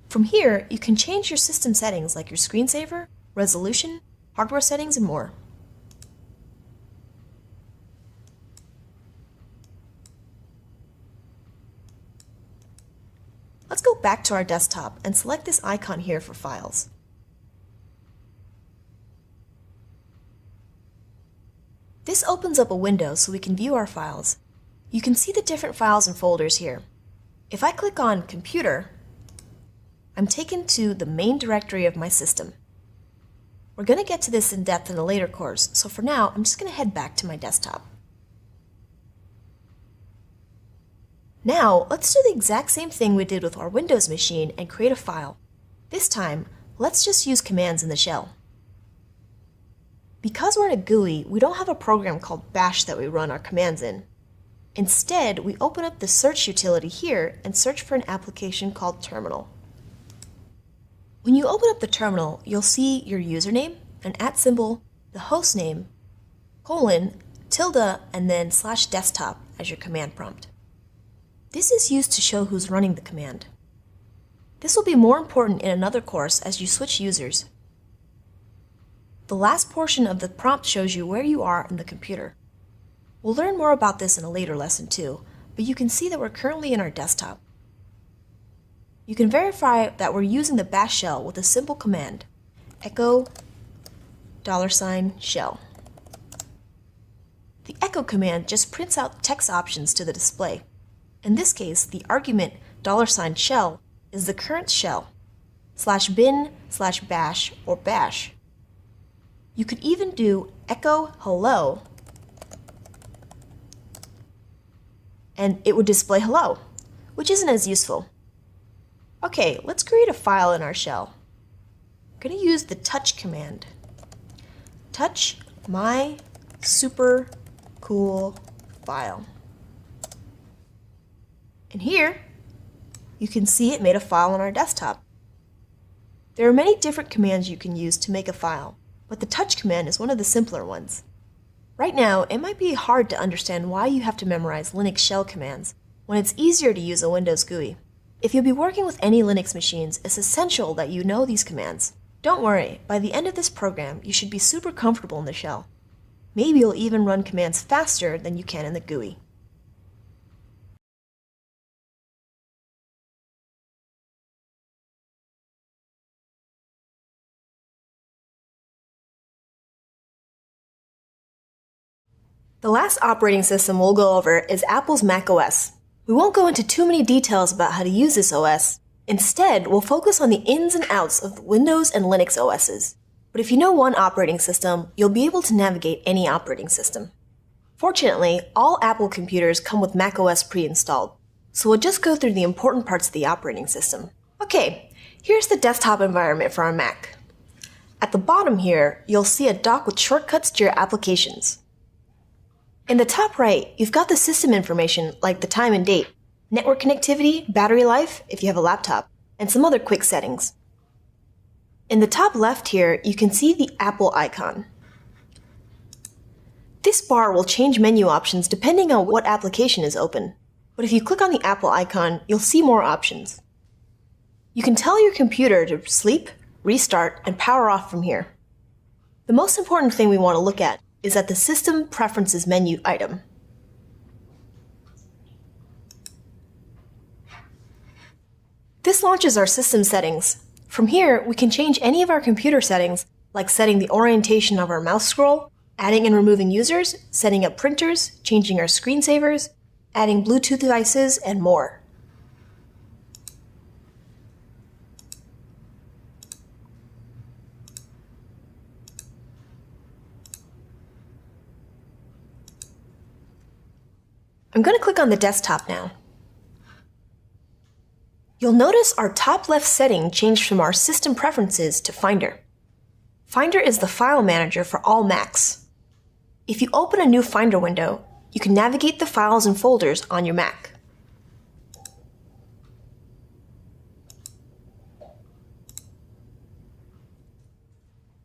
From here, you can change your system settings like your screensaver, resolution, hardware settings, and more. Let's go back to our desktop and select this icon here for files. This opens up a window so we can view our files. You can see the different files and folders here. If I click on Computer, I'm taken to the main directory of my system. We're going to get to this in depth in a later course, so for now, I'm just going to head back to my desktop. Now, let's do the exact same thing we did with our Windows machine and create a file. This time, let's just use commands in the shell. Because we're in a GUI, we don't have a program called bash that we run our commands in. Instead, we open up the search utility here and search for an application called Terminal. When you open up the terminal, you'll see your username, an @ symbol, the host name, colon, tilde, and then /desktop as your command prompt. This is used to show who's running the command. This will be more important in another course as you switch users. The last portion of the prompt shows you where you are in the computer. We'll learn more about this in a later lesson too, but you can see that we're currently in our desktop. You can verify that we're using the bash shell with a simple command, echo $shell. The echo command just prints out text options to the display. In this case, the argument $shell is the current shell, /bin/bash or bash. You could even do echo hello, and it would display hello, which isn't as useful. Okay, let's create a file in our shell. I'm going to use the touch command. Touch my super cool file. And here, you can see it made a file on our desktop. There are many different commands you can use to make a file, but the touch command is one of the simpler ones. Right now, it might be hard to understand why you have to memorize Linux shell commands when it's easier to use a Windows GUI. If you'll be working with any Linux machines, it's essential that you know these commands. Don't worry, by the end of this program, you should be super comfortable in the shell. Maybe you'll even run commands faster than you can in the GUI. The last operating system we'll go over is Apple's macOS. We won't go into too many details about how to use this OS. Instead, we'll focus on the ins and outs of the Windows and Linux OSs. But if you know one operating system, you'll be able to navigate any operating system. Fortunately, all Apple computers come with macOS pre-installed, so we'll just go through the important parts of the operating system. Okay, here's the desktop environment for our Mac. At the bottom here, you'll see a dock with shortcuts to your applications. In the top right, you've got the system information like the time and date, network connectivity, battery life if you have a laptop, and some other quick settings. In the top left here, you can see the Apple icon. This bar will change menu options depending on what application is open, but if you click on the Apple icon, you'll see more options. You can tell your computer to sleep, restart, and power off from here. The most important thing we want to look at is at the System Preferences menu item. This launches our system settings. From here, we can change any of our computer settings, like setting the orientation of our mouse scroll, adding and removing users, setting up printers, changing our screensavers, adding Bluetooth devices, and more. I'm going to click on the desktop now. You'll notice our top left setting changed from our System Preferences to Finder. Finder is the file manager for all Macs. If you open a new Finder window, you can navigate the files and folders on your Mac.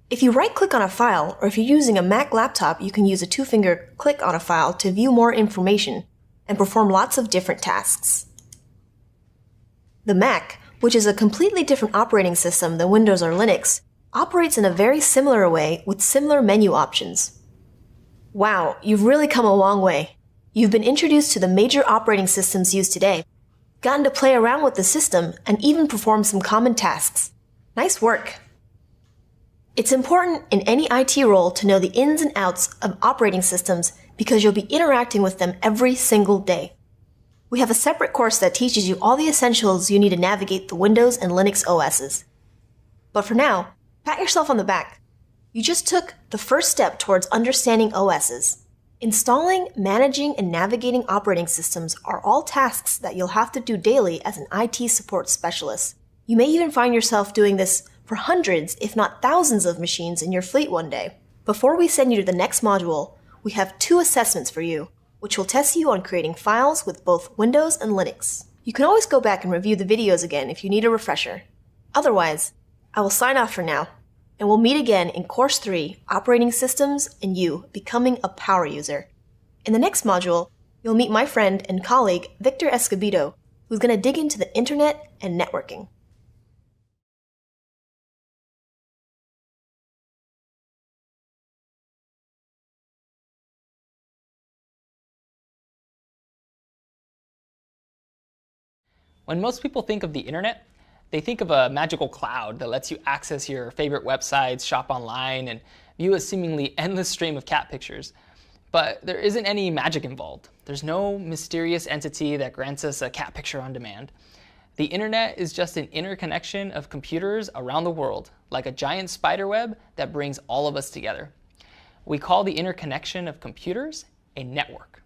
If you right-click on a file, or if you're using a Mac laptop, you can use a two-finger click on a file to view more information and perform lots of different tasks. The Mac, which is a completely different operating system than Windows or Linux, operates in a very similar way with similar menu options. Wow, you've really come a long way. You've been introduced to the major operating systems used today, gotten to play around with the system, and even perform some common tasks. Nice work! It's important in any IT role to know the ins and outs of operating systems because you'll be interacting with them every single day. We have a separate course that teaches you all the essentials you need to navigate the Windows and Linux OSs. But for now, pat yourself on the back. You just took the first step towards understanding OSs. Installing, managing, and navigating operating systems are all tasks that you'll have to do daily as an IT support specialist. You may even find yourself doing this for hundreds, if not thousands of machines in your fleet one day. Before we send you to the next module, we have 2 assessments for you, which will test you on creating files with both Windows and Linux. You can always go back and review the videos again if you need a refresher. Otherwise, I will sign off for now, and we'll meet again in Course 3, Operating Systems and You Becoming a Power User. In the next module, you'll meet my friend and colleague Victor Escobedo, who's going to dig into the internet and networking. When most people think of the internet, they think of a magical cloud that lets you access your favorite websites, shop online, and view a seemingly endless stream of cat pictures. But there isn't any magic involved. There's no mysterious entity that grants us a cat picture on demand. The internet is just an interconnection of computers around the world, like a giant spider web that brings all of us together. We call the interconnection of computers a network.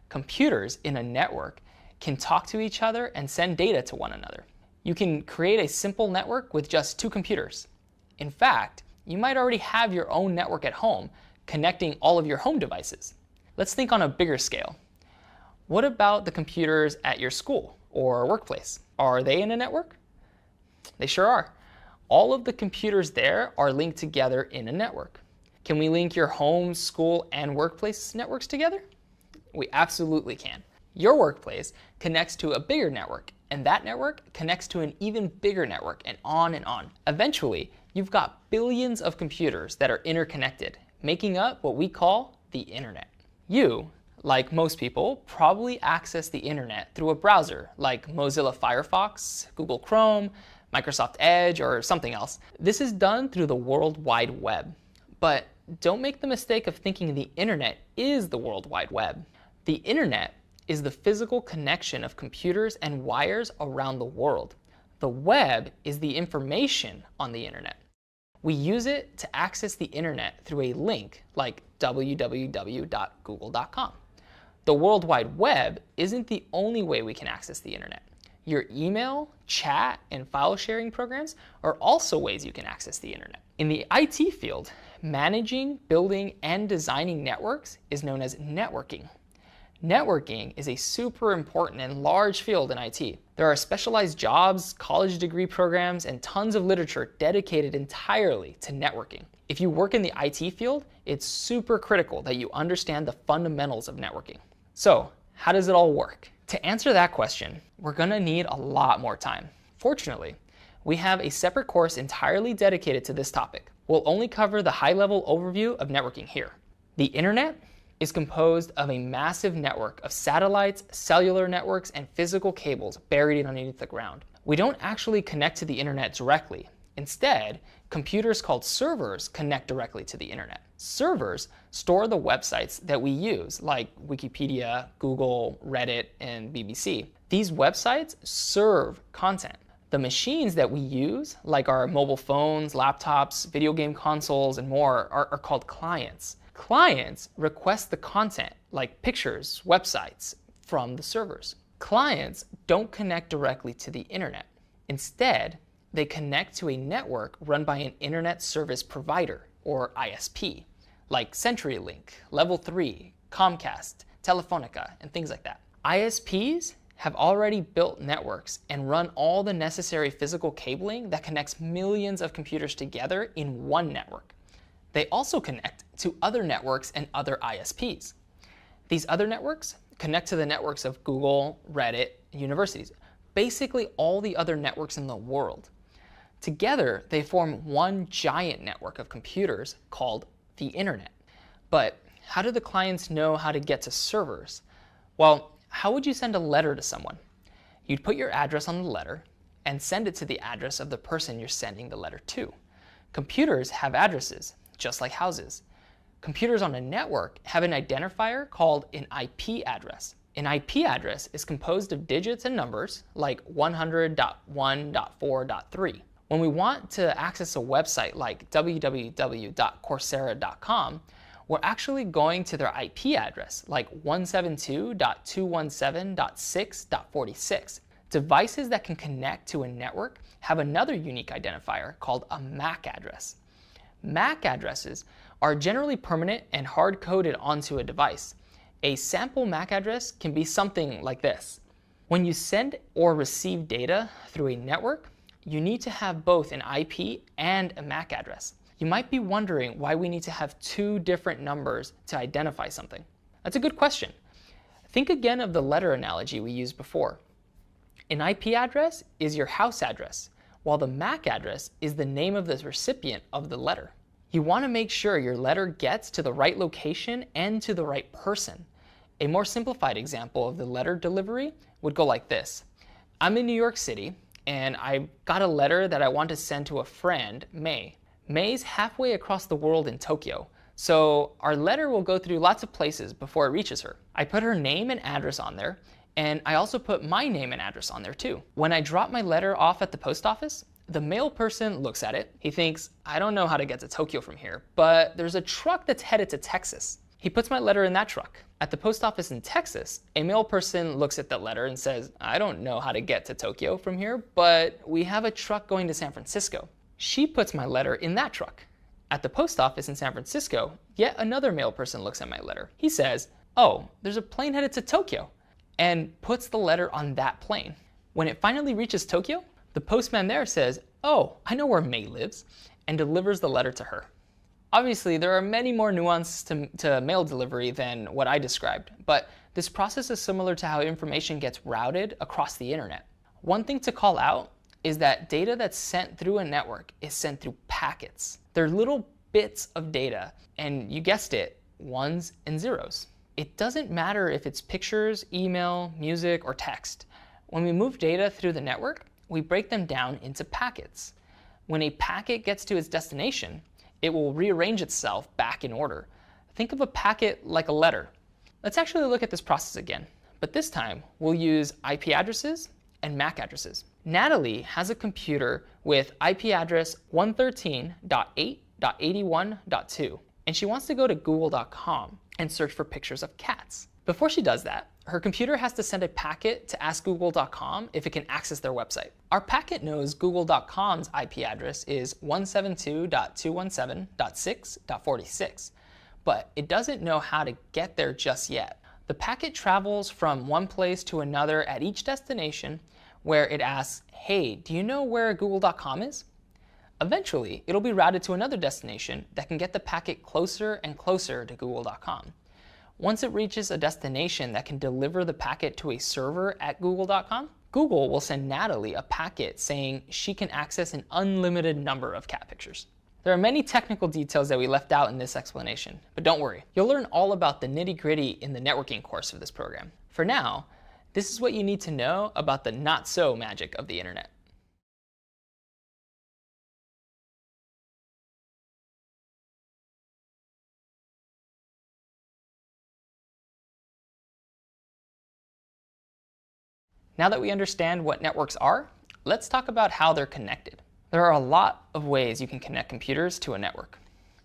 Computers in a network can talk to each other and send data to one another. You can create a simple network with just 2 computers. In fact, you might already have your own network at home, connecting all of your home devices. Let's think on a bigger scale. What about the computers at your school or workplace? Are they in a network? They sure are. All of the computers there are linked together in a network. Can we link your home, school, and workplace networks together? We absolutely can. Your workplace connects to a bigger network, and that network connects to an even bigger network, and on and on. Eventually, You've got billions of computers that are interconnected, making up what we call the internet. You, like most people, probably access the internet through a browser like Mozilla Firefox, Google Chrome, Microsoft Edge, or something else. This is done through the World Wide Web. But don't make the mistake of thinking the internet is the World Wide Web. The internet is the physical connection of computers and wires around the world. The web is the information on the internet. We use it to access the internet through a link like www.google.com. The World Wide Web isn't the only way we can access the internet. Your email, chat, and file sharing programs are also ways you can access the internet. In the IT field, managing, building, and designing networks is known as networking. Networking is a super important and large field in IT. There are specialized jobs, college degree programs, and tons of literature dedicated entirely to networking. If you work in the IT field, it's super critical that you understand the fundamentals of networking. So, how does it all work? To answer that question, we're going to need a lot more time. Fortunately, we have a separate course entirely dedicated to this topic. We'll only cover the high-level overview of networking here. The internet is composed of a massive network of satellites, cellular networks, and physical cables buried underneath the ground. We don't actually connect to the internet directly. Instead, computers called servers connect directly to the internet. Servers store the websites that we use, like Wikipedia, Google, Reddit, and BBC. These websites serve content. The machines that we use, like our mobile phones, laptops, video game consoles, and more, are called clients. Clients request the content, like pictures, websites, from the servers. Clients don't connect directly to the internet. Instead, they connect to a network run by an internet service provider, or ISP, like CenturyLink, Level 3, Comcast, Telefonica, and things like that. ISPs have already built networks and run all the necessary physical cabling that connects millions of computers together in one network. They also connect to other networks and other ISPs. These other networks connect to the networks of Google, Reddit, and universities, basically all the other networks in the world. Together, they form one giant network of computers called the internet. But how do the clients know how to get to servers? Well, how would you send a letter to someone? You'd put your address on the letter and send it to the address of the person you're sending the letter to. Computers have addresses, just like houses. Computers on a network have an identifier called an IP address. An IP address is composed of digits and numbers like 100.1.4.3. When we want to access a website like www.coursera.com, we're actually going to their IP address like 172.217.6.46. Devices that can connect to a network have another unique identifier called a MAC address. MAC addresses are generally permanent and hard-coded onto a device. A sample MAC address can be something like this. When you send or receive data through a network, you need to have both an IP and a MAC address. You might be wondering why we need to have two different numbers to identify something. That's a good question. Think again of the letter analogy we used before. An IP address is your house address, while the MAC address is the name of the recipient of the letter. You want to make sure your letter gets to the right location and to the right person. A more simplified example of the letter delivery would go like this. I'm in New York City, and I got a letter that I want to send to a friend, May. May's halfway across the world in Tokyo, so our letter will go through lots of places before it reaches her. I put her name and address on there, and I also put my name and address on there too. When I drop my letter off at the post office, the mail person looks at it. He thinks, I don't know how to get to Tokyo from here, but there's a truck that's headed to Texas. He puts my letter in that truck. At the post office in Texas, a mail person looks at the letter and says, I don't know how to get to Tokyo from here, but we have a truck going to San Francisco. She puts my letter in that truck. At the post office in San Francisco, yet another mail person looks at my letter. He says, oh, there's a plane headed to Tokyo, and puts the letter on that plane. When it finally reaches Tokyo, the postman there says, oh, I know where May lives, and delivers the letter to her. Obviously, there are many more nuances to mail delivery than what I described, but this process is similar to how information gets routed across the internet. One thing to call out is that data that's sent through a network is sent through packets. They're little bits of data, and you guessed it, ones and zeros. It doesn't matter if it's pictures, email, music, or text. When we move data through the network, we break them down into packets. When a packet gets to its destination, it will rearrange itself back in order. Think of a packet like a letter. Let's actually look at this process again, but this time we'll use IP addresses and MAC addresses. Natalie has a computer with IP address 113.8.81.2, and she wants to go to google.com and search for pictures of cats. Before she does that, her computer has to send a packet to ask google.com if it can access their website. Our packet knows google.com's IP address is 172.217.6.46, but it doesn't know how to get there just yet. The packet travels from one place to another at each destination where it asks, hey, do you know where google.com is? Eventually, it'll be routed to another destination that can get the packet closer and closer to google.com. Once it reaches a destination that can deliver the packet to a server at google.com, Google will send Natalie a packet saying she can access an unlimited number of cat pictures. There are many technical details that we left out in this explanation, but don't worry, you'll learn all about the nitty-gritty in the networking course of this program. For now, this is what you need to know about the not-so-magic of the internet. Now that we understand what networks are, let's talk about how they're connected. There are a lot of ways you can connect computers to a network.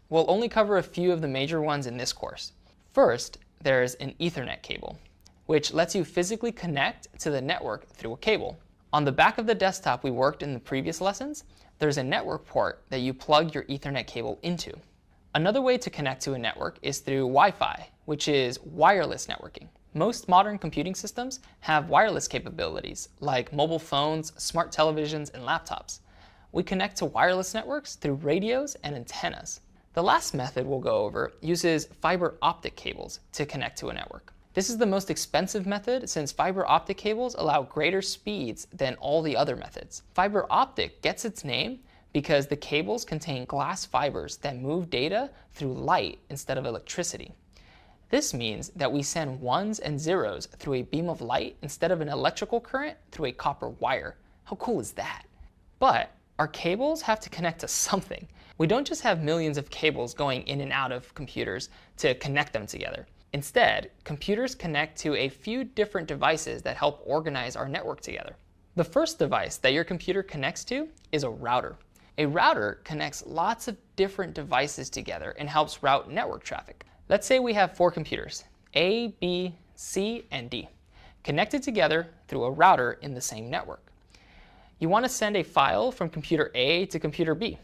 We'll only cover a few of the major ones in this course. First, there's an Ethernet cable, which lets you physically connect to the network through a cable. On the back of the desktop we worked in the previous lessons, there's a network port that you plug your Ethernet cable into. Another way to connect to a network is through Wi-Fi, which is wireless networking. Most modern computing systems have wireless capabilities, like mobile phones, smart televisions, and laptops. We connect to wireless networks through radios and antennas. The last method we'll go over uses fiber optic cables to connect to a network. This is the most expensive method since fiber optic cables allow greater speeds than all the other methods. Fiber optic gets its name because the cables contain glass fibers that move data through light instead of electricity. This means that we send ones and zeros through a beam of light instead of an electrical current through a copper wire. How cool is that? But our cables have to connect to something. We don't just have millions of cables going in and out of computers to connect them together. Instead, computers connect to a few different devices that help organize our network together. The first device that your computer connects to is a router. A router connects lots of different devices together and helps route network traffic. Let's say we have 4 computers, A, B, C, and D, connected together through a router in the same network. You want to send a file from computer A to computer B.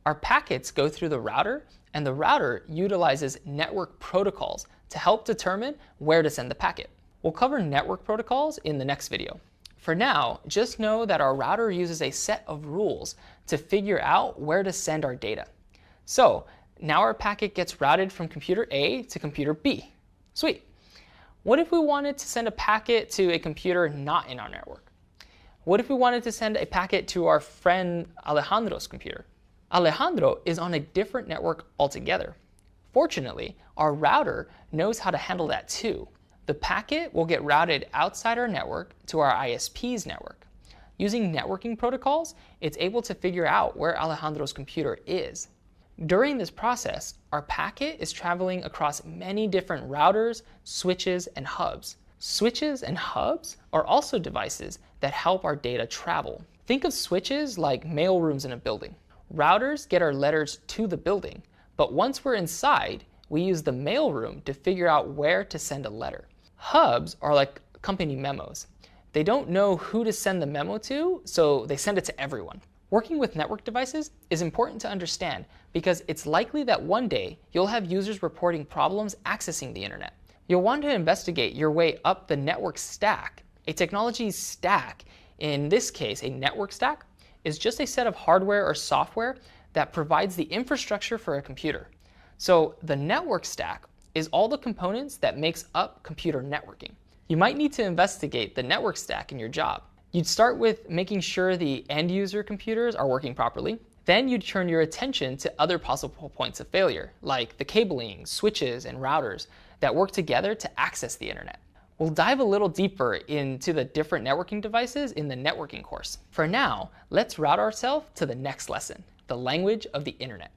Our packets go through the router, and the router utilizes network protocols to help determine where to send the packet. We'll cover network protocols in the next video. For now, just know that our router uses a set of rules to figure out where to send our data. So, now our packet gets routed from computer A to computer B. Sweet. What if we wanted to send a packet to a computer not in our network? What if we wanted to send a packet to our friend Alejandro's computer? Alejandro is on a different network altogether. Fortunately, our router knows how to handle that too. The packet will get routed outside our network to our ISP's network. Using networking protocols, it's able to figure out where Alejandro's computer is. During this process, our packet is traveling across many different routers, switches, and hubs. Switches and hubs are also devices that help our data travel. Think of switches like mail rooms in a building. Routers get our letters to the building, but once we're inside, we use the mail room to figure out where to send a letter. Hubs are like company memos. They don't know who to send the memo to, so they send it to everyone. Working with network devices is important to understand because it's likely that one day you'll have users reporting problems accessing the internet. You'll want to investigate your way up the network stack. A technology stack, in this case a network stack, is just a set of hardware or software that provides the infrastructure for a computer. So the network stack is all the components that makes up computer networking. You might need to investigate the network stack in your job. You'd start with making sure the end user computers are working properly. Then you'd turn your attention to other possible points of failure, like the cabling, switches, and routers that work together to access the internet. We'll dive a little deeper into the different networking devices in the networking course. For now, let's route ourselves to the next lesson, the language of the internet.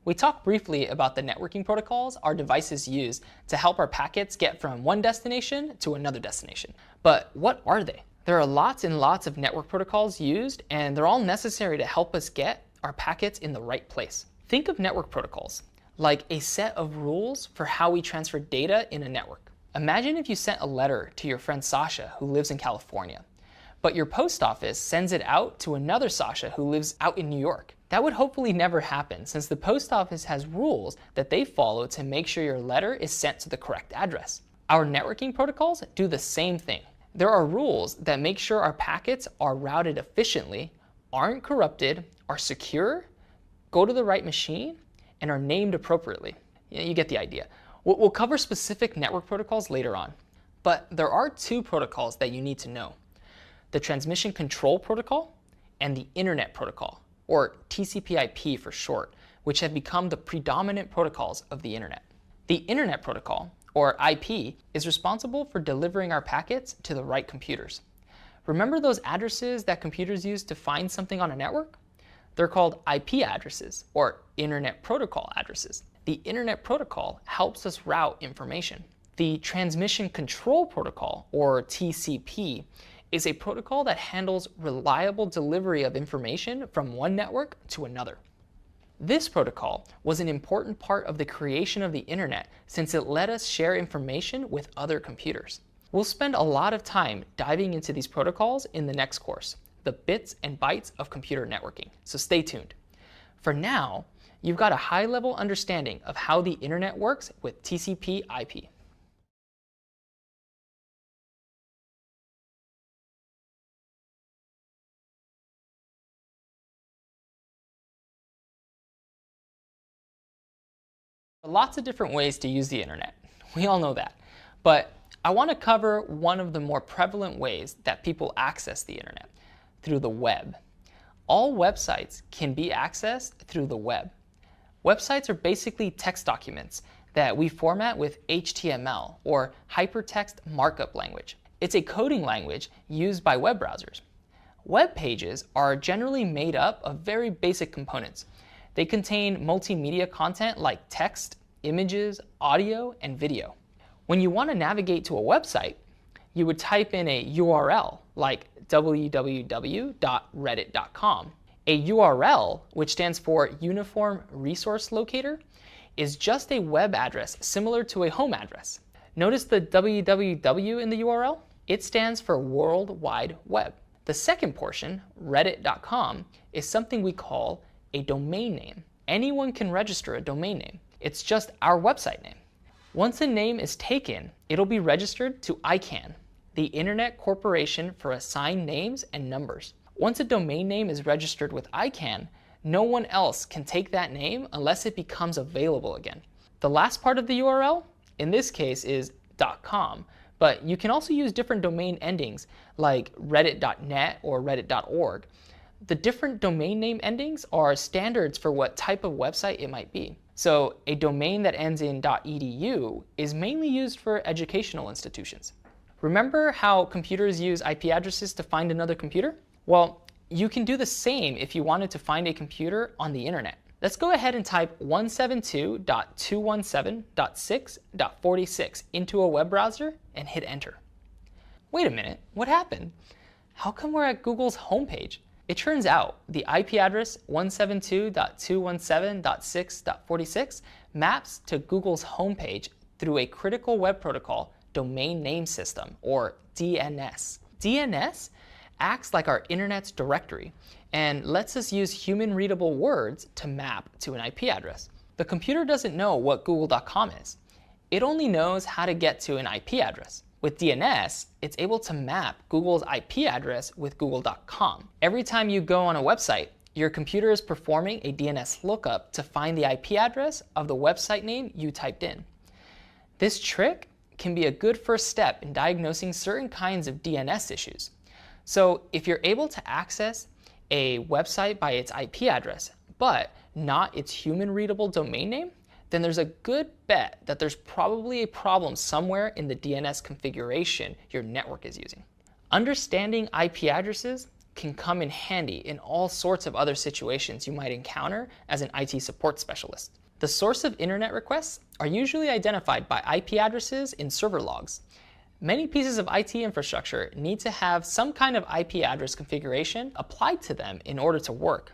We talked briefly about the networking protocols our devices use to help our packets get from one destination to another destination. But what are they? There are lots and lots of network protocols used, and they're all necessary to help us get our packets in the right place. Think of network protocols like a set of rules for how we transfer data in a network. Imagine if you sent a letter to your friend Sasha, who lives in California, but your post office sends it out to another Sasha who lives out in New York. That would hopefully never happen, since the post office has rules that they follow to make sure your letter is sent to the correct address. Our networking protocols do the same thing. There are rules that make sure our packets are routed efficiently, aren't corrupted, are secure, go to the right machine, and are named appropriately. You get the idea. We'll cover specific network protocols later on, but there are two protocols that you need to know: the Transmission Control Protocol and the Internet Protocol, or TCP/IP for short, which have become the predominant protocols of the internet. The Internet Protocol, or IP, is responsible for delivering our packets to the right computers. Remember those addresses that computers use to find something on a network? They're called IP addresses, or Internet Protocol addresses. The Internet Protocol helps us route information. The Transmission Control Protocol, or TCP, is a protocol that handles reliable delivery of information from one network to another. This protocol was an important part of the creation of the internet, since it let us share information with other computers. We'll spend a lot of time diving into these protocols in the next course, the bits and bytes of computer networking, so stay tuned. For now, you've got a high-level understanding of how the internet works with TCP/IP. Lots of different ways to use the internet. We all know that. But I want to cover one of the more prevalent ways that people access the internet, through the web. All websites can be accessed through the web. Websites are basically text documents that we format with HTML, or Hypertext Markup Language. It's a coding language used by web browsers. Web pages are generally made up of very basic components. They contain multimedia content like text, images, audio, and video. When you want to navigate to a website, you would type in a URL like www.reddit.com. A URL, which stands for Uniform Resource Locator, is just a web address similar to a home address. Notice the www in the URL? It stands for World Wide Web. The second portion, reddit.com, is something we call a domain name. Anyone can register a domain name. It's just our website name. Once a name is taken, it'll be registered to ICANN, the Internet Corporation for Assigned Names and Numbers. Once a domain name is registered with ICANN, no one else can take that name unless it becomes available again. The last part of the URL, in this case, is .com, but you can also use different domain endings like reddit.net or reddit.org. The different domain name endings are standards for what type of website it might be. So a domain that ends in .edu is mainly used for educational institutions. Remember how computers use IP addresses to find another computer? Well, you can do the same if you wanted to find a computer on the internet. Let's go ahead and type 172.217.6.46 into a web browser and hit enter. Wait a minute, what happened? How come we're at Google's homepage? It turns out the IP address 172.217.6.46 maps to Google's homepage through a Critical Web Protocol Domain Name System, or DNS. DNS acts like our internet's directory and lets us use human-readable words to map to an IP address. The computer doesn't know what google.com is. It only knows how to get to an IP address. With DNS, it's able to map Google's IP address with google.com. Every time you go on a website, your computer is performing a DNS lookup to find the IP address of the website name you typed in. This trick can be a good first step in diagnosing certain kinds of DNS issues. So if you're able to access a website by its IP address, but not its human-readable domain name, then there's a good bet that there's probably a problem somewhere in the DNS configuration your network is using. Understanding IP addresses can come in handy in all sorts of other situations you might encounter as an IT support specialist. The source of internet requests are usually identified by IP addresses in server logs. Many pieces of IT infrastructure need to have some kind of IP address configuration applied to them in order to work.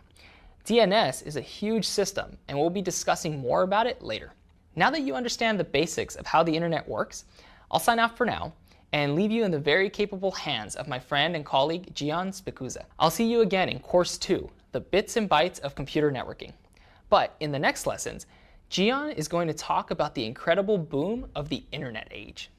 DNS is a huge system, and we'll be discussing more about it later. Now that you understand the basics of how the internet works, I'll sign off for now and leave you in the very capable hands of my friend and colleague Gian Spicuzza. I'll see you again in Course 2, the bits and bytes of computer networking. But in the next lessons, Gian is going to talk about the incredible boom of the internet age.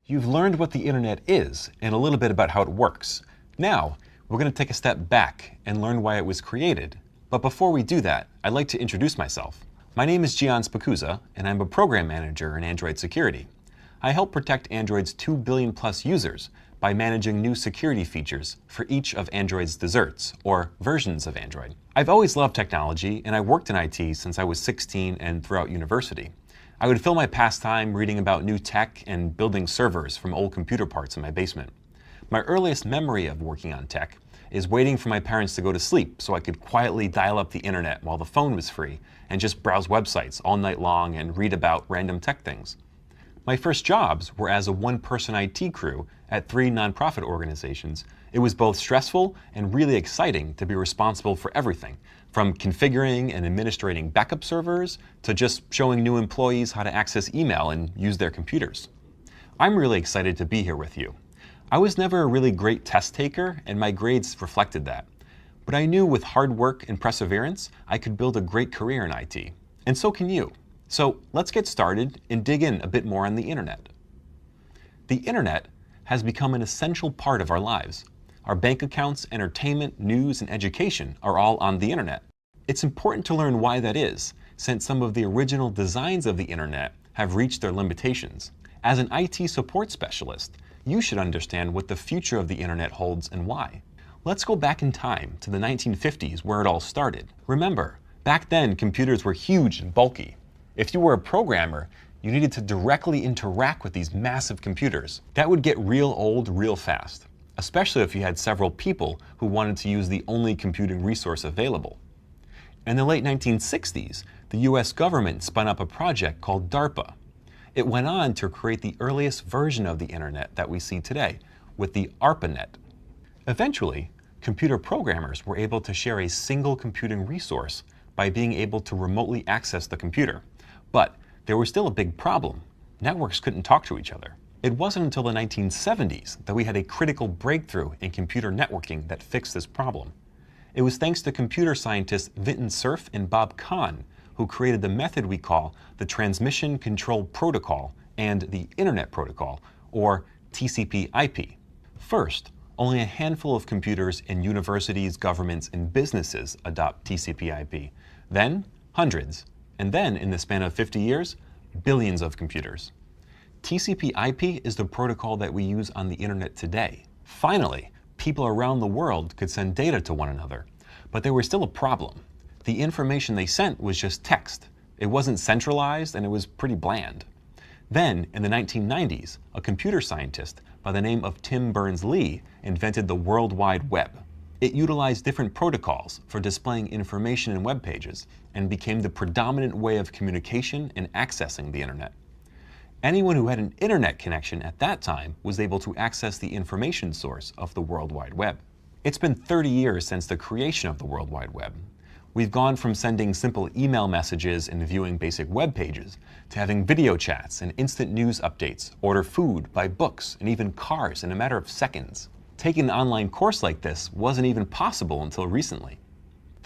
You've learned what the internet is and a little bit about how it works. Now, we're going to take a step back and learn why it was created. But before we do that, I'd like to introduce myself. My name is Gian Spicuzza, and I'm a program manager in Android security. I help protect Android's 2 billion plus users by managing new security features for each of Android's desserts, or versions of Android. I've always loved technology, and I worked in IT since I was 16 and throughout university. I would fill my pastime reading about new tech and building servers from old computer parts in my basement. My earliest memory of working on tech is waiting for my parents to go to sleep so I could quietly dial up the internet while the phone was free and just browse websites all night long and read about random tech things. My first jobs were as a one-person IT crew at 3 nonprofit organizations. It was both stressful and really exciting to be responsible for everything, from configuring and administrating backup servers to just showing new employees how to access email and use their computers. I'm really excited to be here with you. I was never a really great test taker, and my grades reflected that. But I knew with hard work and perseverance, I could build a great career in IT. And so can you. So let's get started and dig in a bit more on the internet. The internet has become an essential part of our lives. Our bank accounts, entertainment, news, and education are all on the internet. It's important to learn why that is, since some of the original designs of the internet have reached their limitations. As an IT support specialist, you should understand what the future of the internet holds and why. Let's go back in time to the 1950s where it all started. Remember, back then computers were huge and bulky. If you were a programmer, you needed to directly interact with these massive computers. That would get real old real fast, especially if you had several people who wanted to use the only computing resource available. In the late 1960s, the US government spun up a project called DARPA. It went on to create the earliest version of the internet that we see today, with the ARPANET. Eventually, computer programmers were able to share a single computing resource by being able to remotely access the computer. But there was still a big problem. Networks couldn't talk to each other. It wasn't until the 1970s that we had a critical breakthrough in computer networking that fixed this problem. It was thanks to computer scientists Vinton Cerf and Bob Kahn, who created the method we call the Transmission Control Protocol and the Internet Protocol, or TCP/IP. First, only a handful of computers in universities, governments, and businesses adopt TCP/IP. Then, hundreds. And then, in the span of 50 years, billions of computers. TCP/IP is the protocol that we use on the internet today. Finally, people around the world could send data to one another. But there was still a problem. The information they sent was just text. It wasn't centralized, and it was pretty bland. Then, in the 1990s, a computer scientist by the name of Tim Berners-Lee invented the World Wide Web. It utilized different protocols for displaying information in web pages and became the predominant way of communication and accessing the internet. Anyone who had an internet connection at that time was able to access the information source of the World Wide Web. It's been 30 years since the creation of the World Wide Web. We've gone from sending simple email messages and viewing basic web pages to having video chats and instant news updates, order food, buy books, and even cars in a matter of seconds. Taking an online course like this wasn't even possible until recently.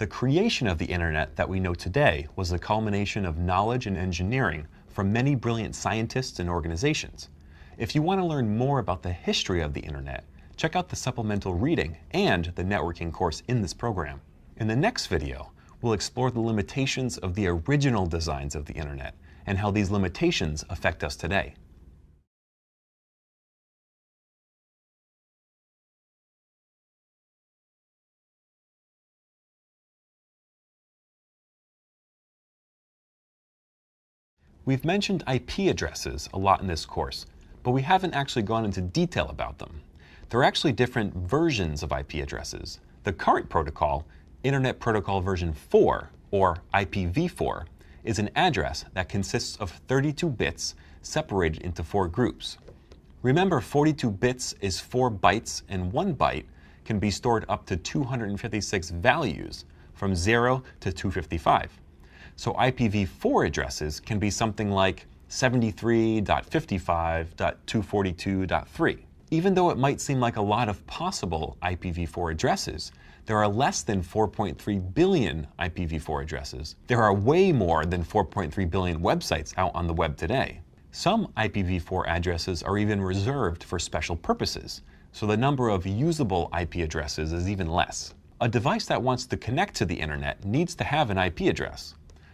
The creation of the internet that we know today was the culmination of knowledge and engineering from many brilliant scientists and organizations. If you want to learn more about the history of the internet, check out the supplemental reading and the networking course in this program. In the next video, we'll explore the limitations of the original designs of the internet and how these limitations affect us today. We've mentioned IP addresses a lot in this course, but we haven't actually gone into detail about them. There are actually different versions of IP addresses. The current protocol, Internet Protocol version 4, or IPv4, is an address that consists of 32 bits separated into 4 groups. Remember, 42 bits is 4 bytes, and 1 byte can be stored up to 256 values from 0 to 255. So IPv4 addresses can be something like 73.55.242.3. Even though it might seem like a lot of possible IPv4 addresses, there are less than 4.3 billion IPv4 addresses. There are way more than 4.3 billion websites out on the web today. Some IPv4 addresses are even reserved for special purposes, so the number of usable IP addresses is even less. A device that wants to connect to the internet needs to have an IP address.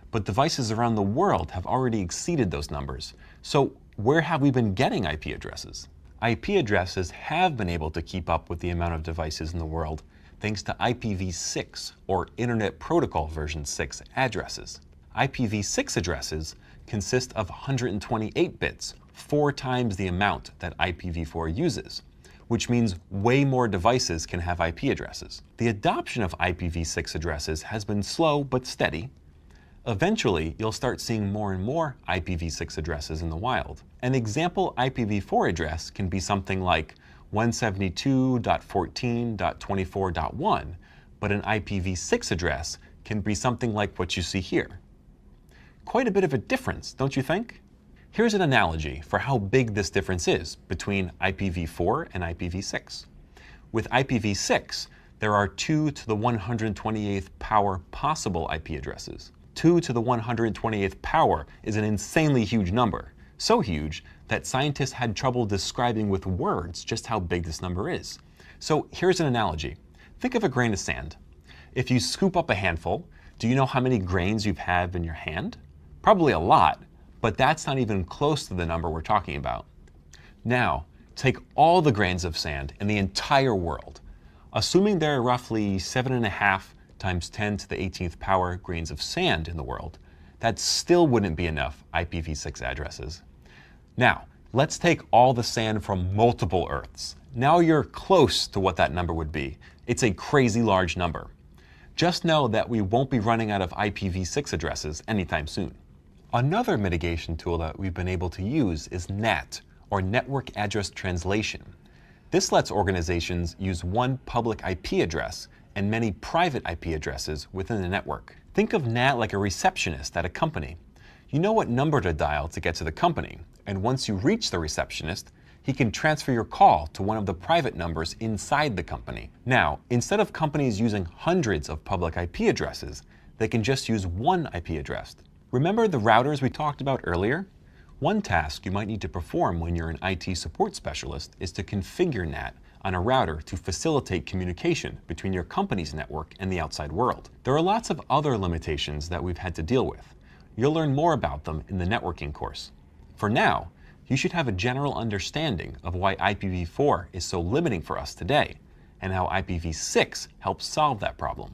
But devices around the world have already exceeded those numbers. So where have we been getting IP addresses? IP addresses have been able to keep up with the amount of devices in the world thanks to IPv6, or Internet Protocol version 6 addresses. IPv6 addresses consist of 128 bits, 4 times the amount that IPv4 uses, which means way more devices can have IP addresses. The adoption of IPv6 addresses has been slow but steady. Eventually, you'll start seeing more and more IPv6 addresses in the wild. An example IPv4 address can be something like 172.14.24.1, but an IPv6 address can be something like what you see here. Quite a bit of a difference, don't you think? Here's an analogy for how big this difference is between IPv4 and IPv6. With IPv6, there are 2 to the 128th power possible IP addresses. 2 to the 128th power is an insanely huge number. So huge that scientists had trouble describing with words just how big this number is. So here's an analogy. Think of a grain of sand. If you scoop up a handful, do you know how many grains you have in your hand? Probably a lot, but that's not even close to the number we're talking about. Now, take all the grains of sand in the entire world. Assuming there are roughly 7.5 times 10 to the 18th power grains of sand in the world, that still wouldn't be enough IPv6 addresses. Now, let's take all the sand from multiple Earths. Now you're close to what that number would be. It's a crazy large number. Just know that we won't be running out of IPv6 addresses anytime soon. Another mitigation tool that we've been able to use is NAT, or Network Address Translation. This lets organizations use one public IP address and many private IP addresses within the network. Think of NAT like a receptionist at a company. You know what number to dial to get to the company, and once you reach the receptionist, he can transfer your call to one of the private numbers inside the company. Now, instead of companies using hundreds of public IP addresses, they can just use one IP address. Remember the routers we talked about earlier? One task you might need to perform when you're an IT support specialist is to configure NAT on a router to facilitate communication between your company's network and the outside world. There are lots of other limitations that we've had to deal with. You'll learn more about them in the networking course. For now, you should have a general understanding of why IPv4 is so limiting for us today, and how IPv6 helps solve that problem.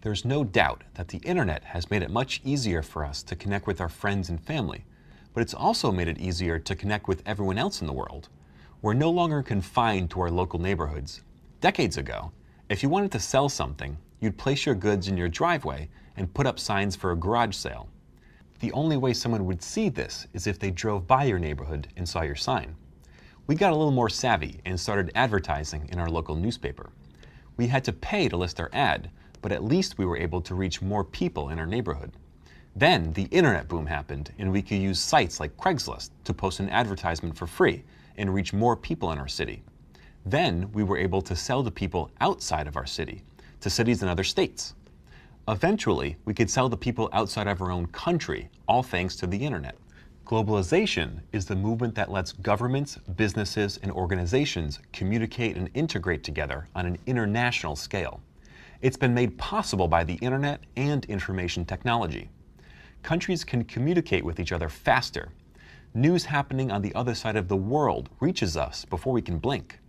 There's no doubt that the internet has made it much easier for us to connect with our friends and family, but it's also made it easier to connect with everyone else in the world. We're no longer confined to our local neighborhoods. Decades ago, if you wanted to sell something, you'd place your goods in your driveway and put up signs for a garage sale. The only way someone would see this is if they drove by your neighborhood and saw your sign. We got a little more savvy and started advertising in our local newspaper. We had to pay to list our ad, but at least we were able to reach more people in our neighborhood. Then the internet boom happened, and we could use sites like Craigslist to post an advertisement for free and reach more people in our city. Then we were able to sell to people outside of our city, to cities in other states. Eventually, we could sell to people outside of our own country, all thanks to the internet. Globalization is the movement that lets governments, businesses, and organizations communicate and integrate together on an international scale. It's been made possible by the internet and information technology. Countries can communicate with each other faster. News happening on the other side of the world reaches us before we can blink.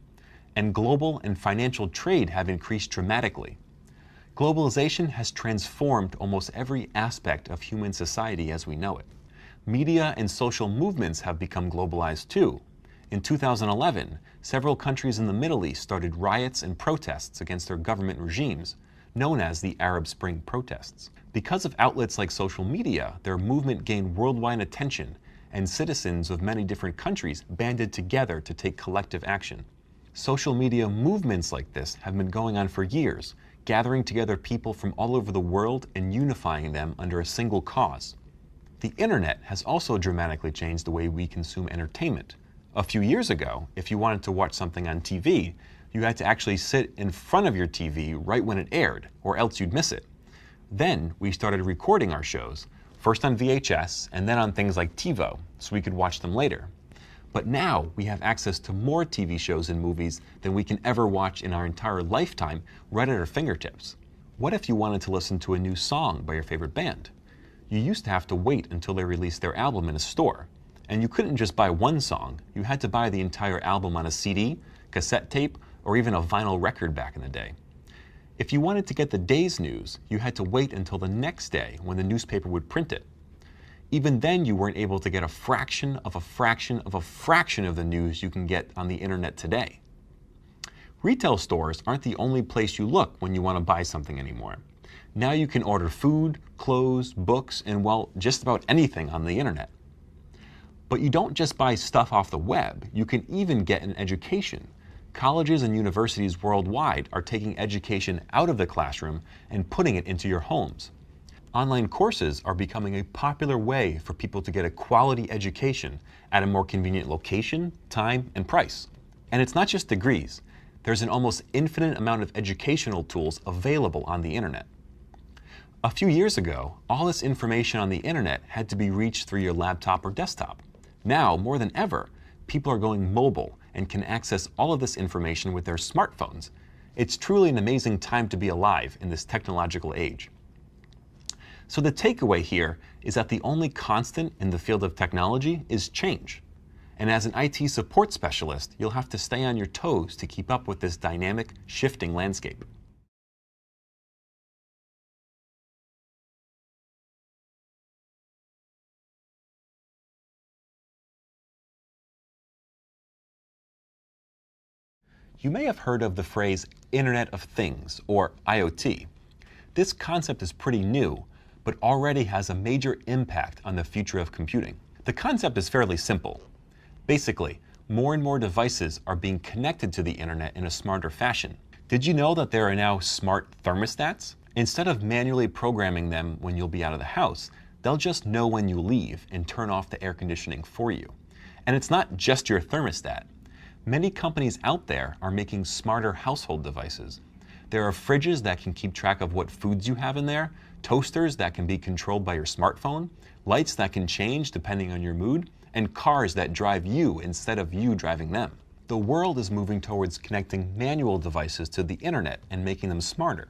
And global and financial trade have increased dramatically. Globalization has transformed almost every aspect of human society as we know it. Media and social movements have become globalized too. In 2011, several countries in the Middle East started riots and protests against their government regimes, known as the Arab Spring protests. Because of outlets like social media, their movement gained worldwide attention, and citizens of many different countries banded together to take collective action. Social media movements like this have been going on for years, gathering together people from all over the world and unifying them under a single cause. The internet has also dramatically changed the way we consume entertainment. A few years ago, if you wanted to watch something on TV, you had to actually sit in front of your TV right when it aired, or else you'd miss it. Then we started recording our shows, first on VHS and then on things like TiVo, so we could watch them later. But now we have access to more TV shows and movies than we can ever watch in our entire lifetime right at our fingertips. What if you wanted to listen to a new song by your favorite band? You used to have to wait until they released their album in a store. And you couldn't just buy one song, you had to buy the entire album on a CD, cassette tape, or even a vinyl record back in the day. If you wanted to get the day's news, you had to wait until the next day when the newspaper would print it. Even then, you weren't able to get a fraction of a fraction of a fraction of the news you can get on the internet today. Retail stores aren't the only place you look when you want to buy something anymore. Now you can order food, clothes, books, and well, just about anything on the internet. But you don't just buy stuff off the web, you can even get an education. Colleges and universities worldwide are taking education out of the classroom and putting it into your homes. Online courses are becoming a popular way for people to get a quality education at a more convenient location, time, and price. And it's not just degrees. There's an almost infinite amount of educational tools available on the internet. A few years ago, all this information on the internet had to be reached through your laptop or desktop. Now, more than ever, people are going mobile and can access all of this information with their smartphones. It's truly an amazing time to be alive in this technological age. So the takeaway here is that the only constant in the field of technology is change. And as an IT support specialist, you'll have to stay on your toes to keep up with this dynamic, shifting landscape. You may have heard of the phrase Internet of Things, or IoT. This concept is pretty new, but already has a major impact on the future of computing. The concept is fairly simple. Basically, more and more devices are being connected to the internet in a smarter fashion. Did you know that there are now smart thermostats? Instead of manually programming them when you'll be out of the house, they'll just know when you leave and turn off the air conditioning for you. And it's not just your thermostat. Many companies out there are making smarter household devices. There are fridges that can keep track of what foods you have in there, toasters that can be controlled by your smartphone, lights that can change depending on your mood, and cars that drive you instead of you driving them. The world is moving towards connecting manual devices to the internet and making them smarter.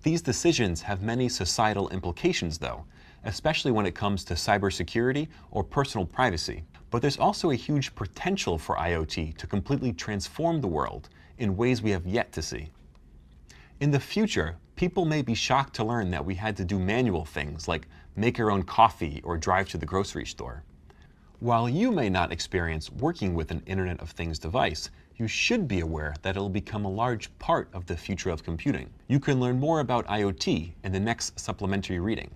These decisions have many societal implications though, especially when it comes to cybersecurity or personal privacy. But there's also a huge potential for IoT to completely transform the world in ways we have yet to see. In the future, people may be shocked to learn that we had to do manual things like make our own coffee or drive to the grocery store. While you may not experience working with an Internet of Things device, you should be aware that it will become a large part of the future of computing. You can learn more about IoT in the next supplementary reading.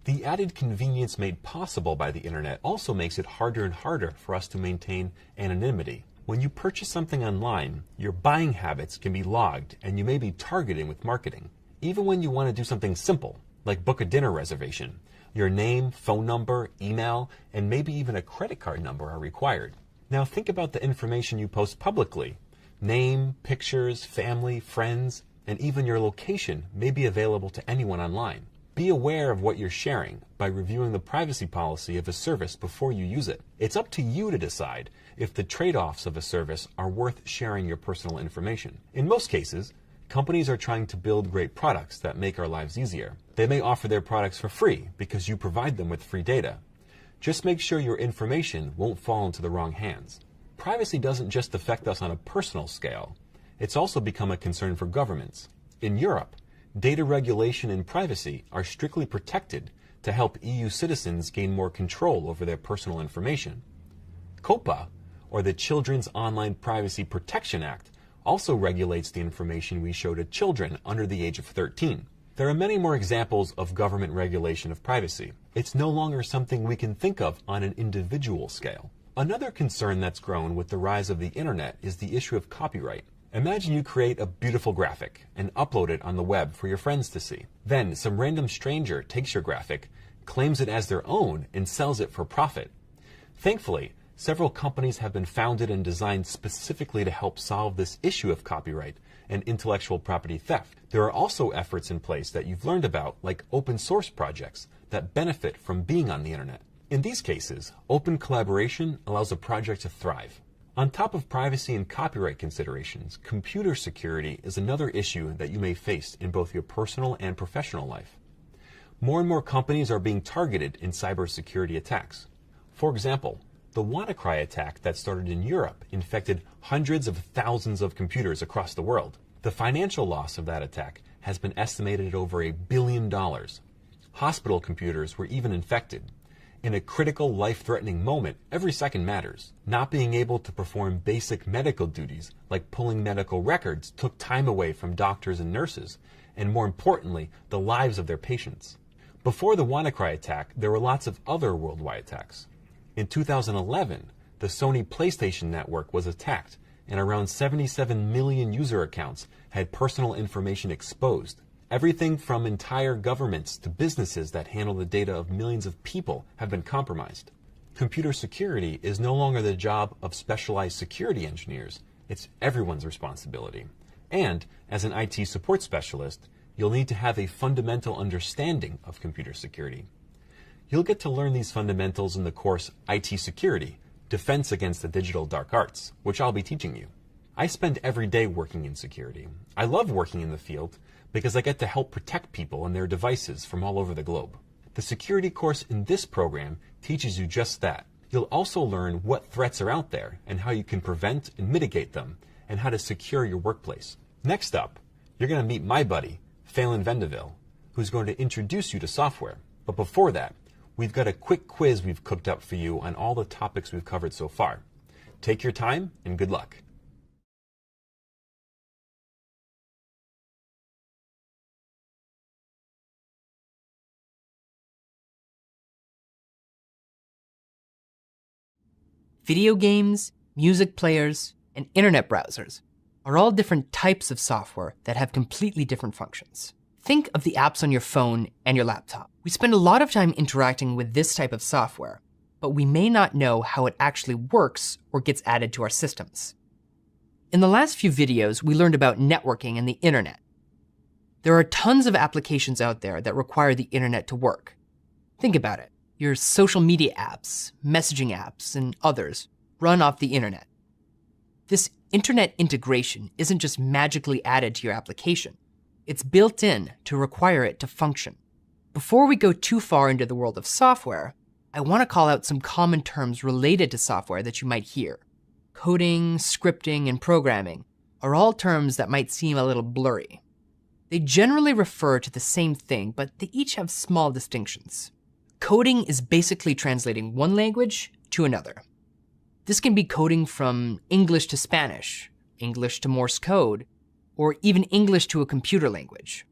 The added convenience made possible by the internet also makes it harder and harder for us to maintain anonymity. When you purchase something online, your buying habits can be logged and you may be targeted with marketing. Even when you want to do something simple, like book a dinner reservation, your name, phone number, email, and maybe even a credit card number are required. Now think about the information you post publicly. Name, pictures, family, friends, and even your location may be available to anyone online. Be aware of what you're sharing by reviewing the privacy policy of a service before you use it. It's up to you to decide if the trade-offs of a service are worth sharing your personal information. In most cases, companies are trying to build great products that make our lives easier. They may offer their products for free because you provide them with free data. Just make sure your information won't fall into the wrong hands. Privacy doesn't just affect us on a personal scale. It's also become a concern for governments. In Europe, data regulation and privacy are strictly protected to help EU citizens gain more control over their personal information. COPPA, or the Children's Online Privacy Protection Act, also regulates the information we show to children under the age of 13. There are many more examples of government regulation of privacy. It's no longer something we can think of on an individual scale. Another concern that's grown with the rise of the internet is the issue of copyright. Imagine you create a beautiful graphic and upload it on the web for your friends to see. Then some random stranger takes your graphic, claims it as their own, and sells it for profit. Thankfully, several companies have been founded and designed specifically to help solve this issue of copyright and intellectual property theft. There are also efforts in place that you've learned about, like open source projects that benefit from being on the internet. In these cases, open collaboration allows a project to thrive. On top of privacy and copyright considerations, computer security is another issue that you may face in both your personal and professional life. More and more companies are being targeted in cybersecurity attacks. For example, the WannaCry attack that started in Europe infected hundreds of thousands of computers across the world. The financial loss of that attack has been estimated at over $1 billion. Hospital computers were even infected. In a critical, life-threatening moment, every second matters. Not being able to perform basic medical duties, like pulling medical records, took time away from doctors and nurses, and more importantly, the lives of their patients. Before the WannaCry attack, there were lots of other worldwide attacks. In 2011, the Sony PlayStation Network was attacked, and around 77 million user accounts had personal information exposed. Everything from entire governments to businesses that handle the data of millions of people have been compromised. Computer security is no longer the job of specialized security engineers. It's everyone's responsibility. And as an IT support specialist, you'll need to have a fundamental understanding of computer security. You'll get to learn these fundamentals in the course IT Security, Defense Against the Digital Dark Arts, which I'll be teaching you. I spend every day working in security. I love working in the field because I get to help protect people and their devices from all over the globe. The security course in this program teaches you just that. You'll also learn what threats are out there and how you can prevent and mitigate them, and how to secure your workplace. Next up, you're going to meet my buddy, Phelan Vendeville, who's going to introduce you to software. But before that, we've got a quick quiz we've cooked up for you on all the topics we've covered so far. Take your time and good luck. Video games, music players, and internet browsers are all different types of software that have completely different functions. Think of the apps on your phone and your laptop. We spend a lot of time interacting with this type of software, but we may not know how it actually works or gets added to our systems. In the last few videos, we learned about networking and the internet. There are tons of applications out there that require the internet to work. Think about it. Your social media apps, messaging apps, and others run off the internet. This internet integration isn't just magically added to your application. It's built in to require it to function. Before we go too far into the world of software, I want to call out some common terms related to software that you might hear. Coding, scripting, and programming are all terms that might seem a little blurry. They generally refer to the same thing, but they each have small distinctions. Coding is basically translating one language to another. This can be coding from English to Spanish, English to Morse code, or even English to a computer language.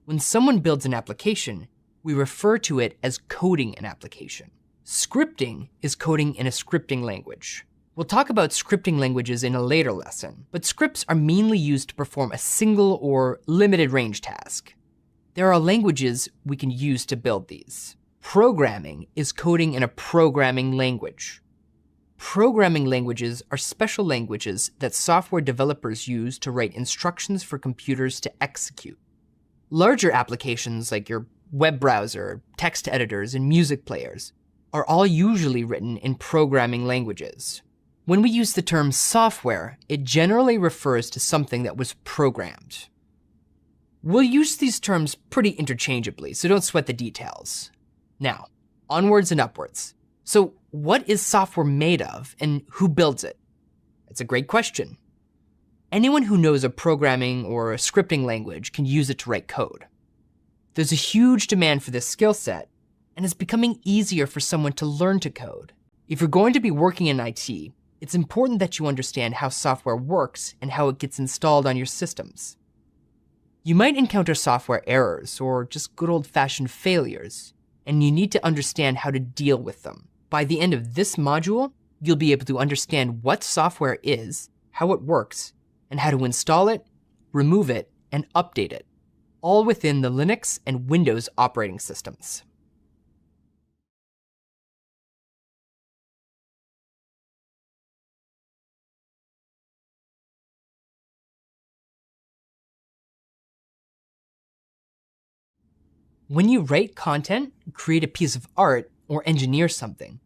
When someone builds an application, We refer to it as coding an application. Scripting is coding in a scripting language. We'll talk about scripting languages in a later lesson, but scripts are mainly used to perform a single or limited range task. There are languages we can use to build these. Programming is coding in a programming language. Programming languages are special languages that software developers use to write instructions for computers to execute. Larger applications like your web browser, text editors, and music players are all usually written in programming languages. When we use the term software, it generally refers to something that was programmed. We'll use these terms pretty interchangeably, so don't sweat the details. Now, onwards and upwards. So, what is software made of, and who builds it? It's a great question. Anyone who knows a programming or a scripting language can use it to write code. There's a huge demand for this skill set, and it's becoming easier for someone to learn to code. If you're going to be working in IT, it's important that you understand how software works and how it gets installed on your systems. You might encounter software errors or just good old-fashioned failures, and you need to understand how to deal with them. By the end of this module, you'll be able to understand what software is, how it works, and how to install it, remove it, and update it, all within the Linux and Windows operating systems. When you write content, create a piece of art, or engineer something,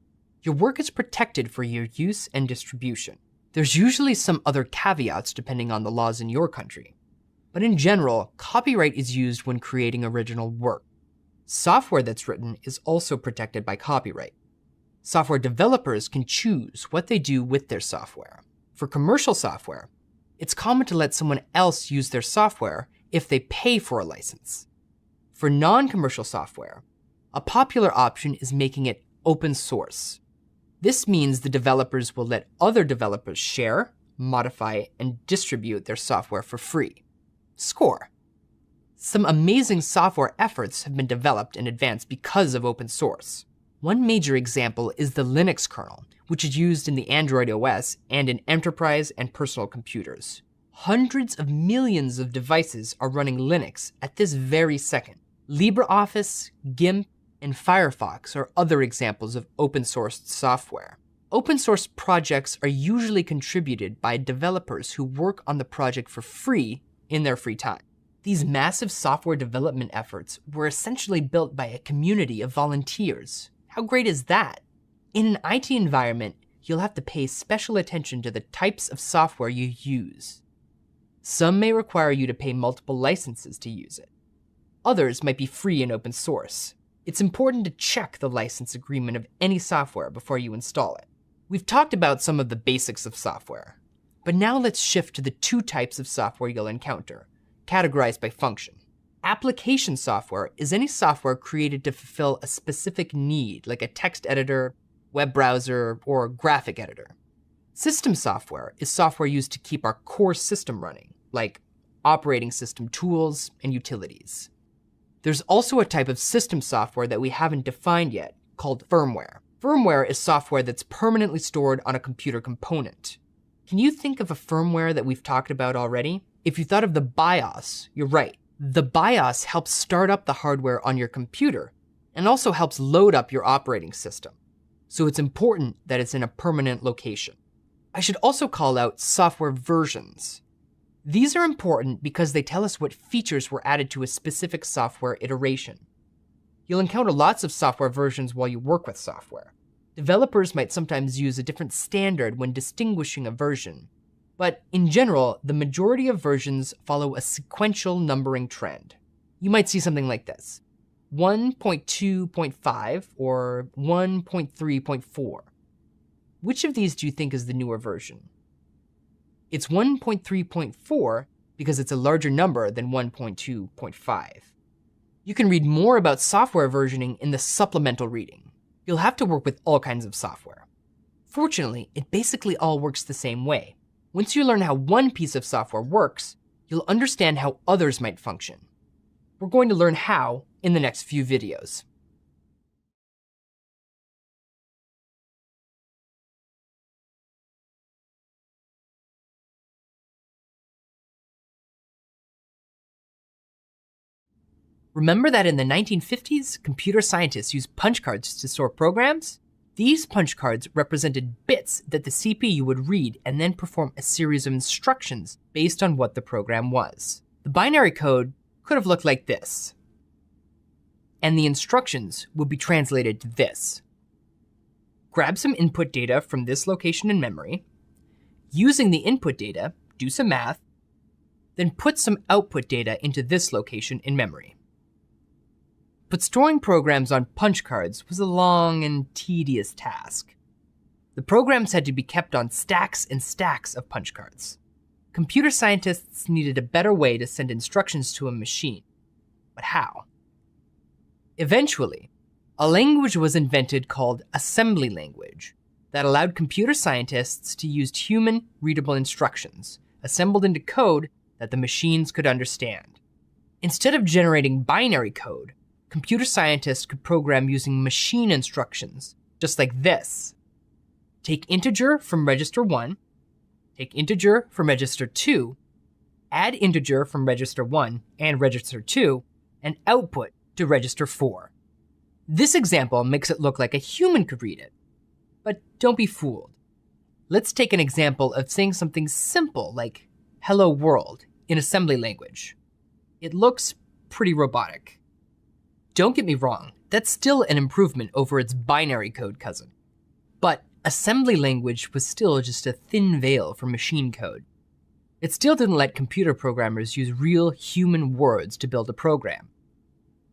your work is protected for your use and distribution. There's usually some other caveats depending on the laws in your country. But in general, copyright is used when creating original work. Software that's written is also protected by copyright. Software developers can choose what they do with their software. For commercial software, it's common to let someone else use their software if they pay for a license. For non-commercial software, a popular option is making it open source. This means the developers will let other developers share, modify, and distribute their software for free. Score. Some amazing software efforts have been developed in advance because of open source. One major example is the Linux kernel, which is used in the Android OS and in enterprise and personal computers. Hundreds of millions of devices are running Linux at this very second. LibreOffice, GIMP, and Firefox are other examples of open-sourced software. Open-source projects are usually contributed by developers who work on the project for free in their free time. These massive software development efforts were essentially built by a community of volunteers. How great is that? In an IT environment, you'll have to pay special attention to the types of software you use. Some may require you to pay multiple licenses to use it. Others might be free and open source. It's important to check the license agreement of any software before you install it. We've talked about some of the basics of software, but now let's shift to the two types of software you'll encounter, categorized by function. Application software is any software created to fulfill a specific need, like a text editor, web browser, or graphic editor. System software is software used to keep our core system running, like operating system tools and utilities. There's also a type of system software that we haven't defined yet, called firmware. Firmware is software that's permanently stored on a computer component. Can you think of a firmware that we've talked about already? If you thought of the BIOS, you're right. The BIOS helps start up the hardware on your computer and also helps load up your operating system. So it's important that it's in a permanent location. I should also call out software versions. These are important because they tell us what features were added to a specific software iteration. You'll encounter lots of software versions while you work with software. Developers might sometimes use a different standard when distinguishing a version, but in general, the majority of versions follow a sequential numbering trend. You might see something like this: 1.2.5 or 1.3.4. Which of these do you think is the newer version? It's 1.3.4 because it's a larger number than 1.2.5. You can read more about software versioning in the supplemental reading. You'll have to work with all kinds of software. Fortunately, it basically all works the same way. Once you learn how one piece of software works, you'll understand how others might function. We're going to learn how in the next few videos. Remember that in the 1950s, computer scientists used punch cards to store programs? These punch cards represented bits that the CPU would read and then perform a series of instructions based on what the program was. The binary code could have looked like this, and the instructions would be translated to this. Grab some input data from this location in memory. Using the input data, do some math, then put some output data into this location in memory. But storing programs on punch cards was a long and tedious task. The programs had to be kept on stacks and stacks of punch cards. Computer scientists needed a better way to send instructions to a machine. But how? Eventually, a language was invented called assembly language that allowed computer scientists to use human-readable instructions assembled into code that the machines could understand. Instead of generating binary code, computer scientists could program using machine instructions, just like this. Take integer from register 1, take integer from register 2, add integer from register 1 and register 2, and output to register 4. This example makes it look like a human could read it. But don't be fooled. Let's take an example of saying something simple like hello world in assembly language. It looks pretty robotic. Don't get me wrong, that's still an improvement over its binary code cousin. But assembly language was still just a thin veil for machine code. It still didn't let computer programmers use real human words to build a program.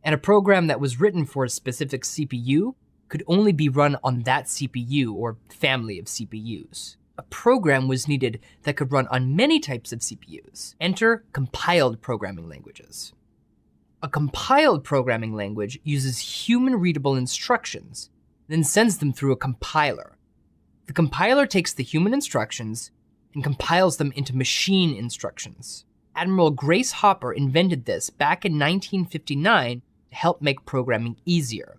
And a program that was written for a specific CPU could only be run on that CPU or family of CPUs. A program was needed that could run on many types of CPUs. Enter compiled programming languages. A compiled programming language uses human-readable instructions, then sends them through a compiler. The compiler takes the human instructions and compiles them into machine instructions. Admiral Grace Hopper invented this back in 1959 to help make programming easier.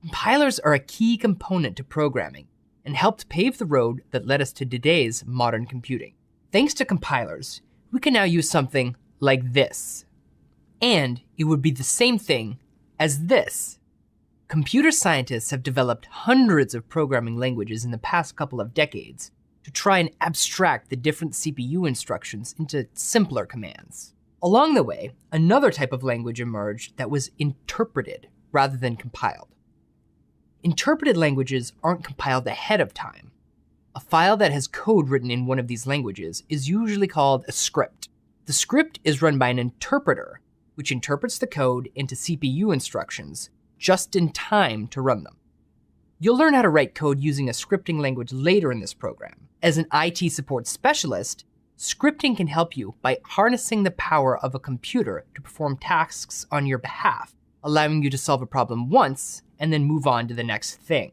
Compilers are a key component to programming and helped pave the road that led us to today's modern computing. Thanks to compilers, we can now use something like this. And it would be the same thing as this. Computer scientists have developed hundreds of programming languages in the past couple of decades to try and abstract the different CPU instructions into simpler commands. Along the way, another type of language emerged that was interpreted rather than compiled. Interpreted languages aren't compiled ahead of time. A file that has code written in one of these languages is usually called a script. The script is run by an interpreter, which interprets the code into CPU instructions just in time to run them. You'll learn how to write code using a scripting language later in this program. As an IT support specialist, scripting can help you by harnessing the power of a computer to perform tasks on your behalf, allowing you to solve a problem once and then move on to the next thing.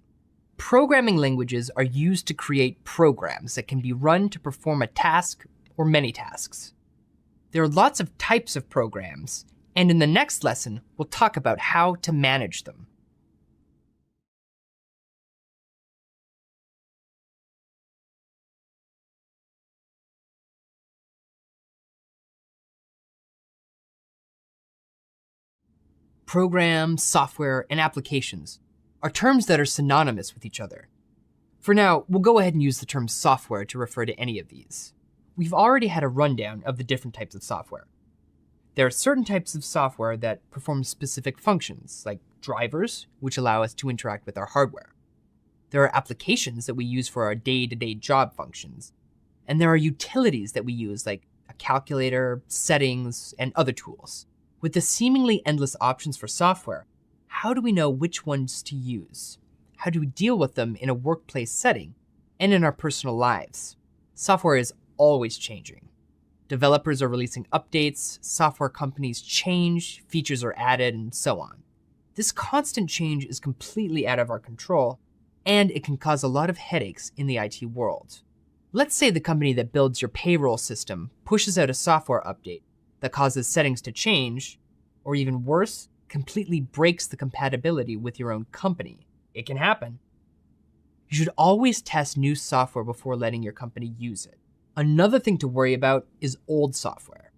Programming languages are used to create programs that can be run to perform a task or many tasks. There are lots of types of programs, and in the next lesson, we'll talk about how to manage them. Program, software, and applications are terms that are synonymous with each other. For now, we'll go ahead and use the term software to refer to any of these. We've already had a rundown of the different types of software. There are certain types of software that perform specific functions, like drivers, which allow us to interact with our hardware. There are applications that we use for our day-to-day job functions. And there are utilities that we use, like a calculator, settings, and other tools. With the seemingly endless options for software, how do we know which ones to use? How do we deal with them in a workplace setting and in our personal lives? Software is always changing. Developers are releasing updates, software companies change, features are added, and so on. This constant change is completely out of our control, and it can cause a lot of headaches in the IT world. Let's say the company that builds your payroll system pushes out a software update that causes settings to change, or even worse, completely breaks the compatibility with your own company. It can happen. You should always test new software before letting your company use it. Another thing to worry about is old software.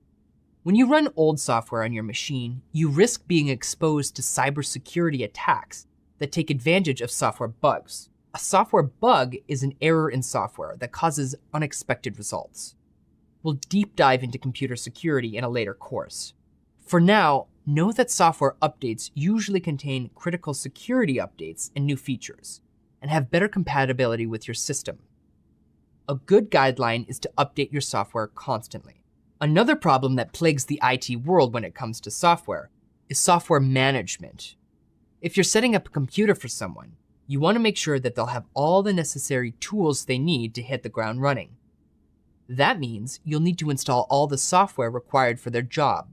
When you run old software on your machine, you risk being exposed to cybersecurity attacks that take advantage of software bugs. A software bug is an error in software that causes unexpected results. We'll deep dive into computer security in a later course. For now, know that software updates usually contain critical security updates and new features, and have better compatibility with your system. A good guideline is to update your software constantly. Another problem that plagues the IT world when it comes to software is software management. If you're setting up a computer for someone, you want to make sure that they'll have all the necessary tools they need to hit the ground running. That means you'll need to install all the software required for their job.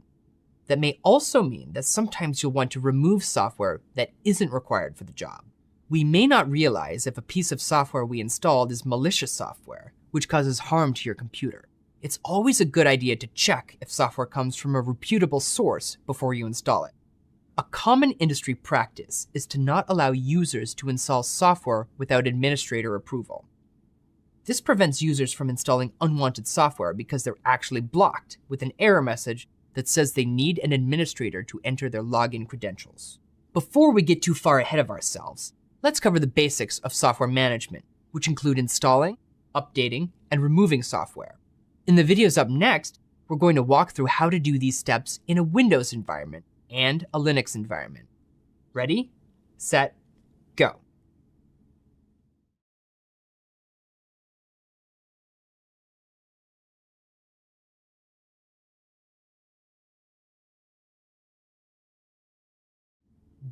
That may also mean that sometimes you'll want to remove software that isn't required for the job. We may not realize if a piece of software we installed is malicious software, which causes harm to your computer. It's always a good idea to check if software comes from a reputable source before you install it. A common industry practice is to not allow users to install software without administrator approval. This prevents users from installing unwanted software because they're actually blocked with an error message that says they need an administrator to enter their login credentials. Before we get too far ahead of ourselves, let's cover the basics of software management, which include installing, updating, and removing software. In the videos up next, we're going to walk through how to do these steps in a Windows environment and a Linux environment. Ready, set, go.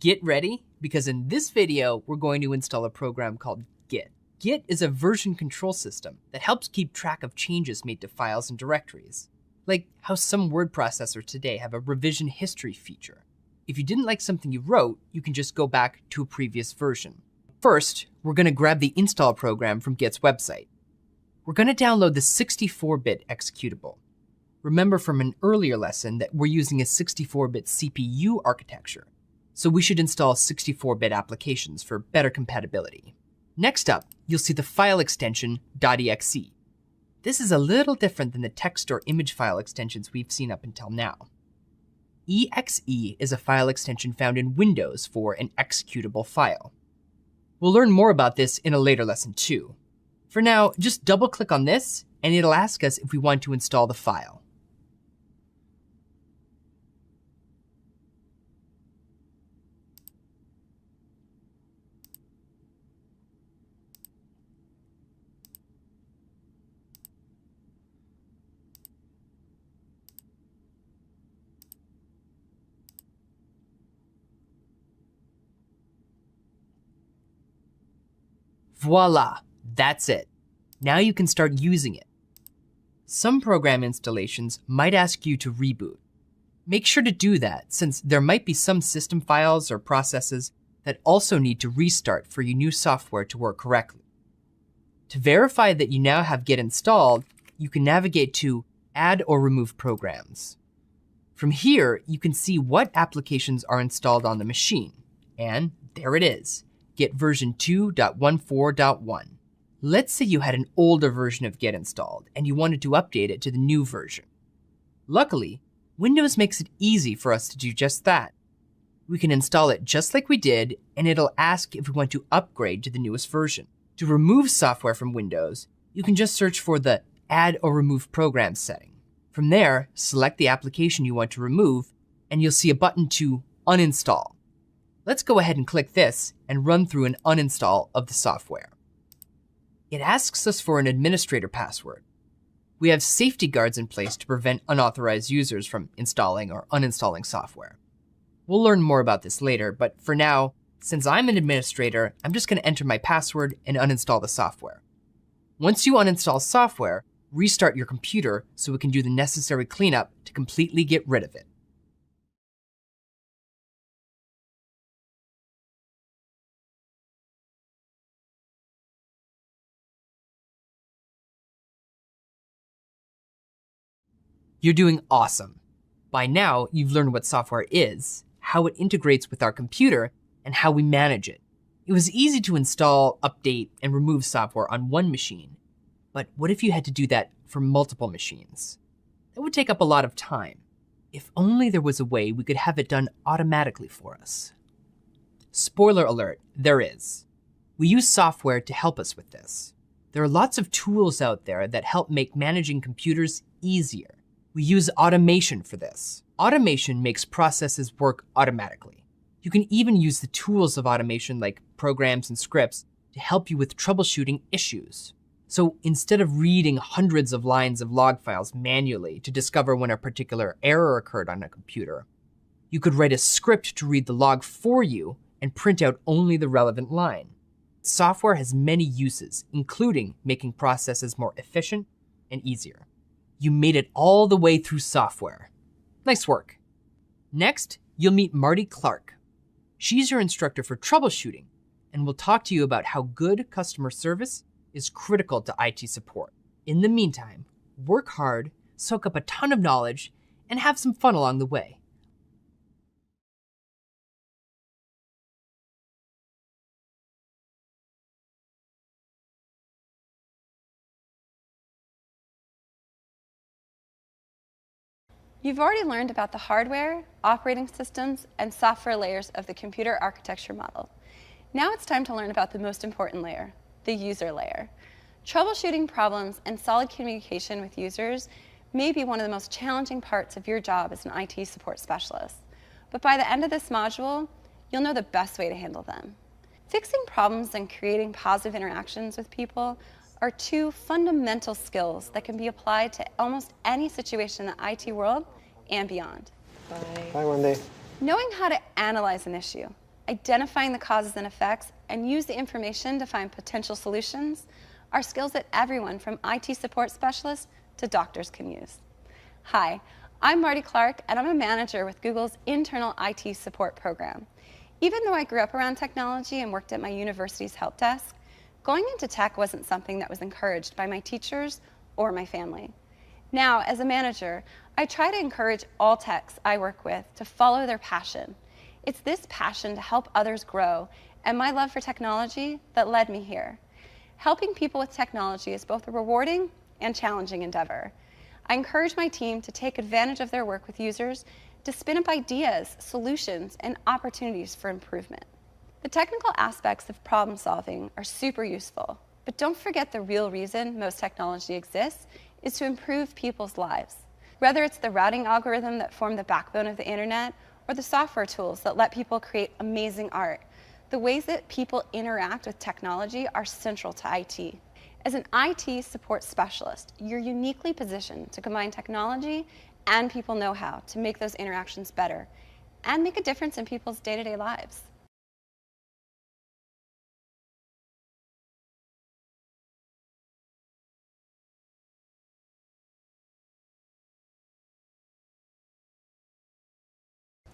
Get ready, because in this video, we're going to install a program called Git. Git is a version control system that helps keep track of changes made to files and directories. Like how some word processors today have a revision history feature. If you didn't like something you wrote, you can just go back to a previous version. First, we're going to grab the install program from Git's website. We're going to download the 64-bit executable. Remember from an earlier lesson that we're using a 64-bit CPU architecture, so we should install 64-bit applications for better compatibility. Next up, you'll see the file extension .exe. This is a little different than the text or image file extensions we've seen up until now. .exe is a file extension found in Windows for an executable file. We'll learn more about this in a later lesson too. For now, just double-click on this, and it'll ask us if we want to install the file. Voila, that's it. Now you can start using it. Some program installations might ask you to reboot. Make sure to do that, since there might be some system files or processes that also need to restart for your new software to work correctly. To verify that you now have Git installed, you can navigate to Add or Remove Programs. From here, you can see what applications are installed on the machine, and there it is. Git version 2.14.1. Let's say you had an older version of Git installed and you wanted to update it to the new version. Luckily, Windows makes it easy for us to do just that. We can install it just like we did, and it'll ask if we want to upgrade to the newest version. To remove software from Windows, you can just search for the Add or Remove Programs setting. From there, select the application you want to remove, and you'll see a button to uninstall. Let's go ahead and click this and run through an uninstall of the software. It asks us for an administrator password. We have safety guards in place to prevent unauthorized users from installing or uninstalling software. We'll learn more about this later, but for now, since I'm an administrator, I'm just going to enter my password and uninstall the software. Once you uninstall software, restart your computer so we can do the necessary cleanup to completely get rid of it. You're doing awesome. By now, you've learned what software is, how it integrates with our computer and how we manage it. It was easy to install, update, and remove software on one machine. But what if you had to do that for multiple machines? That would take up a lot of time. If only there was a way we could have it done automatically for us. Spoiler alert, there is. We use software to help us with this. There are lots of tools out there that help make managing computers easier. We use automation for this. Automation makes processes work automatically. You can even use the tools of automation like programs and scripts to help you with troubleshooting issues. So instead of reading hundreds of lines of log files manually to discover when a particular error occurred on a computer, you could write a script to read the log for you and print out only the relevant line. Software has many uses, including making processes more efficient and easier. You made it all the way through software. Nice work. Next, you'll meet Marty Clark. She's your instructor for troubleshooting, and will talk to you about how good customer service is critical to IT support. In the meantime, work hard, soak up a ton of knowledge, and have some fun along the way. You've already learned about the hardware, operating systems, and software layers of the computer architecture model. Now it's time to learn about the most important layer, the user layer. Troubleshooting problems and solid communication with users may be one of the most challenging parts of your job as an IT support specialist. But by the end of this module, you'll know the best way to handle them. Fixing problems and creating positive interactions with people are two fundamental skills that can be applied to almost any situation in the IT world and beyond. Bye, Wendy. Knowing how to analyze an issue, identifying the causes and effects, and use the information to find potential solutions are skills that everyone from IT support specialists to doctors can use. Hi, I'm Marty Clark, and I'm a manager with Google's internal IT support program. Even though I grew up around technology and worked at my university's help desk, going into tech wasn't something that was encouraged by my teachers or my family. Now, as a manager, I try to encourage all techs I work with to follow their passion. It's this passion to help others grow and my love for technology that led me here. Helping people with technology is both a rewarding and challenging endeavor. I encourage my team to take advantage of their work with users to spin up ideas, solutions, and opportunities for improvement. The technical aspects of problem solving are super useful, but don't forget the real reason most technology exists is to improve people's lives. Whether it's the routing algorithm that formed the backbone of the internet or the software tools that let people create amazing art, the ways that people interact with technology are central to IT. As an IT support specialist, you're uniquely positioned to combine technology and people know-how to make those interactions better and make a difference in people's day-to-day lives.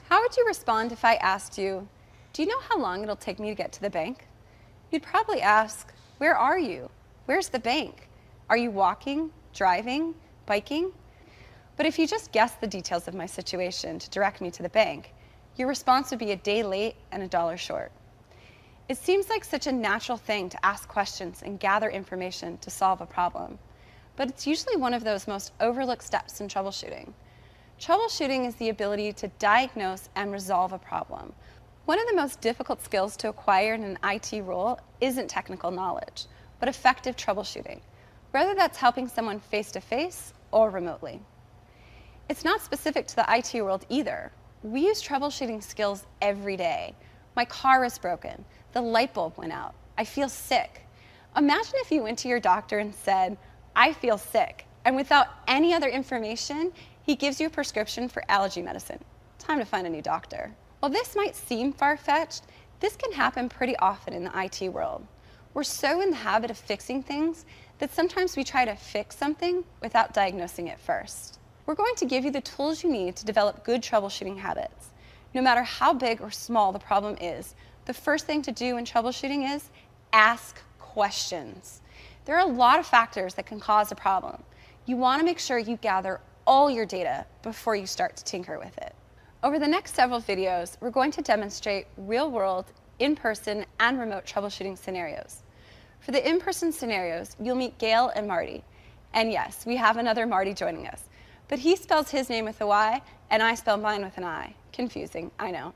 How would you respond if I asked you, do you know how long it'll take me to get to the bank? You'd probably ask, where are you? Where's the bank? Are you walking, driving, biking? But if you just guessed the details of my situation to direct me to the bank, your response would be a day late and $1 short. It seems like such a natural thing to ask questions and gather information to solve a problem, but it's usually one of those most overlooked steps in troubleshooting. Troubleshooting is the ability to diagnose and resolve a problem. One of the most difficult skills to acquire in an IT role isn't technical knowledge, but effective troubleshooting, whether that's helping someone face-to-face or remotely. It's not specific to the IT world either. We use troubleshooting skills every day. My car is broken. The light bulb went out. I feel sick. Imagine if you went to your doctor and said, I feel sick, and without any other information, he gives you a prescription for allergy medicine. Time to find a new doctor. While this might seem far-fetched, this can happen pretty often in the IT world. We're so in the habit of fixing things that sometimes we try to fix something without diagnosing it first. We're going to give you the tools you need to develop good troubleshooting habits. No matter how big or small the problem is, the first thing to do in troubleshooting is ask questions. There are a lot of factors that can cause a problem. You want to make sure you gather all your data before you start to tinker with it. Over the next several videos, we're going to demonstrate real-world, in-person, and remote troubleshooting scenarios. For the in-person scenarios, you'll meet Gail and Marty. And yes, we have another Marty joining us. But he spells his name with a Y, and I spell mine with an I. Confusing, I know.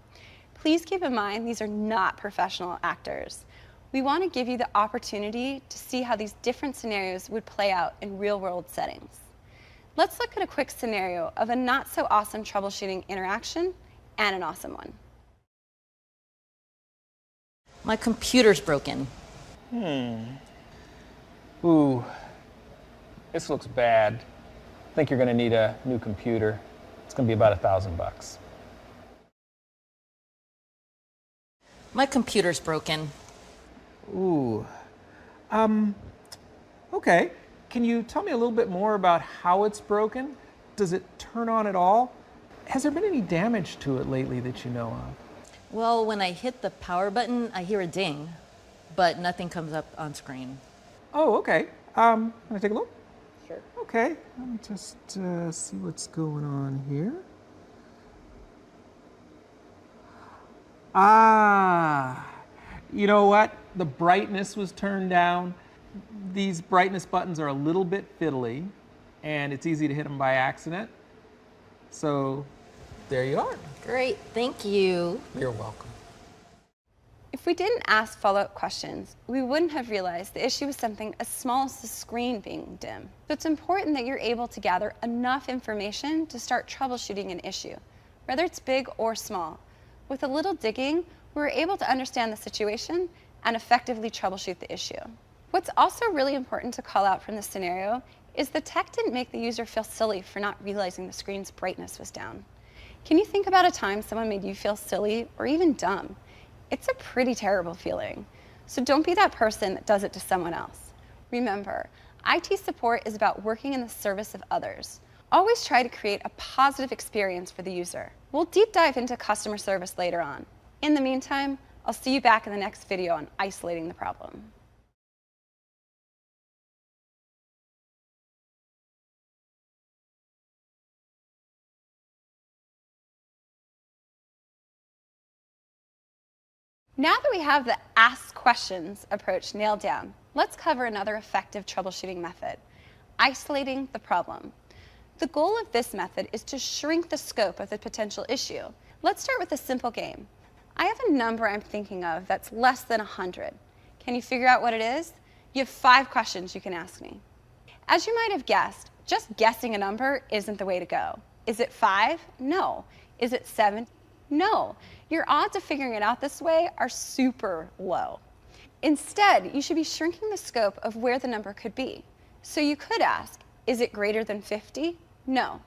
Please keep in mind these are not professional actors. We want to give you the opportunity to see how these different scenarios would play out in real-world settings. Let's look at a quick scenario of a not-so-awesome troubleshooting interaction and an awesome one. My computer's broken. Ooh, this looks bad. I think you're going to need a new computer. It's going to be about $1,000. My computer's broken. Ooh. Okay. Can you tell me a little bit more about how it's broken? Does it turn on at all? Has there been any damage to it lately that you know of? Well, when I hit the power button, I hear a ding, but nothing comes up on screen. Oh, okay. Can I take a look? Sure. Okay. Let me just see what's going on here. Ah, you know what? The brightness was turned down. These brightness buttons are a little bit fiddly, and it's easy to hit them by accident. So there you are. Great, thank you. You're welcome. If we didn't ask follow-up questions, we wouldn't have realized the issue was something as small as the screen being dim. So it's important that you're able to gather enough information to start troubleshooting an issue, whether it's big or small. With a little digging, we were able to understand the situation and effectively troubleshoot the issue. What's also really important to call out from this scenario is the tech didn't make the user feel silly for not realizing the screen's brightness was down. Can you think about a time someone made you feel silly or even dumb? It's a pretty terrible feeling. So don't be that person that does it to someone else. Remember, IT support is about working in the service of others. Always try to create a positive experience for the user. We'll deep dive into customer service later on. In the meantime, I'll see you back in the next video on isolating the problem. Now that we have the ask questions approach nailed down, let's cover another effective troubleshooting method, isolating the problem. The goal of this method is to shrink the scope of the potential issue. Let's start with a simple game. I have a number I'm thinking of that's less than 100. Can you figure out what it is? You have 5 questions you can ask me. As you might have guessed, just guessing a number isn't the way to go. Is it 5? No. Is it 7? No. Your odds of figuring it out this way are super low. Instead, you should be shrinking the scope of where the number could be. So you could ask, is it greater than 50? No.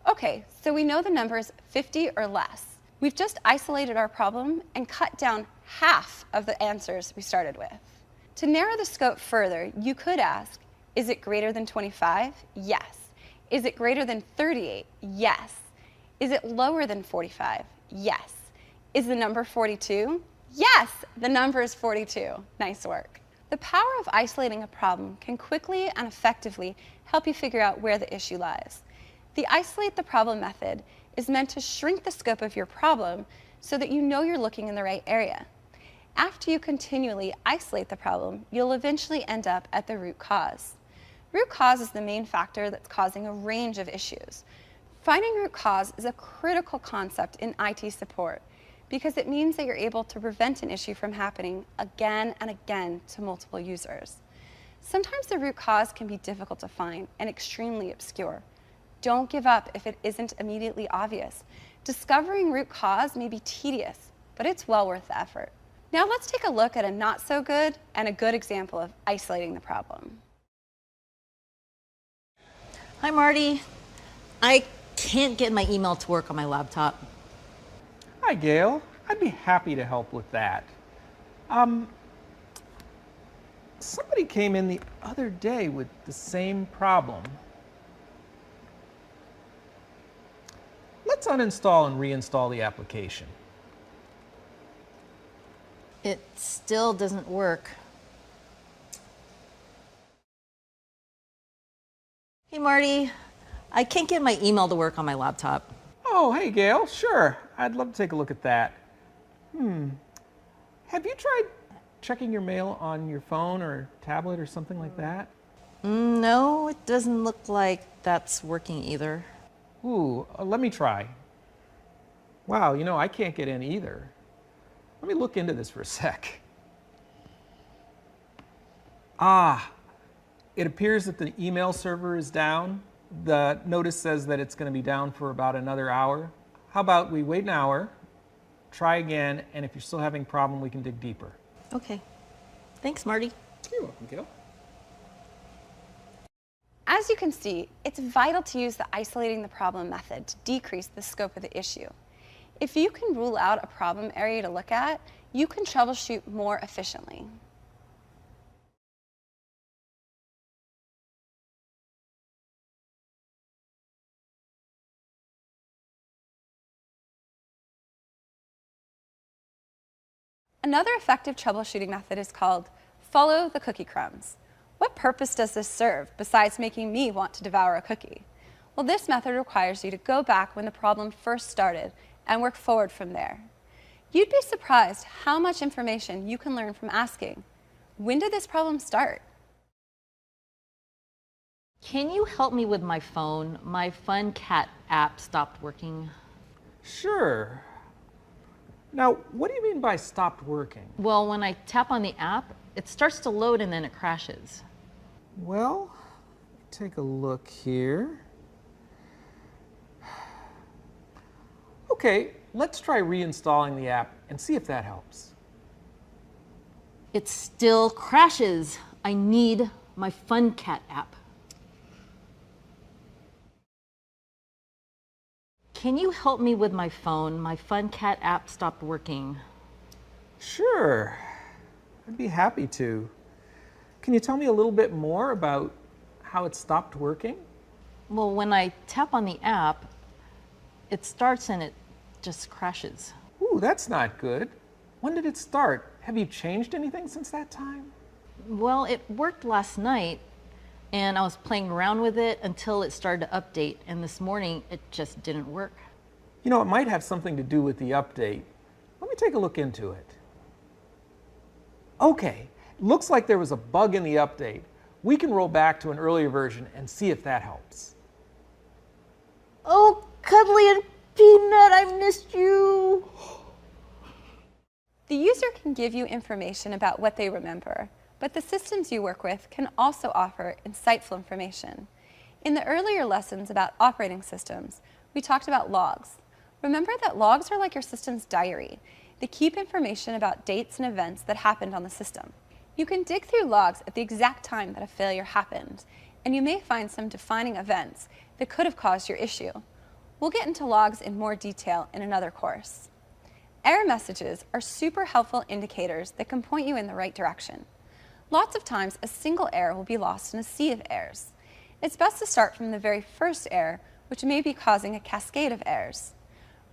Okay, so we know the number is 50 or less. We've just isolated our problem and cut down half of the answers we started with. To narrow the scope further, you could ask, is it greater than 25? Yes. Is it greater than 38? Yes. Is it lower than 45? Yes. Is the number 42? Yes, the number is 42. Nice work. The power of isolating a problem can quickly and effectively help you figure out where the issue lies. The isolate the problem method is meant to shrink the scope of your problem so that you know you're looking in the right area. After you continually isolate the problem, you'll eventually end up at the root cause. Root cause is the main factor that's causing a range of issues. Finding root cause is a critical concept in IT support because it means that you're able to prevent an issue from happening again and again to multiple users. Sometimes the root cause can be difficult to find and extremely obscure. Don't give up if it isn't immediately obvious. Discovering root cause may be tedious, but it's well worth the effort. Now let's take a look at a not so good and a good example of isolating the problem. Hi, Marty. I can't get my email to work on my laptop. Hi, Gail. I'd be happy to help with that. Somebody came in the other day with the same problem. Let's uninstall and reinstall the application. It still doesn't work. Hey, Marty. I can't get my email to work on my laptop. Oh, hey, Gail. Sure. I'd love to take a look at that. Have you tried checking your mail on your phone or tablet or something like that? No, it doesn't look like that's working either. Ooh, let me try. Wow, I can't get in either. Let me look into this for a sec. It appears that the email server is down. The notice says that it's going to be down for about another hour. How about we wait an hour, try again, and if you're still having a problem, we can dig deeper. Okay. Thanks, Marty. You're welcome, kiddo. As you can see, it's vital to use the isolating the problem method to decrease the scope of the issue. If you can rule out a problem area to look at, you can troubleshoot more efficiently. Another effective troubleshooting method is called follow the cookie crumbs. What purpose does this serve besides making me want to devour a cookie? Well, this method requires you to go back when the problem first started and work forward from there. You'd be surprised how much information you can learn from asking, when did this problem start? Can you help me with my phone? My FunCat app stopped working. Sure. Now, what do you mean by stopped working? Well, when I tap on the app, it starts to load and then it crashes. Well, take a look here. Okay, let's try reinstalling the app and see if that helps. It still crashes. I need my FunCat app. Can you help me with my phone? My FunCat app stopped working. Sure, I'd be happy to. Can you tell me a little bit more about how it stopped working? Well, when I tap on the app, it starts and it just crashes. Ooh, that's not good. When did it start? Have you changed anything since that time? Well, it worked last night, and I was playing around with it until it started to update, and this morning it just didn't work. It might have something to do with the update. Let me take a look into it. Okay, looks like there was a bug in the update. We can roll back to an earlier version and see if that helps. Oh, Cuddly and Peanut, I missed you. The user can give you information about what they remember, but the systems you work with can also offer insightful information. In the earlier lessons about operating systems, we talked about logs. Remember that logs are like your system's diary. They keep information about dates and events that happened on the system. You can dig through logs at the exact time that a failure happened, and you may find some defining events that could have caused your issue. We'll get into logs in more detail in another course. Error messages are super helpful indicators that can point you in the right direction. Lots of times, a single error will be lost in a sea of errors. It's best to start from the very first error, which may be causing a cascade of errors.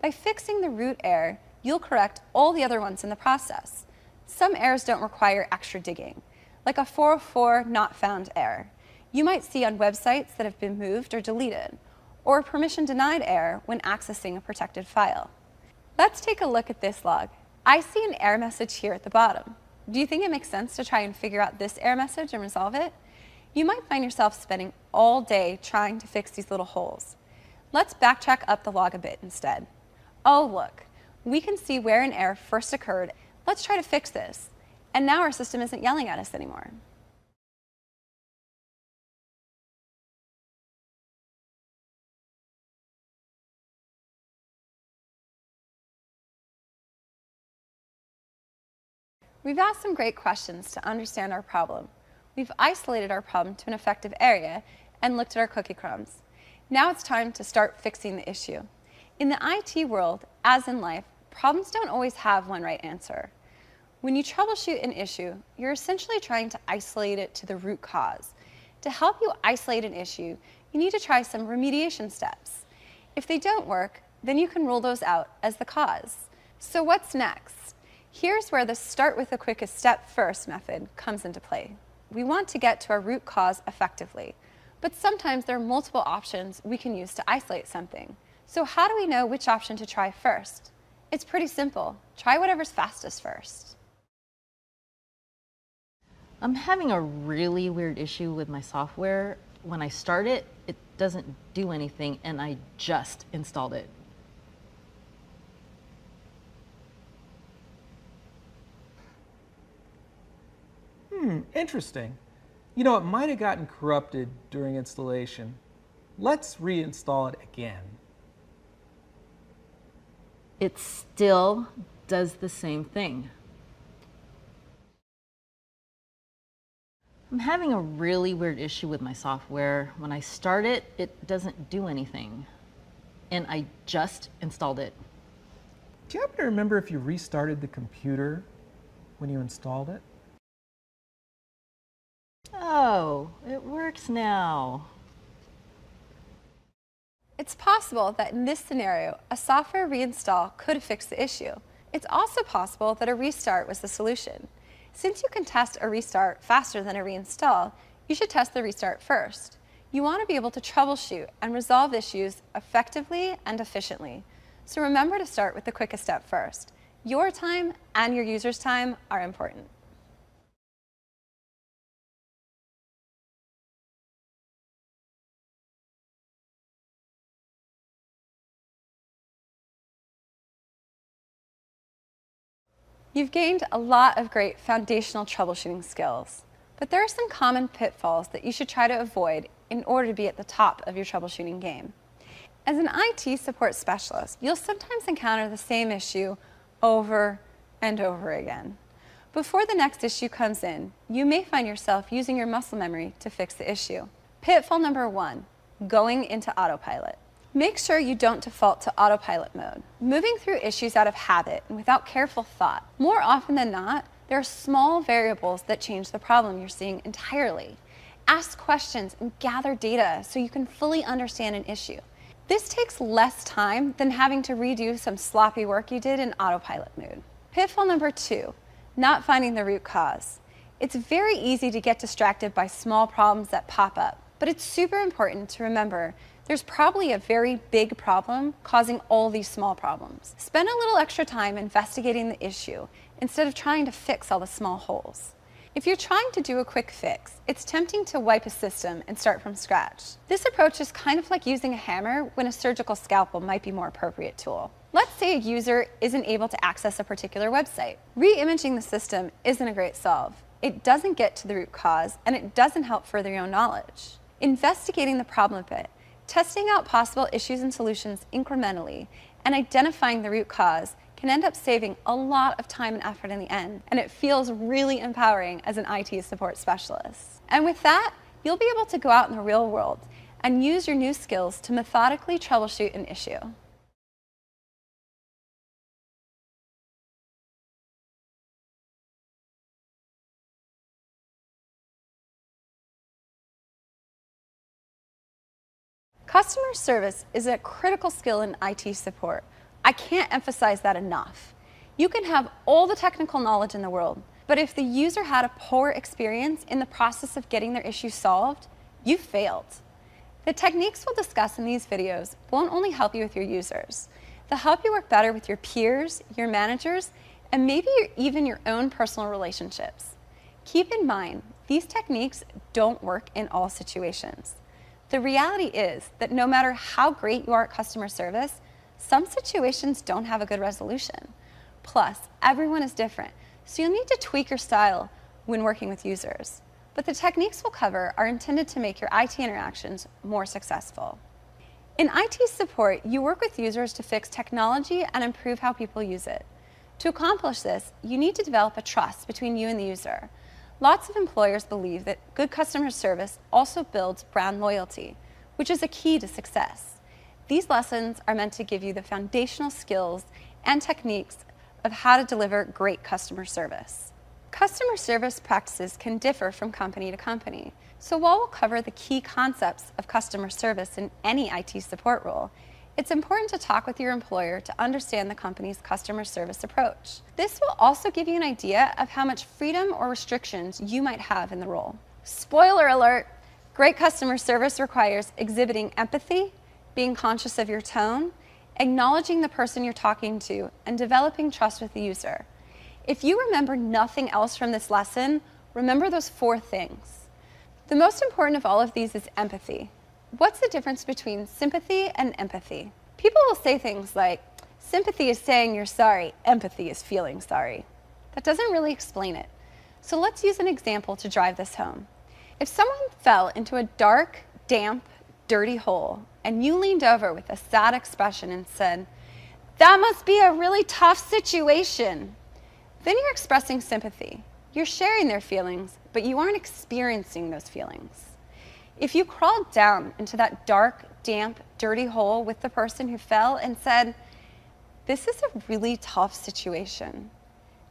By fixing the root error, you'll correct all the other ones in the process. Some errors don't require extra digging, like a 404 not found error you might see on websites that have been moved or deleted, or a permission denied error when accessing a protected file. Let's take a look at this log. I see an error message here at the bottom. Do you think it makes sense to try and figure out this error message and resolve it? You might find yourself spending all day trying to fix these little holes. Let's backtrack up the log a bit instead. Oh, look, we can see where an error first occurred. Let's try to fix this. And now our system isn't yelling at us anymore. We've asked some great questions to understand our problem. We've isolated our problem to an effective area and looked at our cookie crumbs. Now it's time to start fixing the issue. In the IT world, as in life, problems don't always have one right answer. When you troubleshoot an issue, you're essentially trying to isolate it to the root cause. To help you isolate an issue, you need to try some remediation steps. If they don't work, then you can rule those out as the cause. So what's next? Here's where the start with the quickest step first method comes into play. We want to get to our root cause effectively, but sometimes there are multiple options we can use to isolate something. So how do we know which option to try first? It's pretty simple. Try whatever's fastest first. I'm having a really weird issue with my software. When I start it, it doesn't do anything, and I just installed it. Interesting. You know, it might have gotten corrupted during installation. Let's reinstall it again. It still does the same thing. I'm having a really weird issue with my software. When I start it, it doesn't do anything. And I just installed it. Do you happen to remember if you restarted the computer when you installed it? Oh, it works now. It's possible that in this scenario, a software reinstall could fix the issue. It's also possible that a restart was the solution. Since you can test a restart faster than a reinstall, you should test the restart first. You want to be able to troubleshoot and resolve issues effectively and efficiently. So remember to start with the quickest step first. Your time and your user's time are important. You've gained a lot of great foundational troubleshooting skills, but there are some common pitfalls that you should try to avoid in order to be at the top of your troubleshooting game. As an IT support specialist, you'll sometimes encounter the same issue over and over again. Before the next issue comes in, you may find yourself using your muscle memory to fix the issue. Pitfall number 1, going into autopilot. Make sure you don't default to autopilot mode, moving through issues out of habit and without careful thought. More often than not, there are small variables that change the problem you're seeing entirely. Ask questions and gather data so you can fully understand an issue. This takes less time than having to redo some sloppy work you did in autopilot mode. Pitfall number 2, not finding the root cause. It's very easy to get distracted by small problems that pop up, but it's super important to remember there's probably a very big problem causing all these small problems. Spend a little extra time investigating the issue instead of trying to fix all the small holes. If you're trying to do a quick fix, it's tempting to wipe a system and start from scratch. This approach is kind of like using a hammer when a surgical scalpel might be a more appropriate tool. Let's say a user isn't able to access a particular website. Re-imaging the system isn't a great solve. It doesn't get to the root cause, and it doesn't help further your own knowledge. Investigating the problem a bit, testing out possible issues and solutions incrementally, and identifying the root cause can end up saving a lot of time and effort in the end, and it feels really empowering as an IT support specialist. And with that, you'll be able to go out in the real world and use your new skills to methodically troubleshoot an issue. Customer service is a critical skill in IT support. I can't emphasize that enough. You can have all the technical knowledge in the world, but if the user had a poor experience in the process of getting their issue solved, you failed. The techniques we'll discuss in these videos won't only help you with your users. They'll help you work better with your peers, your managers, and maybe even your own personal relationships. Keep in mind, these techniques don't work in all situations. The reality is that no matter how great you are at customer service, some situations don't have a good resolution. Plus, everyone is different, so you'll need to tweak your style when working with users. But the techniques we'll cover are intended to make your IT interactions more successful. In IT support, you work with users to fix technology and improve how people use it. To accomplish this, you need to develop a trust between you and the user. Lots of employers believe that good customer service also builds brand loyalty, which is a key to success. These lessons are meant to give you the foundational skills and techniques of how to deliver great customer service. Customer service practices can differ from company to company, so while we'll cover the key concepts of customer service in any IT support role, it's important to talk with your employer to understand the company's customer service approach. This will also give you an idea of how much freedom or restrictions you might have in the role. Spoiler alert, great customer service requires exhibiting empathy, being conscious of your tone, acknowledging the person you're talking to, and developing trust with the user. If you remember nothing else from this lesson, remember those 4 things. The most important of all of these is empathy. What's the difference between sympathy and empathy? People will say things like, sympathy is saying you're sorry, empathy is feeling sorry. That doesn't really explain it. So let's use an example to drive this home. If someone fell into a dark, damp, dirty hole, and you leaned over with a sad expression and said, "That must be a really tough situation," then you're expressing sympathy. You're sharing their feelings, but you aren't experiencing those feelings. If you crawled down into that dark, damp, dirty hole with the person who fell and said, "This is a really tough situation,"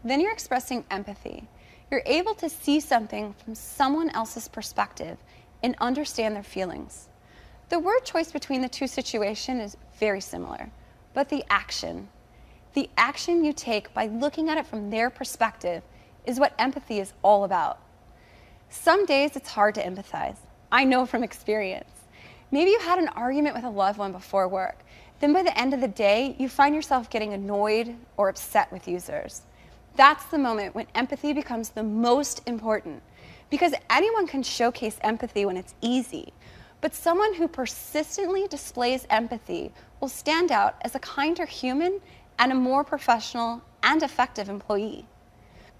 then you're expressing empathy. You're able to see something from someone else's perspective and understand their feelings. The word choice between the two situations is very similar, but the action you take by looking at it from their perspective is what empathy is all about. Some days it's hard to empathize. I know from experience. Maybe you had an argument with a loved one before work. Then by the end of the day, you find yourself getting annoyed or upset with users. That's the moment when empathy becomes the most important, because anyone can showcase empathy when it's easy, but someone who persistently displays empathy will stand out as a kinder human and a more professional and effective employee.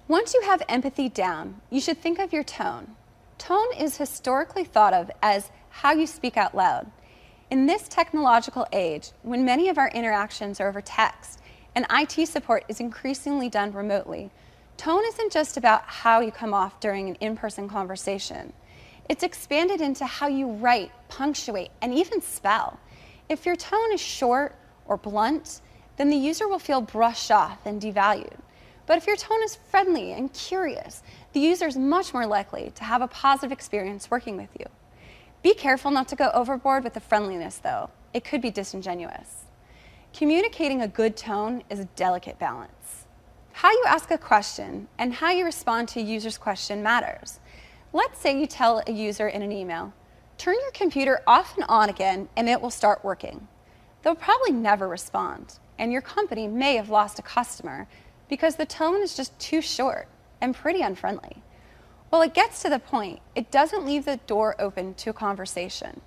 Once you have empathy down, you should think of your tone. Tone is historically thought of as how you speak out loud. In this technological age, when many of our interactions are over text and IT support is increasingly done remotely, tone isn't just about how you come off during an in-person conversation. It's expanded into how you write, punctuate, and even spell. If your tone is short or blunt, then the user will feel brushed off and devalued. But if your tone is friendly and curious, the user is much more likely to have a positive experience working with you. Be careful not to go overboard with the friendliness, though. It could be disingenuous. Communicating a good tone is a delicate balance. How you ask a question and how you respond to a user's question matters. Let's say you tell a user in an email, "Turn your computer off and on again and it will start working." They'll probably never respond, and your company may have lost a customer because the tone is just too short and pretty unfriendly. While it gets to the point, it doesn't leave the door open to a conversation.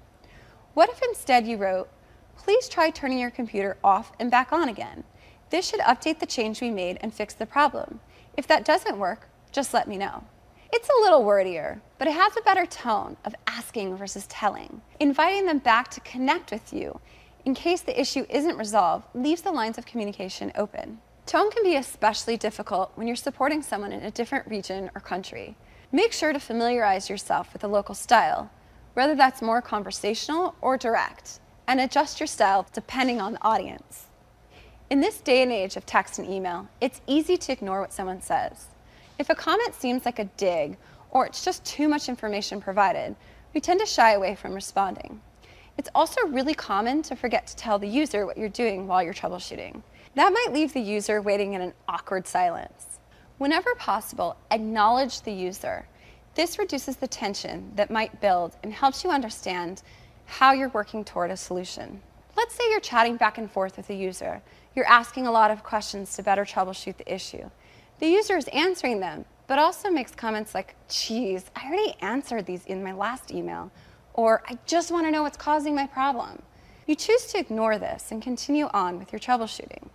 What if instead you wrote, "Please try turning your computer off and back on again. This should update the change we made and fix the problem. If that doesn't work, just let me know." It's a little wordier, but it has a better tone of asking versus telling. Inviting them back to connect with you in case the issue isn't resolved leaves the lines of communication open. Tone can be especially difficult when you're supporting someone in a different region or country. Make sure to familiarize yourself with the local style, whether that's more conversational or direct, and adjust your style depending on the audience. In this day and age of text and email, it's easy to ignore what someone says. If a comment seems like a dig or it's just too much information provided, we tend to shy away from responding. It's also really common to forget to tell the user what you're doing while you're troubleshooting. That might leave the user waiting in an awkward silence. Whenever possible, acknowledge the user. This reduces the tension that might build and helps you understand how you're working toward a solution. Let's say you're chatting back and forth with a user. You're asking a lot of questions to better troubleshoot the issue. The user is answering them, but also makes comments like, "Geez, I already answered these in my last email," or "I just want to know what's causing my problem." You choose to ignore this and continue on with your troubleshooting.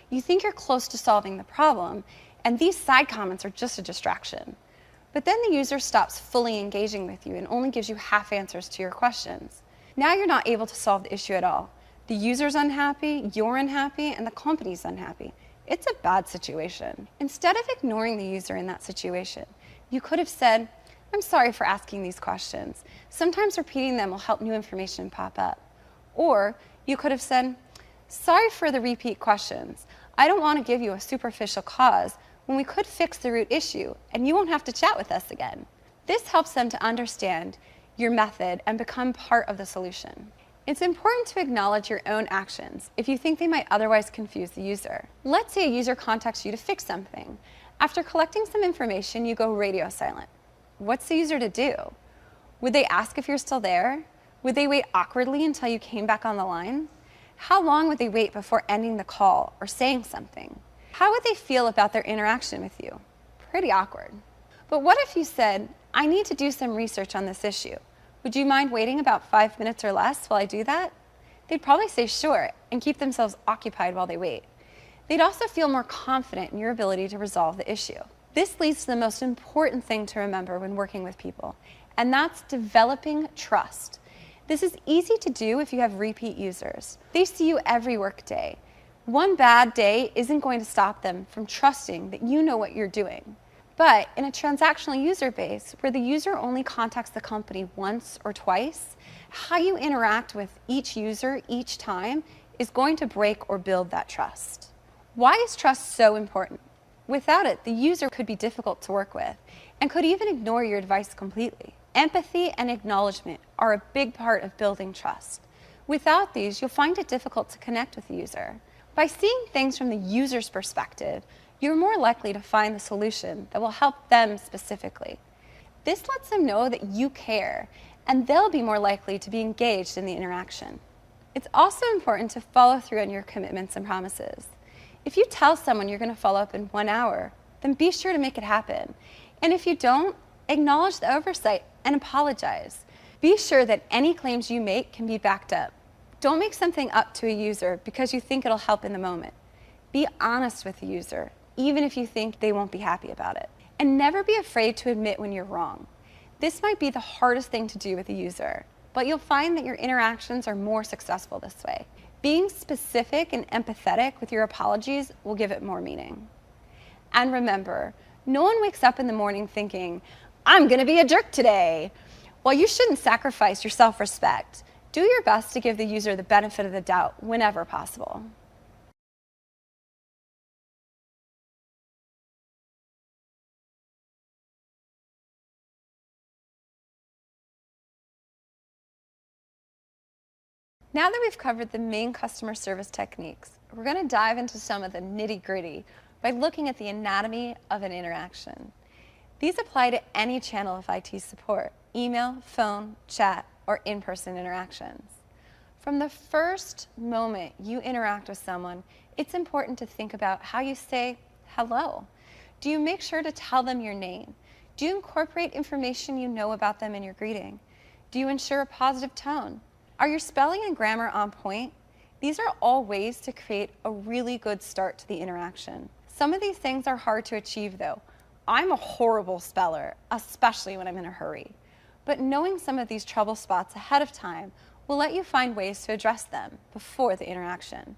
You think you're close to solving the problem, and these side comments are just a distraction. But then the user stops fully engaging with you and only gives you half answers to your questions. Now you're not able to solve the issue at all. The user's unhappy, you're unhappy, and the company's unhappy. It's a bad situation. Instead of ignoring the user in that situation, you could have said, "I'm sorry for asking these questions. Sometimes repeating them will help new information pop up." Or you could have said, "Sorry for the repeat questions. I don't want to give you a superficial cause when we could fix the root issue and you won't have to chat with us again." This helps them to understand your method and become part of the solution. It's important to acknowledge your own actions if you think they might otherwise confuse the user. Let's say a user contacts you to fix something. After collecting some information, you go radio silent. What's the user to do? Would they ask if you're still there? Would they wait awkwardly until you came back on the line? How long would they wait before ending the call or saying something? How would they feel about their interaction with you? Pretty awkward. But what if you said, I need to do some research on this issue. Would you mind waiting about 5 minutes or less while I do that? They'd probably say sure and keep themselves occupied while they wait. They'd also feel more confident in your ability to resolve the issue. This leads to the most important thing to remember when working with people, and that's developing trust. This is easy to do if you have repeat users. They see you every workday. One bad day isn't going to stop them from trusting that you know what you're doing. But in a transactional user base, where the user only contacts the company once or twice, how you interact with each user each time is going to break or build that trust. Why is trust so important? Without it, the user could be difficult to work with and could even ignore your advice completely. Empathy and acknowledgement are a big part of building trust. Without these, you'll find it difficult to connect with the user. By seeing things from the user's perspective, you're more likely to find the solution that will help them specifically. This lets them know that you care, and they'll be more likely to be engaged in the interaction. It's also important to follow through on your commitments and promises. If you tell someone you're going to follow up in 1 hour, then be sure to make it happen. And if you don't, acknowledge the oversight and apologize. Be sure that any claims you make can be backed up. Don't make something up to a user because you think it'll help in the moment. Be honest with the user, even if you think they won't be happy about it. And never be afraid to admit when you're wrong. This might be the hardest thing to do with a user, but you'll find that your interactions are more successful this way. Being specific and empathetic with your apologies will give it more meaning. And remember, no one wakes up in the morning thinking, I'm gonna be a jerk today. While you shouldn't sacrifice your self-respect, do your best to give the user the benefit of the doubt whenever possible. Now that we've covered the main customer service techniques, we're going to dive into some of the nitty-gritty by looking at the anatomy of an interaction. These apply to any channel of IT support: email, phone, chat, or in-person interactions. From the first moment you interact with someone, it's important to think about how you say hello. Do you make sure to tell them your name? Do you incorporate information you know about them in your greeting? Do you ensure a positive tone? Are your spelling and grammar on point? These are all ways to create a really good start to the interaction. Some of these things are hard to achieve though. I'm a horrible speller, especially when I'm in a hurry. But knowing some of these trouble spots ahead of time will let you find ways to address them before the interaction.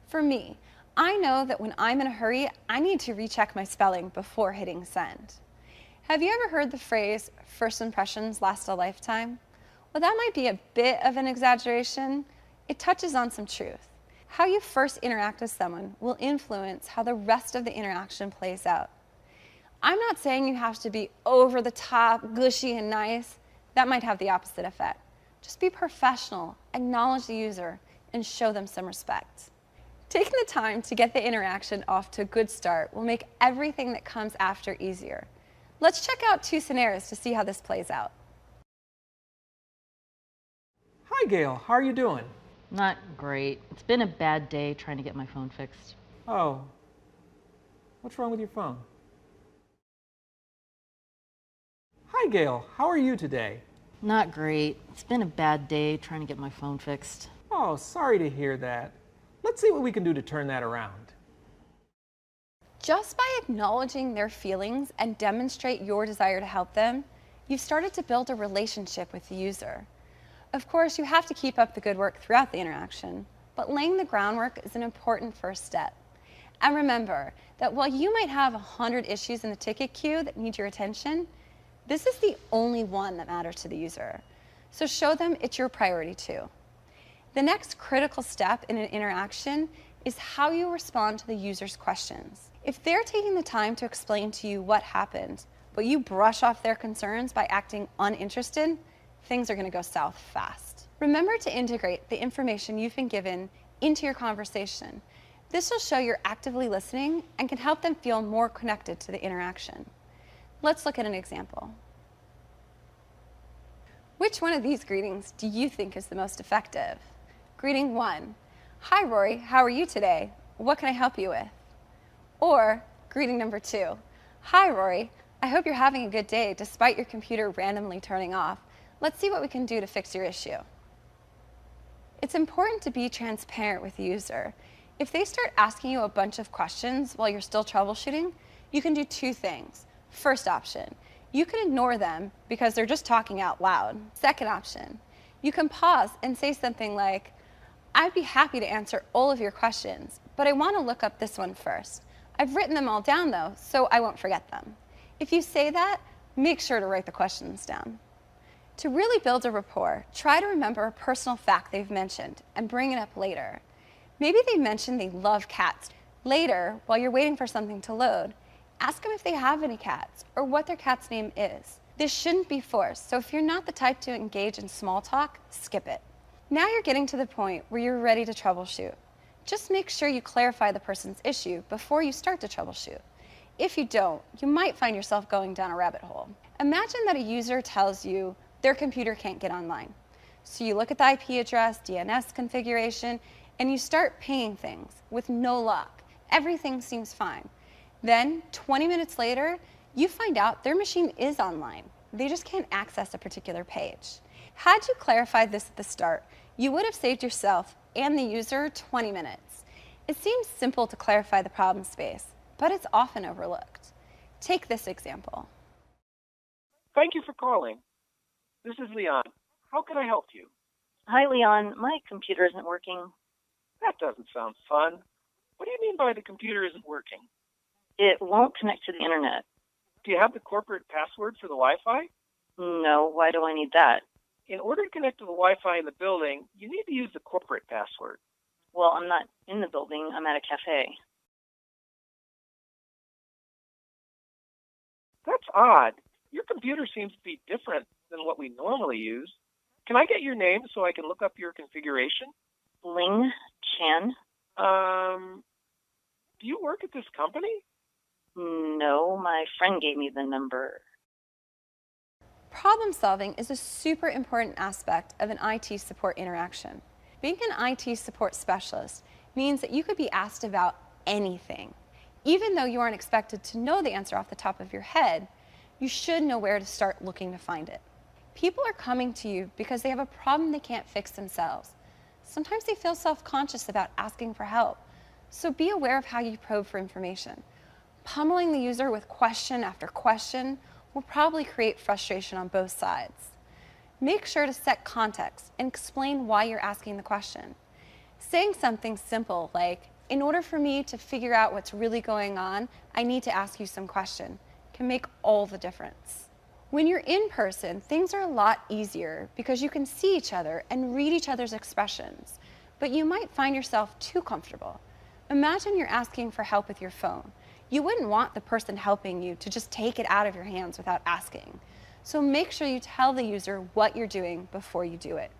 For me, I know that when I'm in a hurry, I need to recheck my spelling before hitting send. Have you ever heard the phrase, first impressions last a lifetime? Well, that might be a bit of an exaggeration. It touches on some truth. How you first interact with someone will influence how the rest of the interaction plays out. I'm not saying you have to be over the top, gushy, and nice. That might have the opposite effect. Just be professional, acknowledge the user, and show them some respect. Taking the time to get the interaction off to a good start will make everything that comes after easier. Let's check out 2 scenarios to see how this plays out. Hi, Gail. How are you doing? Not great. It's been a bad day trying to get my phone fixed. Oh, what's wrong with your phone? Hi, Gail. How are you today? Not great. It's been a bad day trying to get my phone fixed. Oh, sorry to hear that. Let's see what we can do to turn that around. Just by acknowledging their feelings and demonstrate your desire to help them, you've started to build a relationship with the user. Of course, you have to keep up the good work throughout the interaction, but laying the groundwork is an important first step. And remember that while you might have 100 issues in the ticket queue that need your attention, this is the only one that matters to the user. So show them it's your priority too. The next critical step in an interaction is how you respond to the user's questions. If they're taking the time to explain to you what happened, but you brush off their concerns by acting uninterested, things are going to go south fast. Remember to integrate the information you've been given into your conversation. This will show you're actively listening and can help them feel more connected to the interaction. Let's look at an example. Which one of these greetings do you think is the most effective? Greeting 1. Hi, Rory. How are you today? What can I help you with? Or greeting number 2. Hi, Rory. I hope you're having a good day despite your computer randomly turning off. Let's see what we can do to fix your issue. It's important to be transparent with the user. If they start asking you a bunch of questions while you're still troubleshooting, you can do 2 things. First option, you can ignore them because they're just talking out loud. Second option, you can pause and say something like, I'd be happy to answer all of your questions, but I want to look up this one first. I've written them all down though, so I won't forget them. If you say that, make sure to write the questions down. To really build a rapport, try to remember a personal fact they've mentioned and bring it up later. Maybe they mentioned they love cats. Later, while you're waiting for something to load, ask them if they have any cats or what their cat's name is. This shouldn't be forced, so if you're not the type to engage in small talk, skip it. Now you're getting to the point where you're ready to troubleshoot. Just make sure you clarify the person's issue before you start to troubleshoot. If you don't, you might find yourself going down a rabbit hole. Imagine that a user tells you their computer can't get online. So you look at the IP address, DNS configuration, and you start pinging things with no luck. Everything seems fine. Then, 20 minutes later, you find out their machine is online. They just can't access a particular page. Had you clarified this at the start, you would have saved yourself and the user 20 minutes. It seems simple to clarify the problem space, but it's often overlooked. Take this example. Thank you for calling. This is Leon. How can I help you? Hi, Leon. My computer isn't working. That doesn't sound fun. What do you mean by the computer isn't working? It won't connect to the internet. Do you have the corporate password for the Wi-Fi? No, why do I need that? In order to connect to the Wi-Fi in the building, you need to use the corporate password. Well, I'm not in the building. I'm at a cafe. That's odd. Your computer seems to be different than what we normally use. Can I get your name so I can look up your configuration? Ling Chan. Do you work at this company? No, my friend gave me the number. Problem solving is a super important aspect of an IT support interaction. Being an IT support specialist means that you could be asked about anything. Even though you aren't expected to know the answer off the top of your head, you should know where to start looking to find it. People are coming to you because they have a problem they can't fix themselves. Sometimes they feel self-conscious about asking for help, so be aware of how you probe for information. Pummeling the user with question after question will probably create frustration on both sides. Make sure to set context and explain why you're asking the question. Saying something simple like, in order for me to figure out what's really going on, I need to ask you some question, can make all the difference. When you're in person, things are a lot easier because you can see each other and read each other's expressions, but you might find yourself too comfortable. Imagine you're asking for help with your phone. You wouldn't want the person helping you to just take it out of your hands without asking. So make sure you tell the user what you're doing before you do it.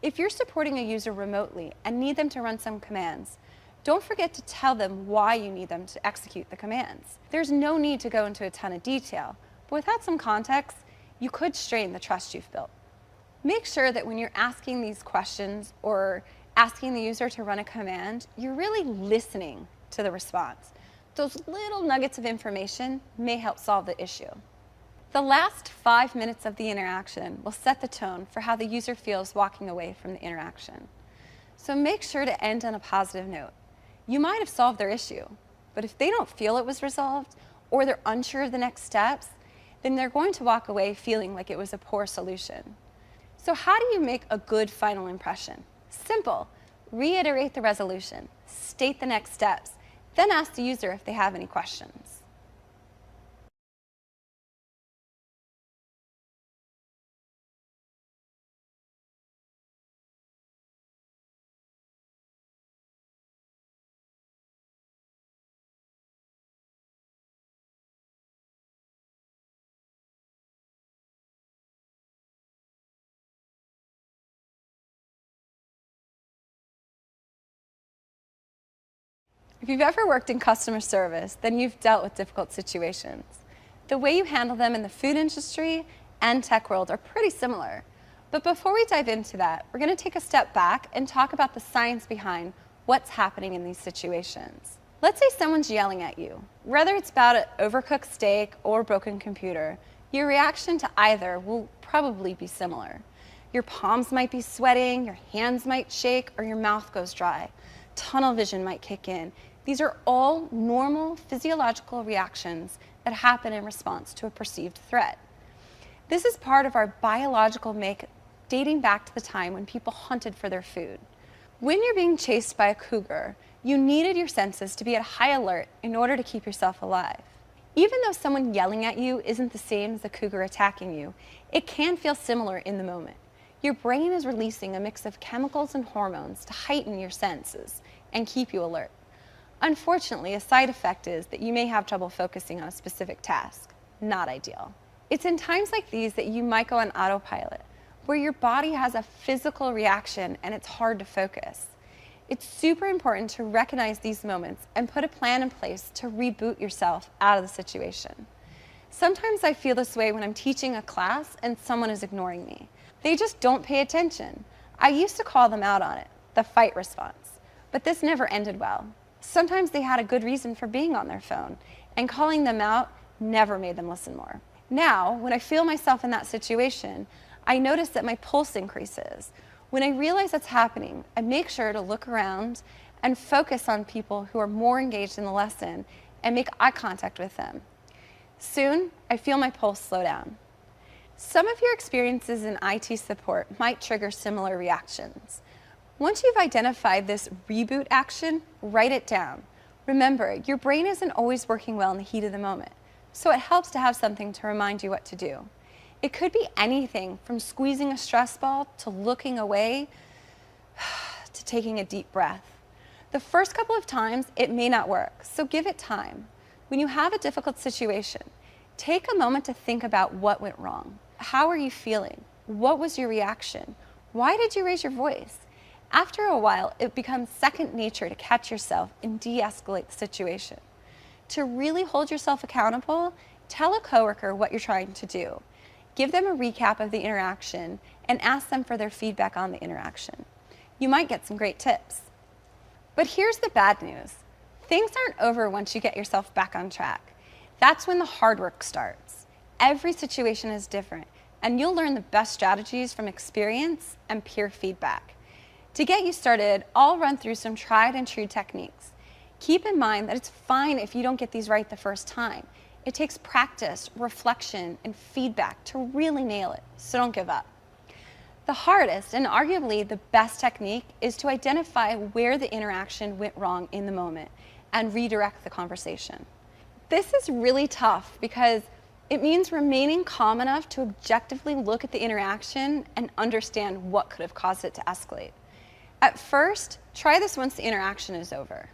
If you're supporting a user remotely and need them to run some commands, don't forget to tell them why you need them to execute the commands. There's no need to go into a ton of detail, but without some context, you could strain the trust you've built. Make sure that when you're asking these questions or asking the user to run a command, you're really listening to the response. Those little nuggets of information may help solve the issue. The last 5 minutes of the interaction will set the tone for how the user feels walking away from the interaction. So make sure to end on a positive note. You might have solved their issue, but if they don't feel it was resolved or they're unsure of the next steps, then they're going to walk away feeling like it was a poor solution. So how do you make a good final impression? Simple. Reiterate the resolution, state the next steps, then ask the user if they have any questions. If you've ever worked in customer service, then you've dealt with difficult situations. The way you handle them in the food industry and tech world are pretty similar. But before we dive into that, we're going to take a step back and talk about the science behind what's happening in these situations. Let's say someone's yelling at you. Whether it's about an overcooked steak or a broken computer, your reaction to either will probably be similar. Your palms might be sweating, your hands might shake, or your mouth goes dry. Tunnel vision might kick in. These are all normal physiological reactions that happen in response to a perceived threat. This is part of our biological makeup dating back to the time when people hunted for their food. When you're being chased by a cougar, you needed your senses to be at high alert in order to keep yourself alive. Even though someone yelling at you isn't the same as a cougar attacking you, it can feel similar in the moment. Your brain is releasing a mix of chemicals and hormones to heighten your senses and keep you alert. Unfortunately, a side effect is that you may have trouble focusing on a specific task. Not ideal. It's in times like these that you might go on autopilot, where your body has a physical reaction and it's hard to focus. It's super important to recognize these moments and put a plan in place to reboot yourself out of the situation. Sometimes I feel this way when I'm teaching a class and someone is ignoring me. They just don't pay attention. I used to call them out on it, the fight response, but this never ended well. Sometimes they had a good reason for being on their phone, and calling them out never made them listen more. Now, when I feel myself in that situation, I notice that my pulse increases. When I realize that's happening, I make sure to look around and focus on people who are more engaged in the lesson and make eye contact with them. Soon, I feel my pulse slow down. Some of your experiences in IT support might trigger similar reactions. Once you've identified this reboot action, write it down. Remember, your brain isn't always working well in the heat of the moment, so it helps to have something to remind you what to do. It could be anything from squeezing a stress ball to looking away to taking a deep breath. The first couple of times, it may not work, so give it time. When you have a difficult situation, take a moment to think about what went wrong. How are you feeling? What was your reaction? Why did you raise your voice? After a while, it becomes second nature to catch yourself and de-escalate the situation. To really hold yourself accountable, tell a coworker what you're trying to do. Give them a recap of the interaction and ask them for their feedback on the interaction. You might get some great tips. But here's the bad news. Things aren't over once you get yourself back on track. That's when the hard work starts. Every situation is different, and you'll learn the best strategies from experience and peer feedback. To get you started, I'll run through some tried and true techniques. Keep in mind that it's fine if you don't get these right the first time. It takes practice, reflection, and feedback to really nail it, so don't give up. The hardest and arguably the best technique is to identify where the interaction went wrong in the moment and redirect the conversation. This is really tough because it means remaining calm enough to objectively look at the interaction and understand what could have caused it to escalate. At first, try this once the interaction is over.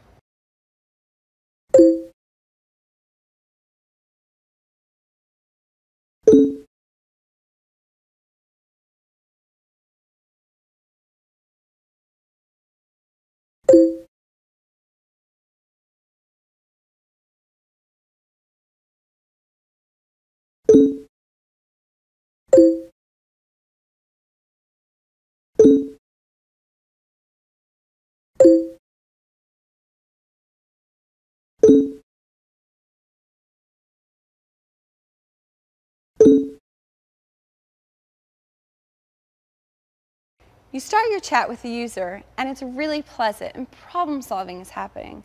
You start your chat with the user, and it's really pleasant and problem solving is happening.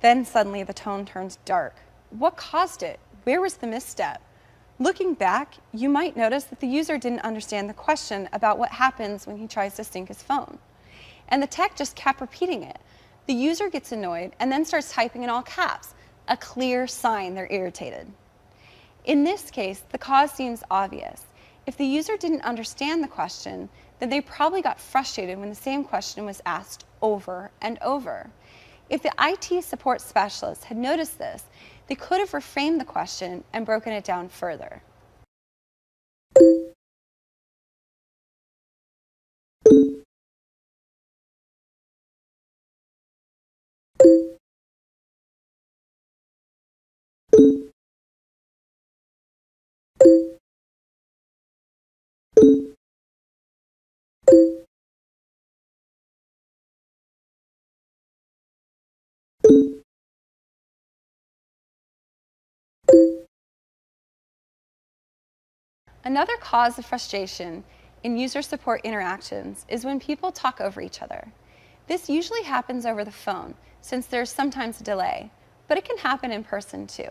Then suddenly the tone turns dark. What caused it? Where was the misstep? Looking back, you might notice that the user didn't understand the question about what happens when he tries to sync his phone. And the tech just kept repeating it. The user gets annoyed and then starts typing in all caps, a clear sign they're irritated. In this case, the cause seems obvious. If the user didn't understand the question, then they probably got frustrated when the same question was asked over and over. If the IT support specialist had noticed this, they could have reframed the question and broken it down further. Another cause of frustration in user support interactions is when people talk over each other. This usually happens over the phone, since there's sometimes a delay, but it can happen in person too.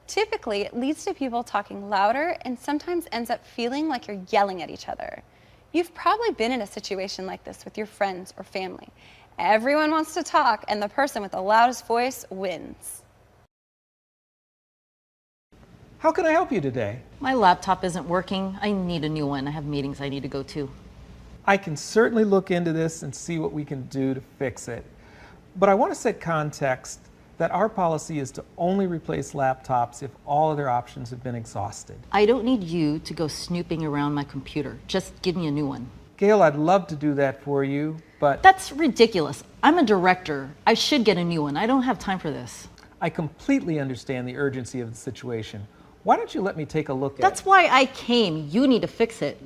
Typically, it leads to people talking louder and sometimes ends up feeling like you're yelling at each other. You've probably been in a situation like this with your friends or family. Everyone wants to talk, and the person with the loudest voice wins. How can I help you today? My laptop isn't working. I need a new one. I have meetings I need to go to. I can certainly look into this and see what we can do to fix it. But I want to set context that our policy is to only replace laptops if all other options have been exhausted. I don't need you to go snooping around my computer. Just give me a new one. Gail, I'd love to do that for you, but That's ridiculous. I'm a director. I should get a new one. I don't have time for this. I completely understand the urgency of the situation. Why don't you let me take a look at That's why I came. You need to fix it.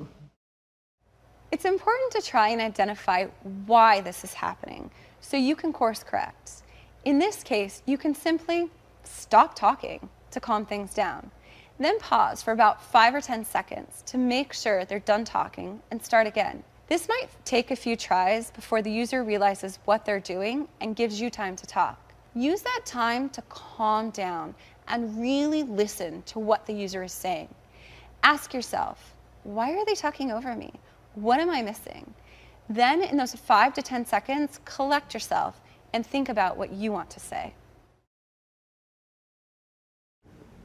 It's important to try and identify why this is happening so you can course correct. In this case, you can simply stop talking to calm things down. Then pause for about 5 or 10 seconds to make sure they're done talking and start again. This might take a few tries before the user realizes what they're doing and gives you time to talk. Use that time to calm down and really listen to what the user is saying. Ask yourself, why are they talking over me? What am I missing? Then in those 5 to 10 seconds, collect yourself and think about what you want to say.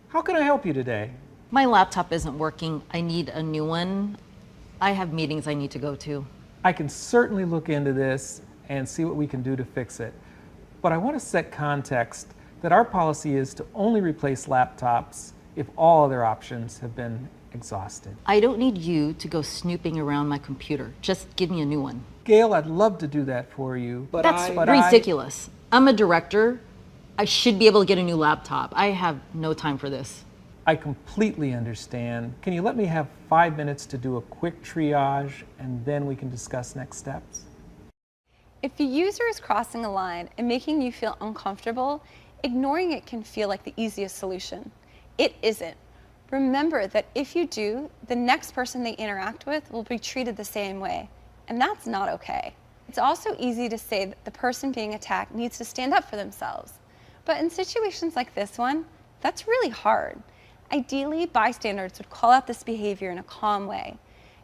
How can I help you today? My laptop isn't working. I need a new one. I have meetings I need to go to. I can certainly look into this and see what we can do to fix it. But I want to set context that our policy is to only replace laptops if all other options have been exhausted. I don't need you to go snooping around my computer. Just give me a new one. Gail, I'd love to do that for you, but That's ridiculous. I'm a director. I should be able to get a new laptop. I have no time for this. I completely understand. Can you let me have 5 minutes to do a quick triage and then we can discuss next steps? If the user is crossing a line and making you feel uncomfortable, ignoring it can feel like the easiest solution. It isn't. Remember that if you do, the next person they interact with will be treated the same way, and that's not okay. It's also easy to say that the person being attacked needs to stand up for themselves. But in situations like this one, that's really hard. Ideally, bystanders would call out this behavior in a calm way.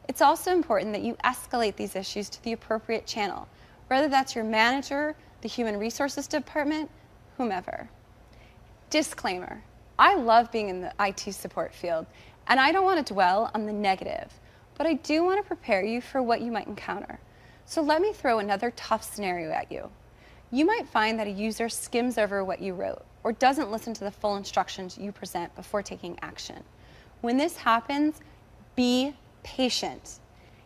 It's also important that you escalate these issues to the appropriate channel, whether that's your manager, the human resources department, whomever. Disclaimer, I love being in the IT support field, and I don't want to dwell on the negative, but I do want to prepare you for what you might encounter. So let me throw another tough scenario at you. You might find that a user skims over what you wrote or doesn't listen to the full instructions you present before taking action. When this happens, be patient.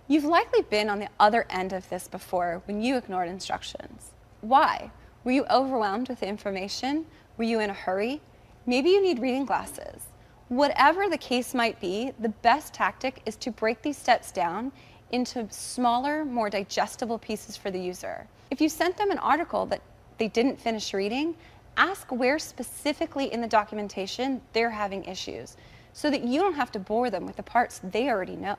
You've likely been on the other end of this before when you ignored instructions. Why? Were you overwhelmed with the information? Were you in a hurry? Maybe you need reading glasses. Whatever the case might be, the best tactic is to break these steps down into smaller, more digestible pieces for the user. If you sent them an article that they didn't finish reading, ask where specifically in the documentation they're having issues so that you don't have to bore them with the parts they already know.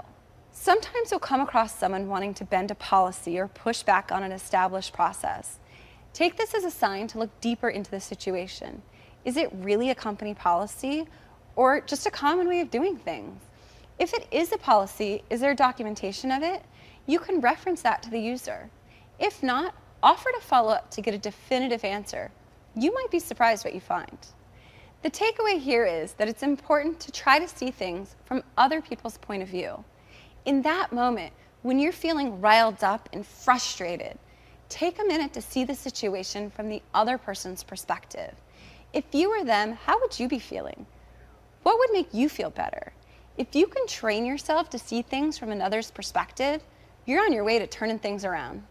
Sometimes you'll come across someone wanting to bend a policy or push back on an established process. Take this as a sign to look deeper into the situation. Is it really a company policy or just a common way of doing things? If it is a policy, is there documentation of it? You can reference that to the user. If not, offer to follow up to get a definitive answer. You might be surprised what you find. The takeaway here is that it's important to try to see things from other people's point of view. In that moment, when you're feeling riled up and frustrated, take a minute to see the situation from the other person's perspective. If you were them, how would you be feeling? What would make you feel better? If you can train yourself to see things from another's perspective, you're on your way to turning things around.